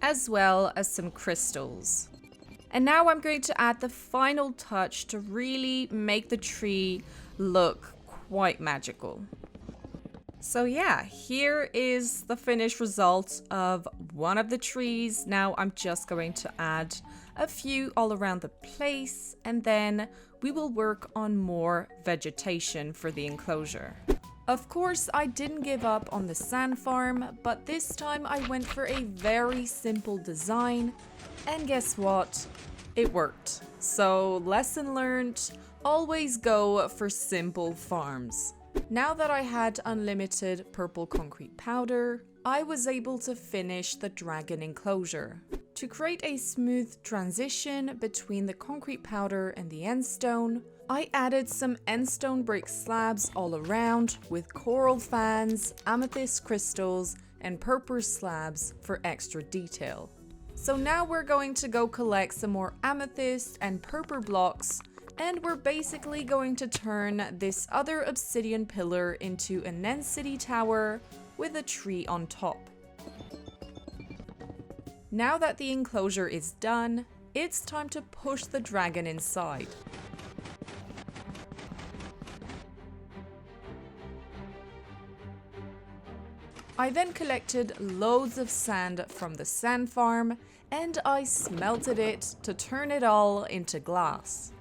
as well as some crystals. And now I'm going to add the final touch to really make the tree look quite magical. So yeah, here is the finished result of one of the trees. Now I'm just going to add a few all around the place, and then we will work on more vegetation for the enclosure. Of course, I didn't give up on the sand farm, but this time I went for a very simple design, and guess what? It worked. So lesson learned, always go for simple farms. Now that I had unlimited purple concrete powder, I was able to finish the dragon enclosure. To create a smooth transition between the concrete powder and the endstone, I added some endstone brick slabs all around with coral fans, amethyst crystals, and purple slabs for extra detail. So now we're going to go collect some more amethyst and purple blocks, and we're basically going to turn this other obsidian pillar into an end city tower with a tree on top. Now that the enclosure is done, it's time to push the dragon inside. I then collected loads of sand from the sand farm and I smelted it to turn it all into glass.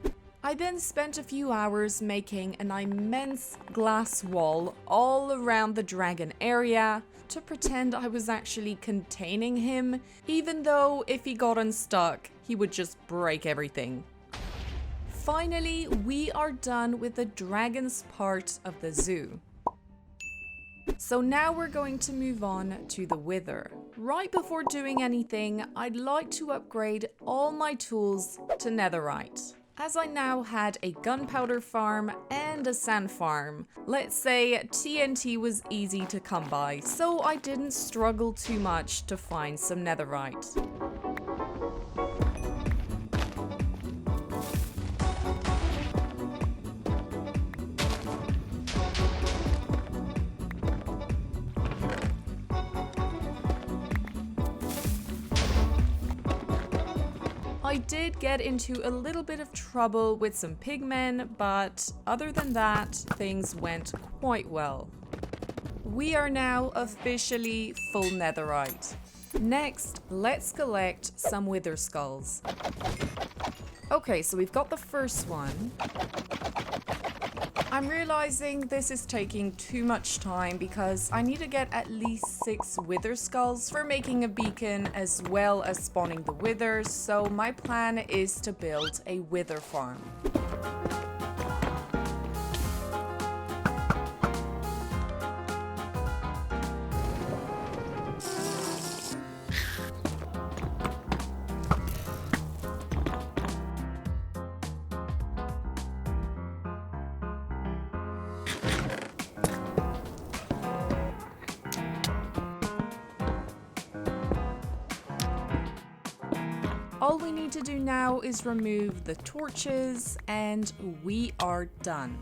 I then spent a few hours making an immense glass wall all around the dragon area to pretend I was actually containing him, even though if he got unstuck, he would just break everything. Finally, we are done with the dragon's part of the zoo. So now we're going to move on to the wither. Right before doing anything, I'd like to upgrade all my tools to netherite. As I now had a gunpowder farm and a sand farm, let's say TNT was easy to come by, so I didn't struggle too much to find some netherite. I did get into a little bit of trouble with some pigmen, but other than that, things went quite well. We are now officially full netherite. Next, let's collect some wither skulls. Okay, so we've got the first one. I'm realizing this is taking too much time because I need to get at least 6 wither skulls for making a beacon as well as spawning the withers, so my plan is to build a wither farm. All we need to do now is remove the torches and we are done.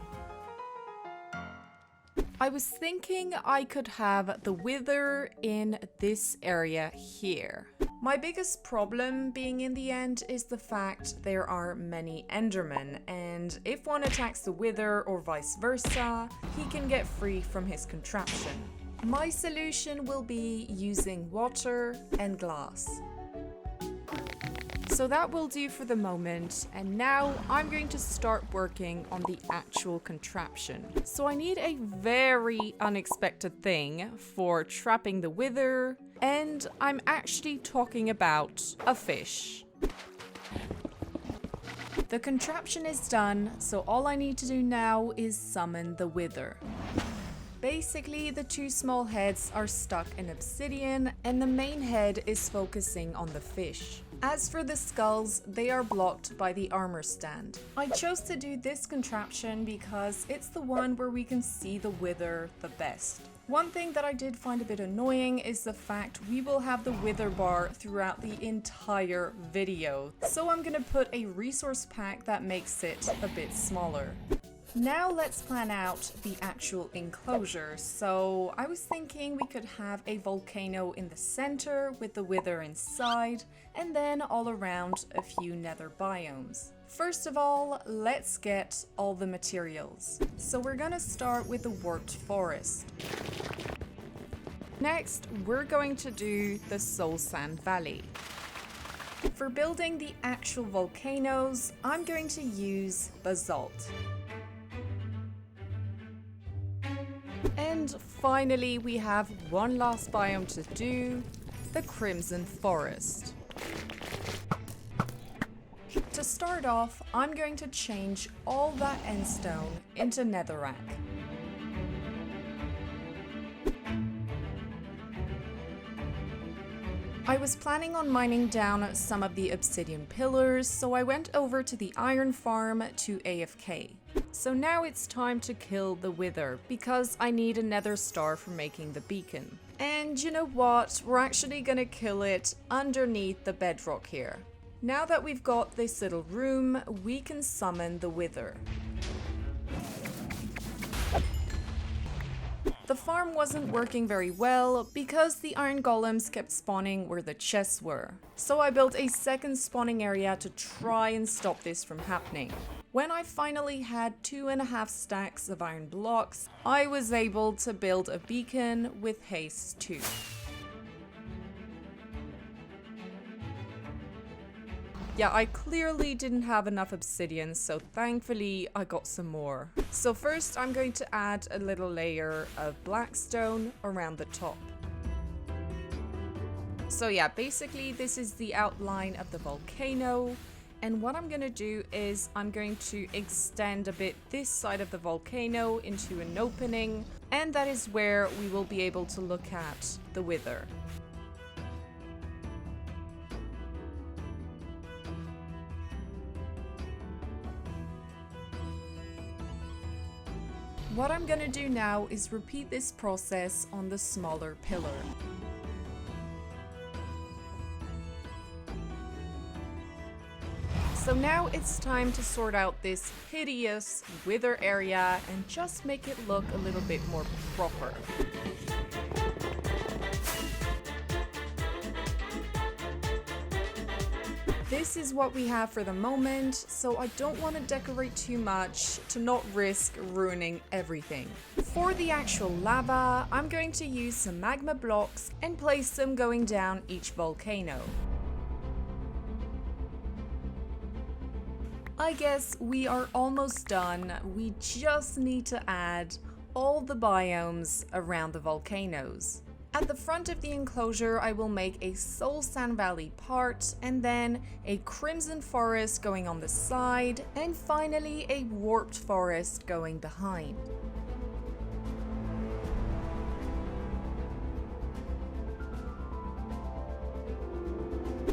I was thinking I could have the wither in this area here. My biggest problem being in the end is the fact there are many endermen, and if one attacks the wither or vice versa, he can get free from his contraption. My solution will be using water and glass. So that will do for the moment, and now I'm going to start working on the actual contraption. So I need a very unexpected thing for trapping the wither, and I'm actually talking about a fish. The contraption is done, so all I need to do now is summon the wither. Basically, the 2 small heads are stuck in obsidian, and the main head is focusing on the fish. As for the skulls, they are blocked by the armor stand. I chose to do this contraption because it's the one where we can see the wither the best. One thing that I did find a bit annoying is the fact we will have the wither bar throughout the entire video. So I'm gonna put a resource pack that makes it a bit smaller. Now let's plan out the actual enclosure. So I was thinking we could have a volcano in the center with the wither inside, and then all around a few nether biomes. First of all, let's get all the materials. So we're gonna start with the warped forest. Next, we're going to do the soul sand valley. For building the actual volcanoes, I'm going to use basalt. And finally, we have one last biome to do, the Crimson Forest. To start off, I'm going to change all that endstone into netherrack. I was planning on mining down some of the obsidian pillars, so I went over to the iron farm to AFK. So now it's time to kill the wither, because I need a nether star for making the beacon. And you know what? We're actually gonna kill it underneath the bedrock here. Now that we've got this little room, we can summon the wither. The farm wasn't working very well because the iron golems kept spawning where the chests were. So I built a second spawning area to try and stop this from happening. When I finally had 2.5 stacks of iron blocks, I was able to build a beacon with haste too. Yeah, I clearly didn't have enough obsidian, so thankfully I got some more. So first I'm going to add a little layer of blackstone around the top. So yeah, basically this is the outline of the volcano. And what I'm going to do is I'm going to extend a bit this side of the volcano into an opening. And that is where we will be able to look at the wither. What I'm gonna do now is repeat this process on the smaller pillar. So now it's time to sort out this hideous wither area and just make it look a little bit more proper. This is what we have for the moment, so I don't want to decorate too much to not risk ruining everything. For the actual lava, I'm going to use some magma blocks and place them going down each volcano. I guess we are almost done. We just need to add all the biomes around the volcanoes. At the front of the enclosure, I will make a Soul Sand Valley part, and then a Crimson Forest going on the side, and finally a Warped Forest going behind.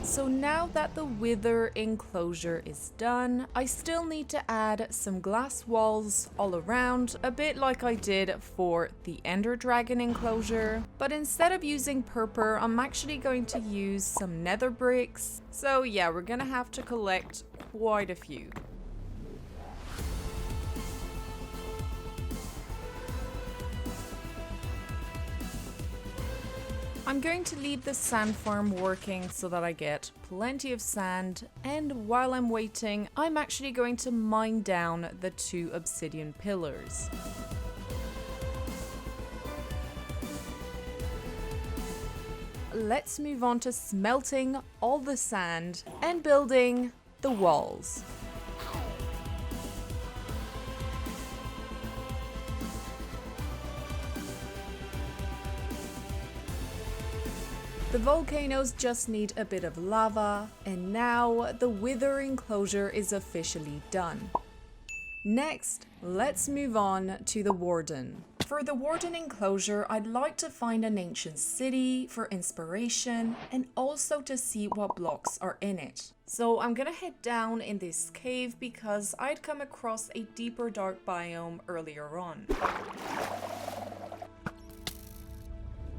So now that the wither enclosure is done, I still need to add some glass walls all around, a bit like I did for the Ender Dragon enclosure. But instead of using purple, I'm actually going to use some nether bricks. So yeah, we're gonna have to collect quite a few. I'm going to leave the sand farm working so that I get plenty of sand, and while I'm waiting, I'm actually going to mine down the 2 obsidian pillars. Let's move on to smelting all the sand and building the walls. The volcanoes just need a bit of lava, and now the wither enclosure is officially done. Next, let's move on to the Warden. For the Warden enclosure, I'd like to find an ancient city for inspiration and also to see what blocks are in it. So I'm gonna head down in this cave because I'd come across a deeper dark biome earlier on.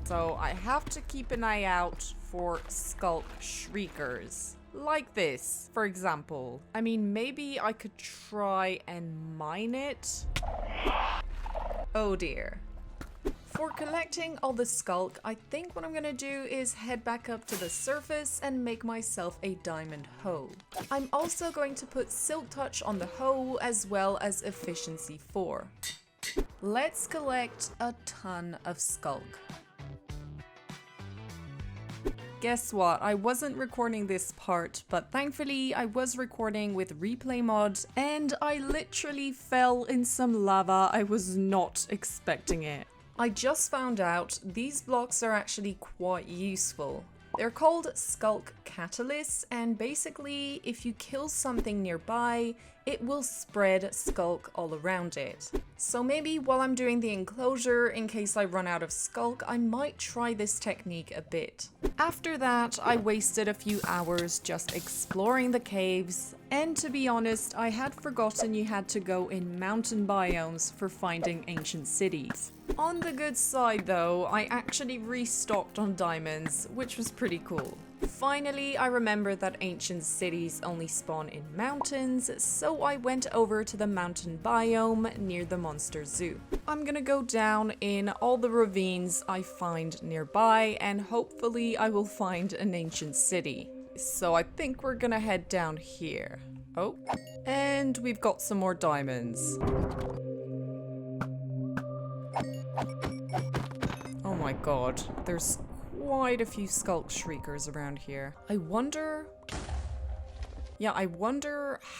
So I have to keep an eye out for skulk shriekers. Like this, for example. I mean, maybe I could try and mine it. Oh dear. For collecting all the skulk, I think what I'm gonna do is head back up to the surface and make myself a diamond hoe. I'm also going to put silk touch on the hoe as well as efficiency 4. Let's collect a ton of skulk. Guess what? I wasn't recording this part, but thankfully I was recording with replay mod and I literally fell in some lava. I was not expecting it. I just found out these blocks are actually quite useful. They're called Skulk Catalysts, and basically if you kill something nearby, it will spread skulk all around it. So maybe while I'm doing the enclosure, in case I run out of skulk, I might try this technique a bit. After that, I wasted a few hours just exploring the caves, and to be honest, I had forgotten you had to go in mountain biomes for finding ancient cities. On the good side though, I actually restocked on diamonds, which was pretty cool. Finally, I remembered that ancient cities only spawn in mountains, so I went over to the mountain biome near the monster zoo. I'm gonna go down in all the ravines I find nearby, and hopefully I will find an ancient city. So I think we're gonna head down here. Oh, and we've got some more diamonds. Oh my god, there's quite a few skulk shriekers around here. I wonder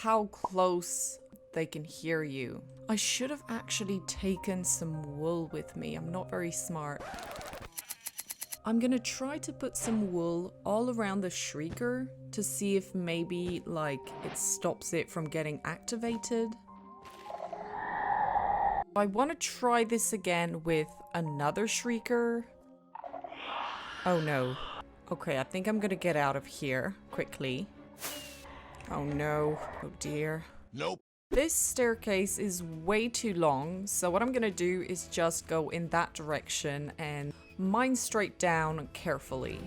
how close they can hear you. I should have actually taken some wool with me. I'm not very smart. I'm gonna try to put some wool all around the shrieker to see if maybe like it stops it from getting activated. I want to try this again with another shrieker. Oh no. Okay, I think I'm gonna get out of here quickly. Oh no. Oh dear. Nope. This staircase is way too long, so what I'm gonna do is just go in that direction and mine straight down carefully.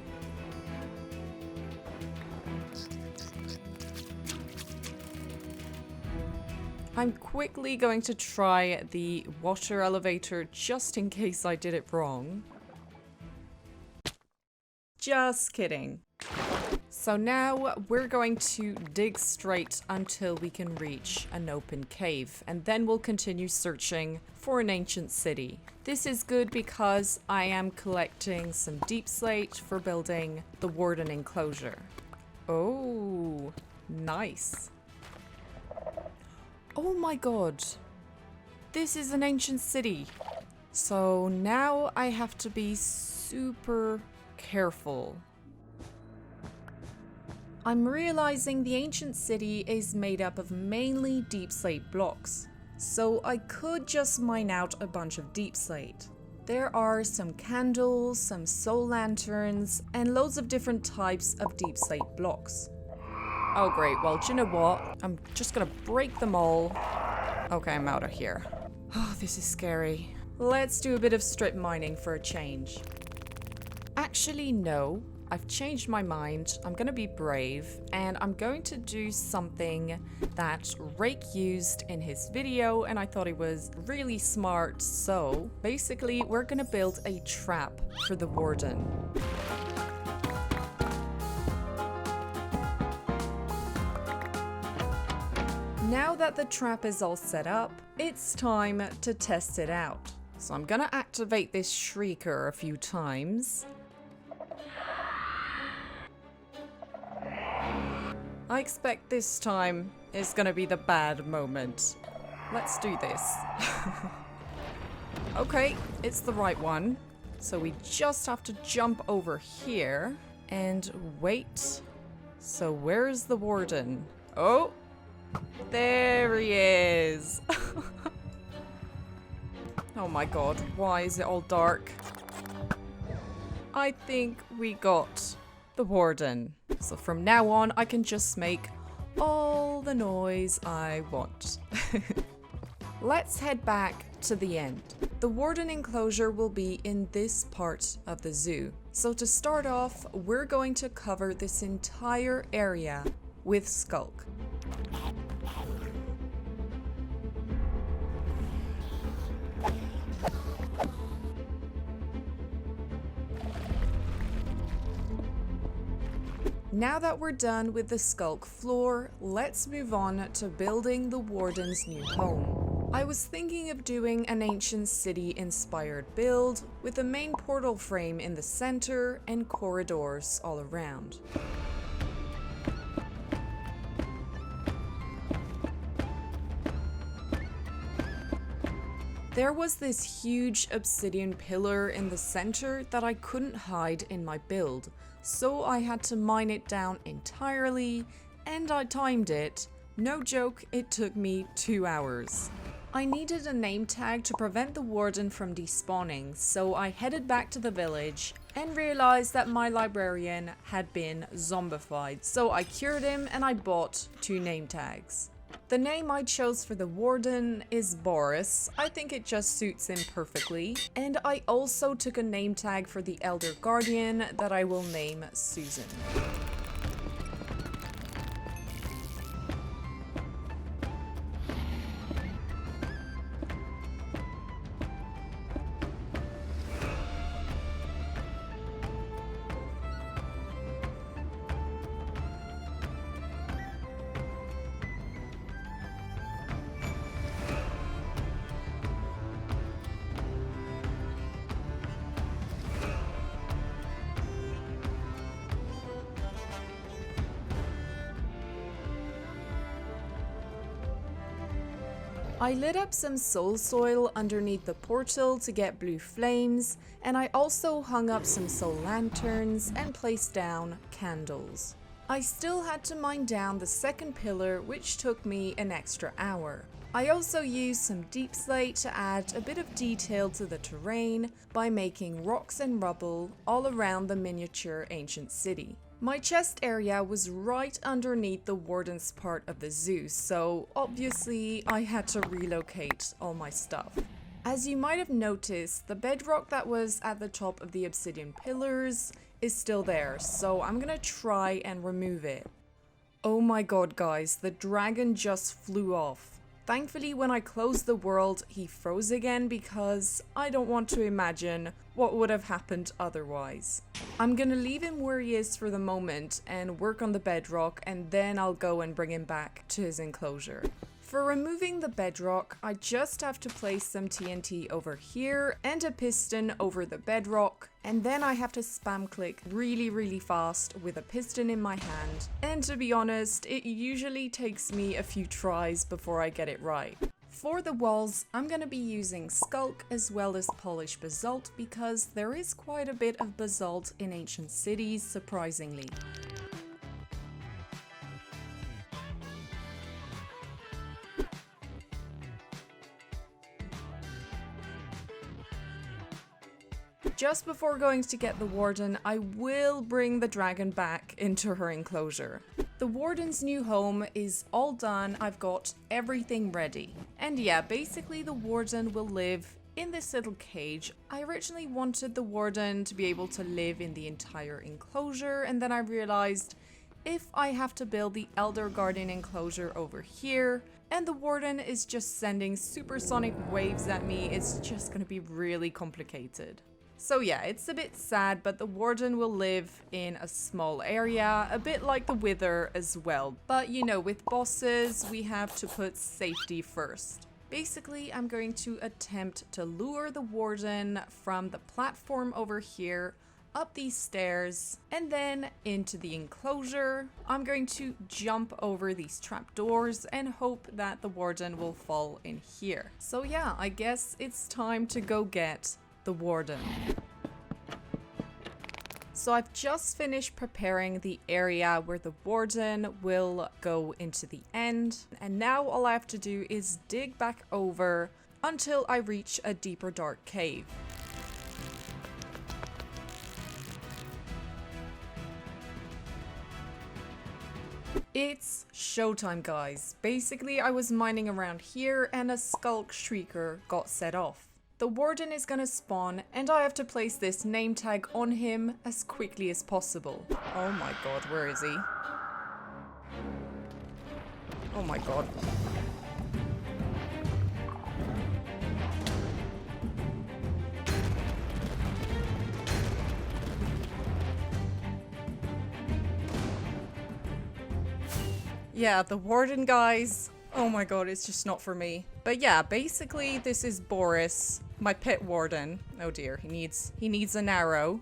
I'm quickly going to try the water elevator just in case I did it wrong. Just kidding. So now we're going to dig straight until we can reach an open cave, and then we'll continue searching for an ancient city. This is good because I am collecting some deep slate for building the warden enclosure. Oh, nice. Oh my god. This is an ancient city. So now I have to be super careful. I'm realizing the ancient city is made up of mainly deep slate blocks, so I could just mine out a bunch of deep slate. There are some candles, some soul lanterns, and loads of different types of deep slate blocks. Oh great, well, do you know what? I'm just gonna break them all. Okay, I'm out of here. Oh, this is scary. Let's do a bit of strip mining for a change. Actually, no. I've changed my mind. I'm gonna be brave, and I'm going to do something that Rake used in his video, and I thought it was really smart. So basically, we're gonna build a trap for the warden. Now that the trap is all set up, it's time to test it out. So I'm gonna activate this shrieker a few times. I expect this time is gonna be the bad moment. Let's do this. Okay, it's the right one. So we just have to jump over here and wait. So where's the warden? Oh, there he is. Oh my god, why is it all dark? I think we got the warden. So from now on, I can just make all the noise I want. Let's head back to the end. The warden enclosure will be in this part of the zoo. So to start off, we're going to cover this entire area with Skulk. Now that we're done with the Skulk floor, let's move on to building the warden's new home. I was thinking of doing an ancient city inspired build with the main portal frame in the center and corridors all around. There was this huge obsidian pillar in the center that I couldn't hide in my build, so I had to mine it down entirely, and I timed it. No joke, it took me 2 hours. I needed a name tag to prevent the warden from despawning, so I headed back to the village and realized that my librarian had been zombified, so I cured him and I bought 2 name tags. The name I chose for the warden is Boris. I think it just suits him perfectly. And I also took a name tag for the Elder Guardian that I will name Susan. I lit up some soul soil underneath the portal to get blue flames, and I also hung up some soul lanterns and placed down candles. I still had to mine down the second pillar, which took me an extra hour. I also used some deep slate to add a bit of detail to the terrain by making rocks and rubble all around the miniature ancient city. My chest area was right underneath the warden's part of the zoo, so obviously I had to relocate all my stuff. As you might have noticed, the bedrock that was at the top of the obsidian pillars is still there, so I'm gonna try and remove it. Oh my god guys, the dragon just flew off. Thankfully when I closed the world, he froze again because I don't want to imagine what would have happened otherwise. I'm gonna leave him where he is for the moment and work on the bedrock, and then I'll go and bring him back to his enclosure. For removing the bedrock, I just have to place some TNT over here and a piston over the bedrock, and then I have to spam click really fast with a piston in my hand, and to be honest, it usually takes me a few tries before I get it right. For the walls, I'm gonna be using Skulk as well as Polished Basalt because there is quite a bit of basalt in ancient cities, surprisingly. Just before going to get the warden, I will bring the dragon back into her enclosure. The warden's new home is all done, I've got everything ready. And yeah, basically the warden will live in this little cage. I originally wanted the warden to be able to live in the entire enclosure, and then I realized if I have to build the Elder Guardian enclosure over here, and the warden is just sending supersonic waves at me, it's just gonna be really complicated. So yeah, it's a bit sad, but the warden will live in a small area, a bit like the wither as well. But you know, with bosses, we have to put safety first. Basically, I'm going to attempt to lure the warden from the platform over here, up these stairs, and then into the enclosure. I'm going to jump over these trapdoors and hope that the warden will fall in here. So yeah, I guess it's time to go get the warden. So I've just finished preparing the area where the warden will go into the end, and now all I have to do is dig back over until I reach a deeper dark cave. It's showtime, guys. Basically, I was mining around here and a Skulk Shrieker got set off. The warden is gonna spawn, and I have to place this name tag on him as quickly as possible. Oh my god, where is he? Oh my god. Yeah, the warden, guys. Oh my god, it's just not for me. But yeah, basically this is Boris, my pet warden. Oh dear, he needs an arrow.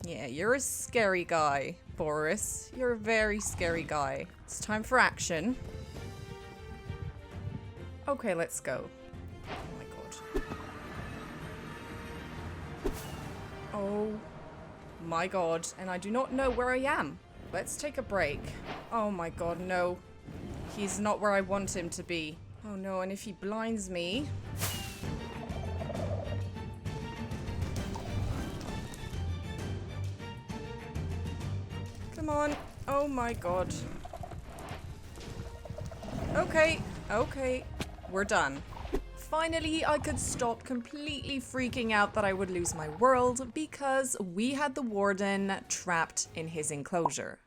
Yeah, you're a scary guy, Boris. You're a very scary guy. It's time for action. Okay, let's go. Oh my god. Oh my god, and I do not know where I am. Let's take a break. Oh my god, no. He's not where I want him to be. Oh no, and if he blinds me... Come on. Oh my god. Okay, okay. We're done. Finally, I could stop completely freaking out that I would lose my world because we had the warden trapped in his enclosure.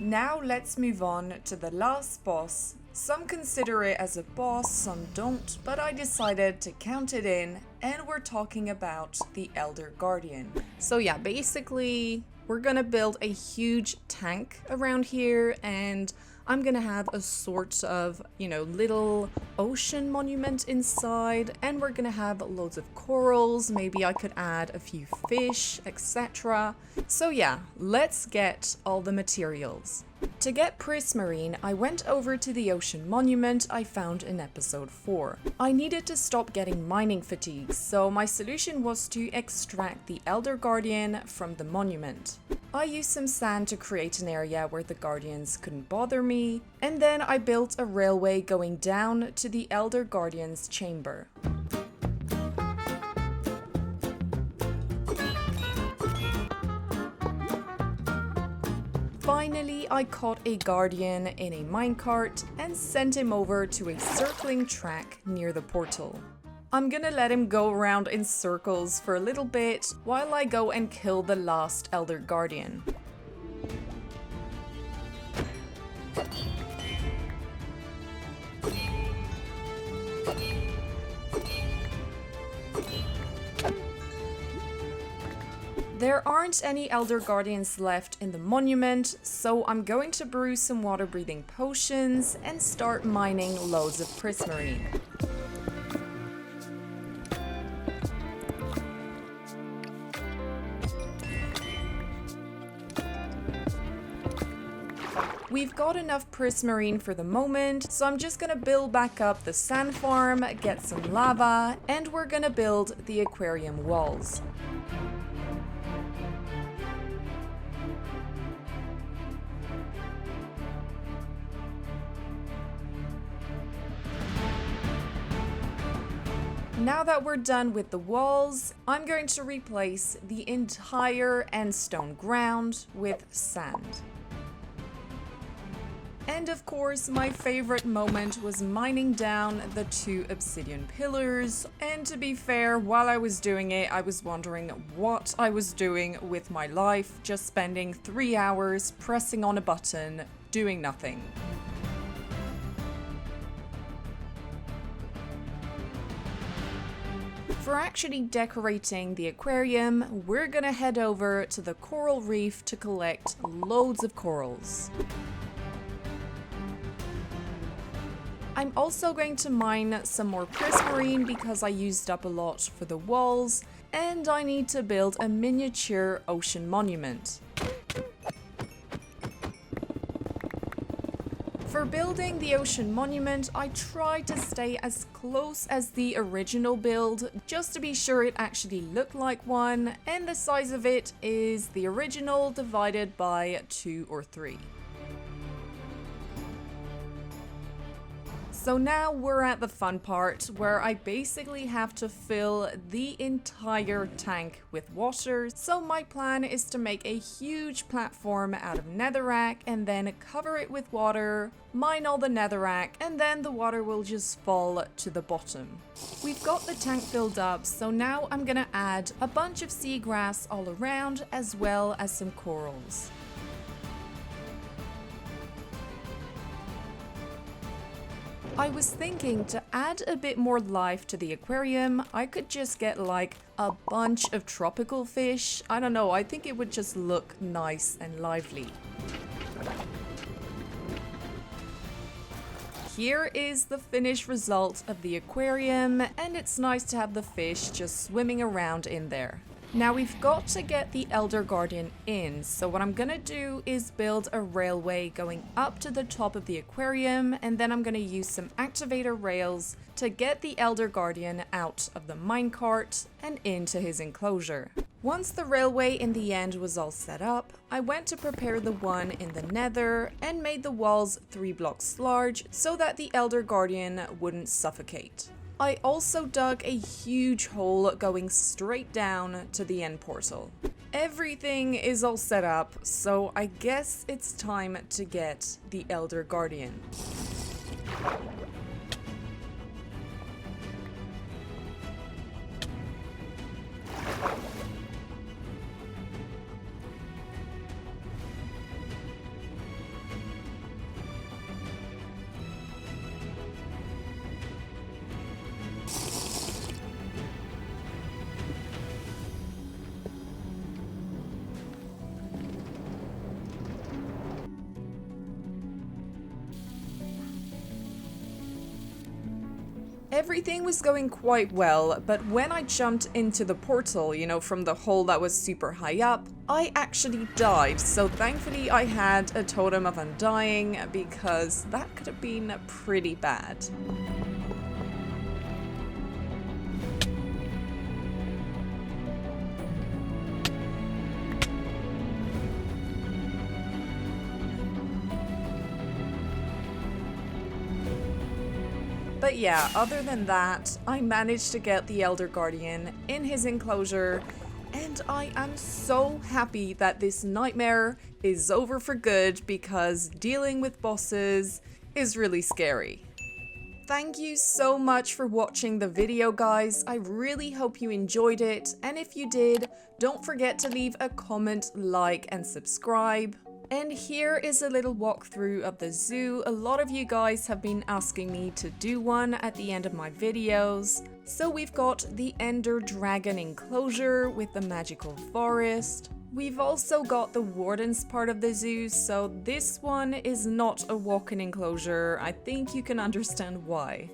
Now let's move on to the last boss. Some consider it as a boss, some don't, but I decided to count it in, and we're talking about the Elder Guardian. So yeah, basically we're gonna build a huge tank around here, and I'm gonna have a sort of, you know, little ocean monument inside, and we're gonna have loads of corals. Maybe I could add a few fish, etc. So yeah, let's get all the materials. To get Prismarine, I went over to the ocean monument I found in episode 4. I needed to stop getting mining fatigue, so my solution was to extract the Elder Guardian from the monument. I used some sand to create an area where the Guardians couldn't bother me, and then I built a railway going down to the Elder Guardian's chamber. Finally, I caught a guardian in a minecart and sent him over to a circling track near the portal. I'm gonna let him go around in circles for a little bit while I go and kill the last Elder Guardian. There aren't any Elder Guardians left in the monument, so I'm going to brew some water-breathing potions and start mining loads of prismarine. We've got enough prismarine for the moment, so I'm just gonna build back up the sand farm, get some lava, and we're gonna build the aquarium walls. Now that we're done with the walls, I'm going to replace the entire end stone ground with sand. And of course, my favorite moment was mining down the 2 obsidian pillars. And to be fair, while I was doing it, I was wondering what I was doing with my life, just spending 3 hours pressing on a button, doing nothing. For actually decorating the aquarium, we're gonna head over to the coral reef to collect loads of corals. I'm also going to mine some more prismarine because I used up a lot for the walls, and I need to build a miniature ocean monument. For building the ocean monument, I tried to stay as close as the original build, just to be sure it actually looked like one, and the size of it is the original divided by 2 or 3. So now we're at the fun part, where I basically have to fill the entire tank with water. So my plan is to make a huge platform out of netherrack and then cover it with water, mine all the netherrack, and then the water will just fall to the bottom. We've got the tank filled up, so now I'm gonna add a bunch of seagrass all around, as well as some corals. I was thinking to add a bit more life to the aquarium, I could just get like a bunch of tropical fish. I don't know, I think it would just look nice and lively. Here is the finished result of the aquarium, and it's nice to have the fish just swimming around in there. Now we've got to get the Elder Guardian in, so what I'm gonna do is build a railway going up to the top of the aquarium, and then I'm gonna use some activator rails to get the Elder Guardian out of the minecart and into his enclosure. Once the railway in the end was all set up, I went to prepare the one in the nether and made the walls 3 blocks large so that the Elder Guardian wouldn't suffocate. I also dug a huge hole going straight down to the end portal. Everything is all set up, so I guess it's time to get the Elder Guardian. Everything was going quite well, but when I jumped into the portal, you know, from the hole that was super high up, I actually died. So thankfully I had a totem of undying, because that could have been pretty bad. But yeah, other than that, I managed to get the Elder Guardian in his enclosure, And I am so happy that this nightmare is over for good because dealing with bosses is really scary. Thank you so much for watching the video, guys. I really hope you enjoyed it, and if you did, don't forget to leave a comment, like, and subscribe. And here is a little walkthrough of the zoo. A lot of you guys have been asking me to do one at the end of my videos. So we've got the Ender Dragon enclosure with the magical forest. We've also got the Warden's part of the zoo, so this one is not a walk-in enclosure. I think you can understand why.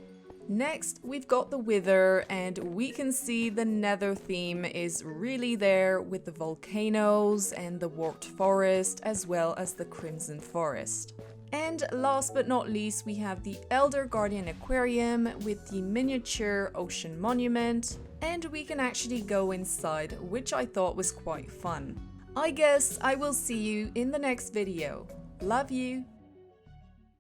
Next, we've got the Wither, and we can see the Nether theme is really there with the volcanoes and the warped forest, as well as the Crimson Forest. And last but not least, we have the Elder Guardian Aquarium with the miniature ocean monument, and we can actually go inside, which I thought was quite fun. I guess I will see you in the next video. Love you!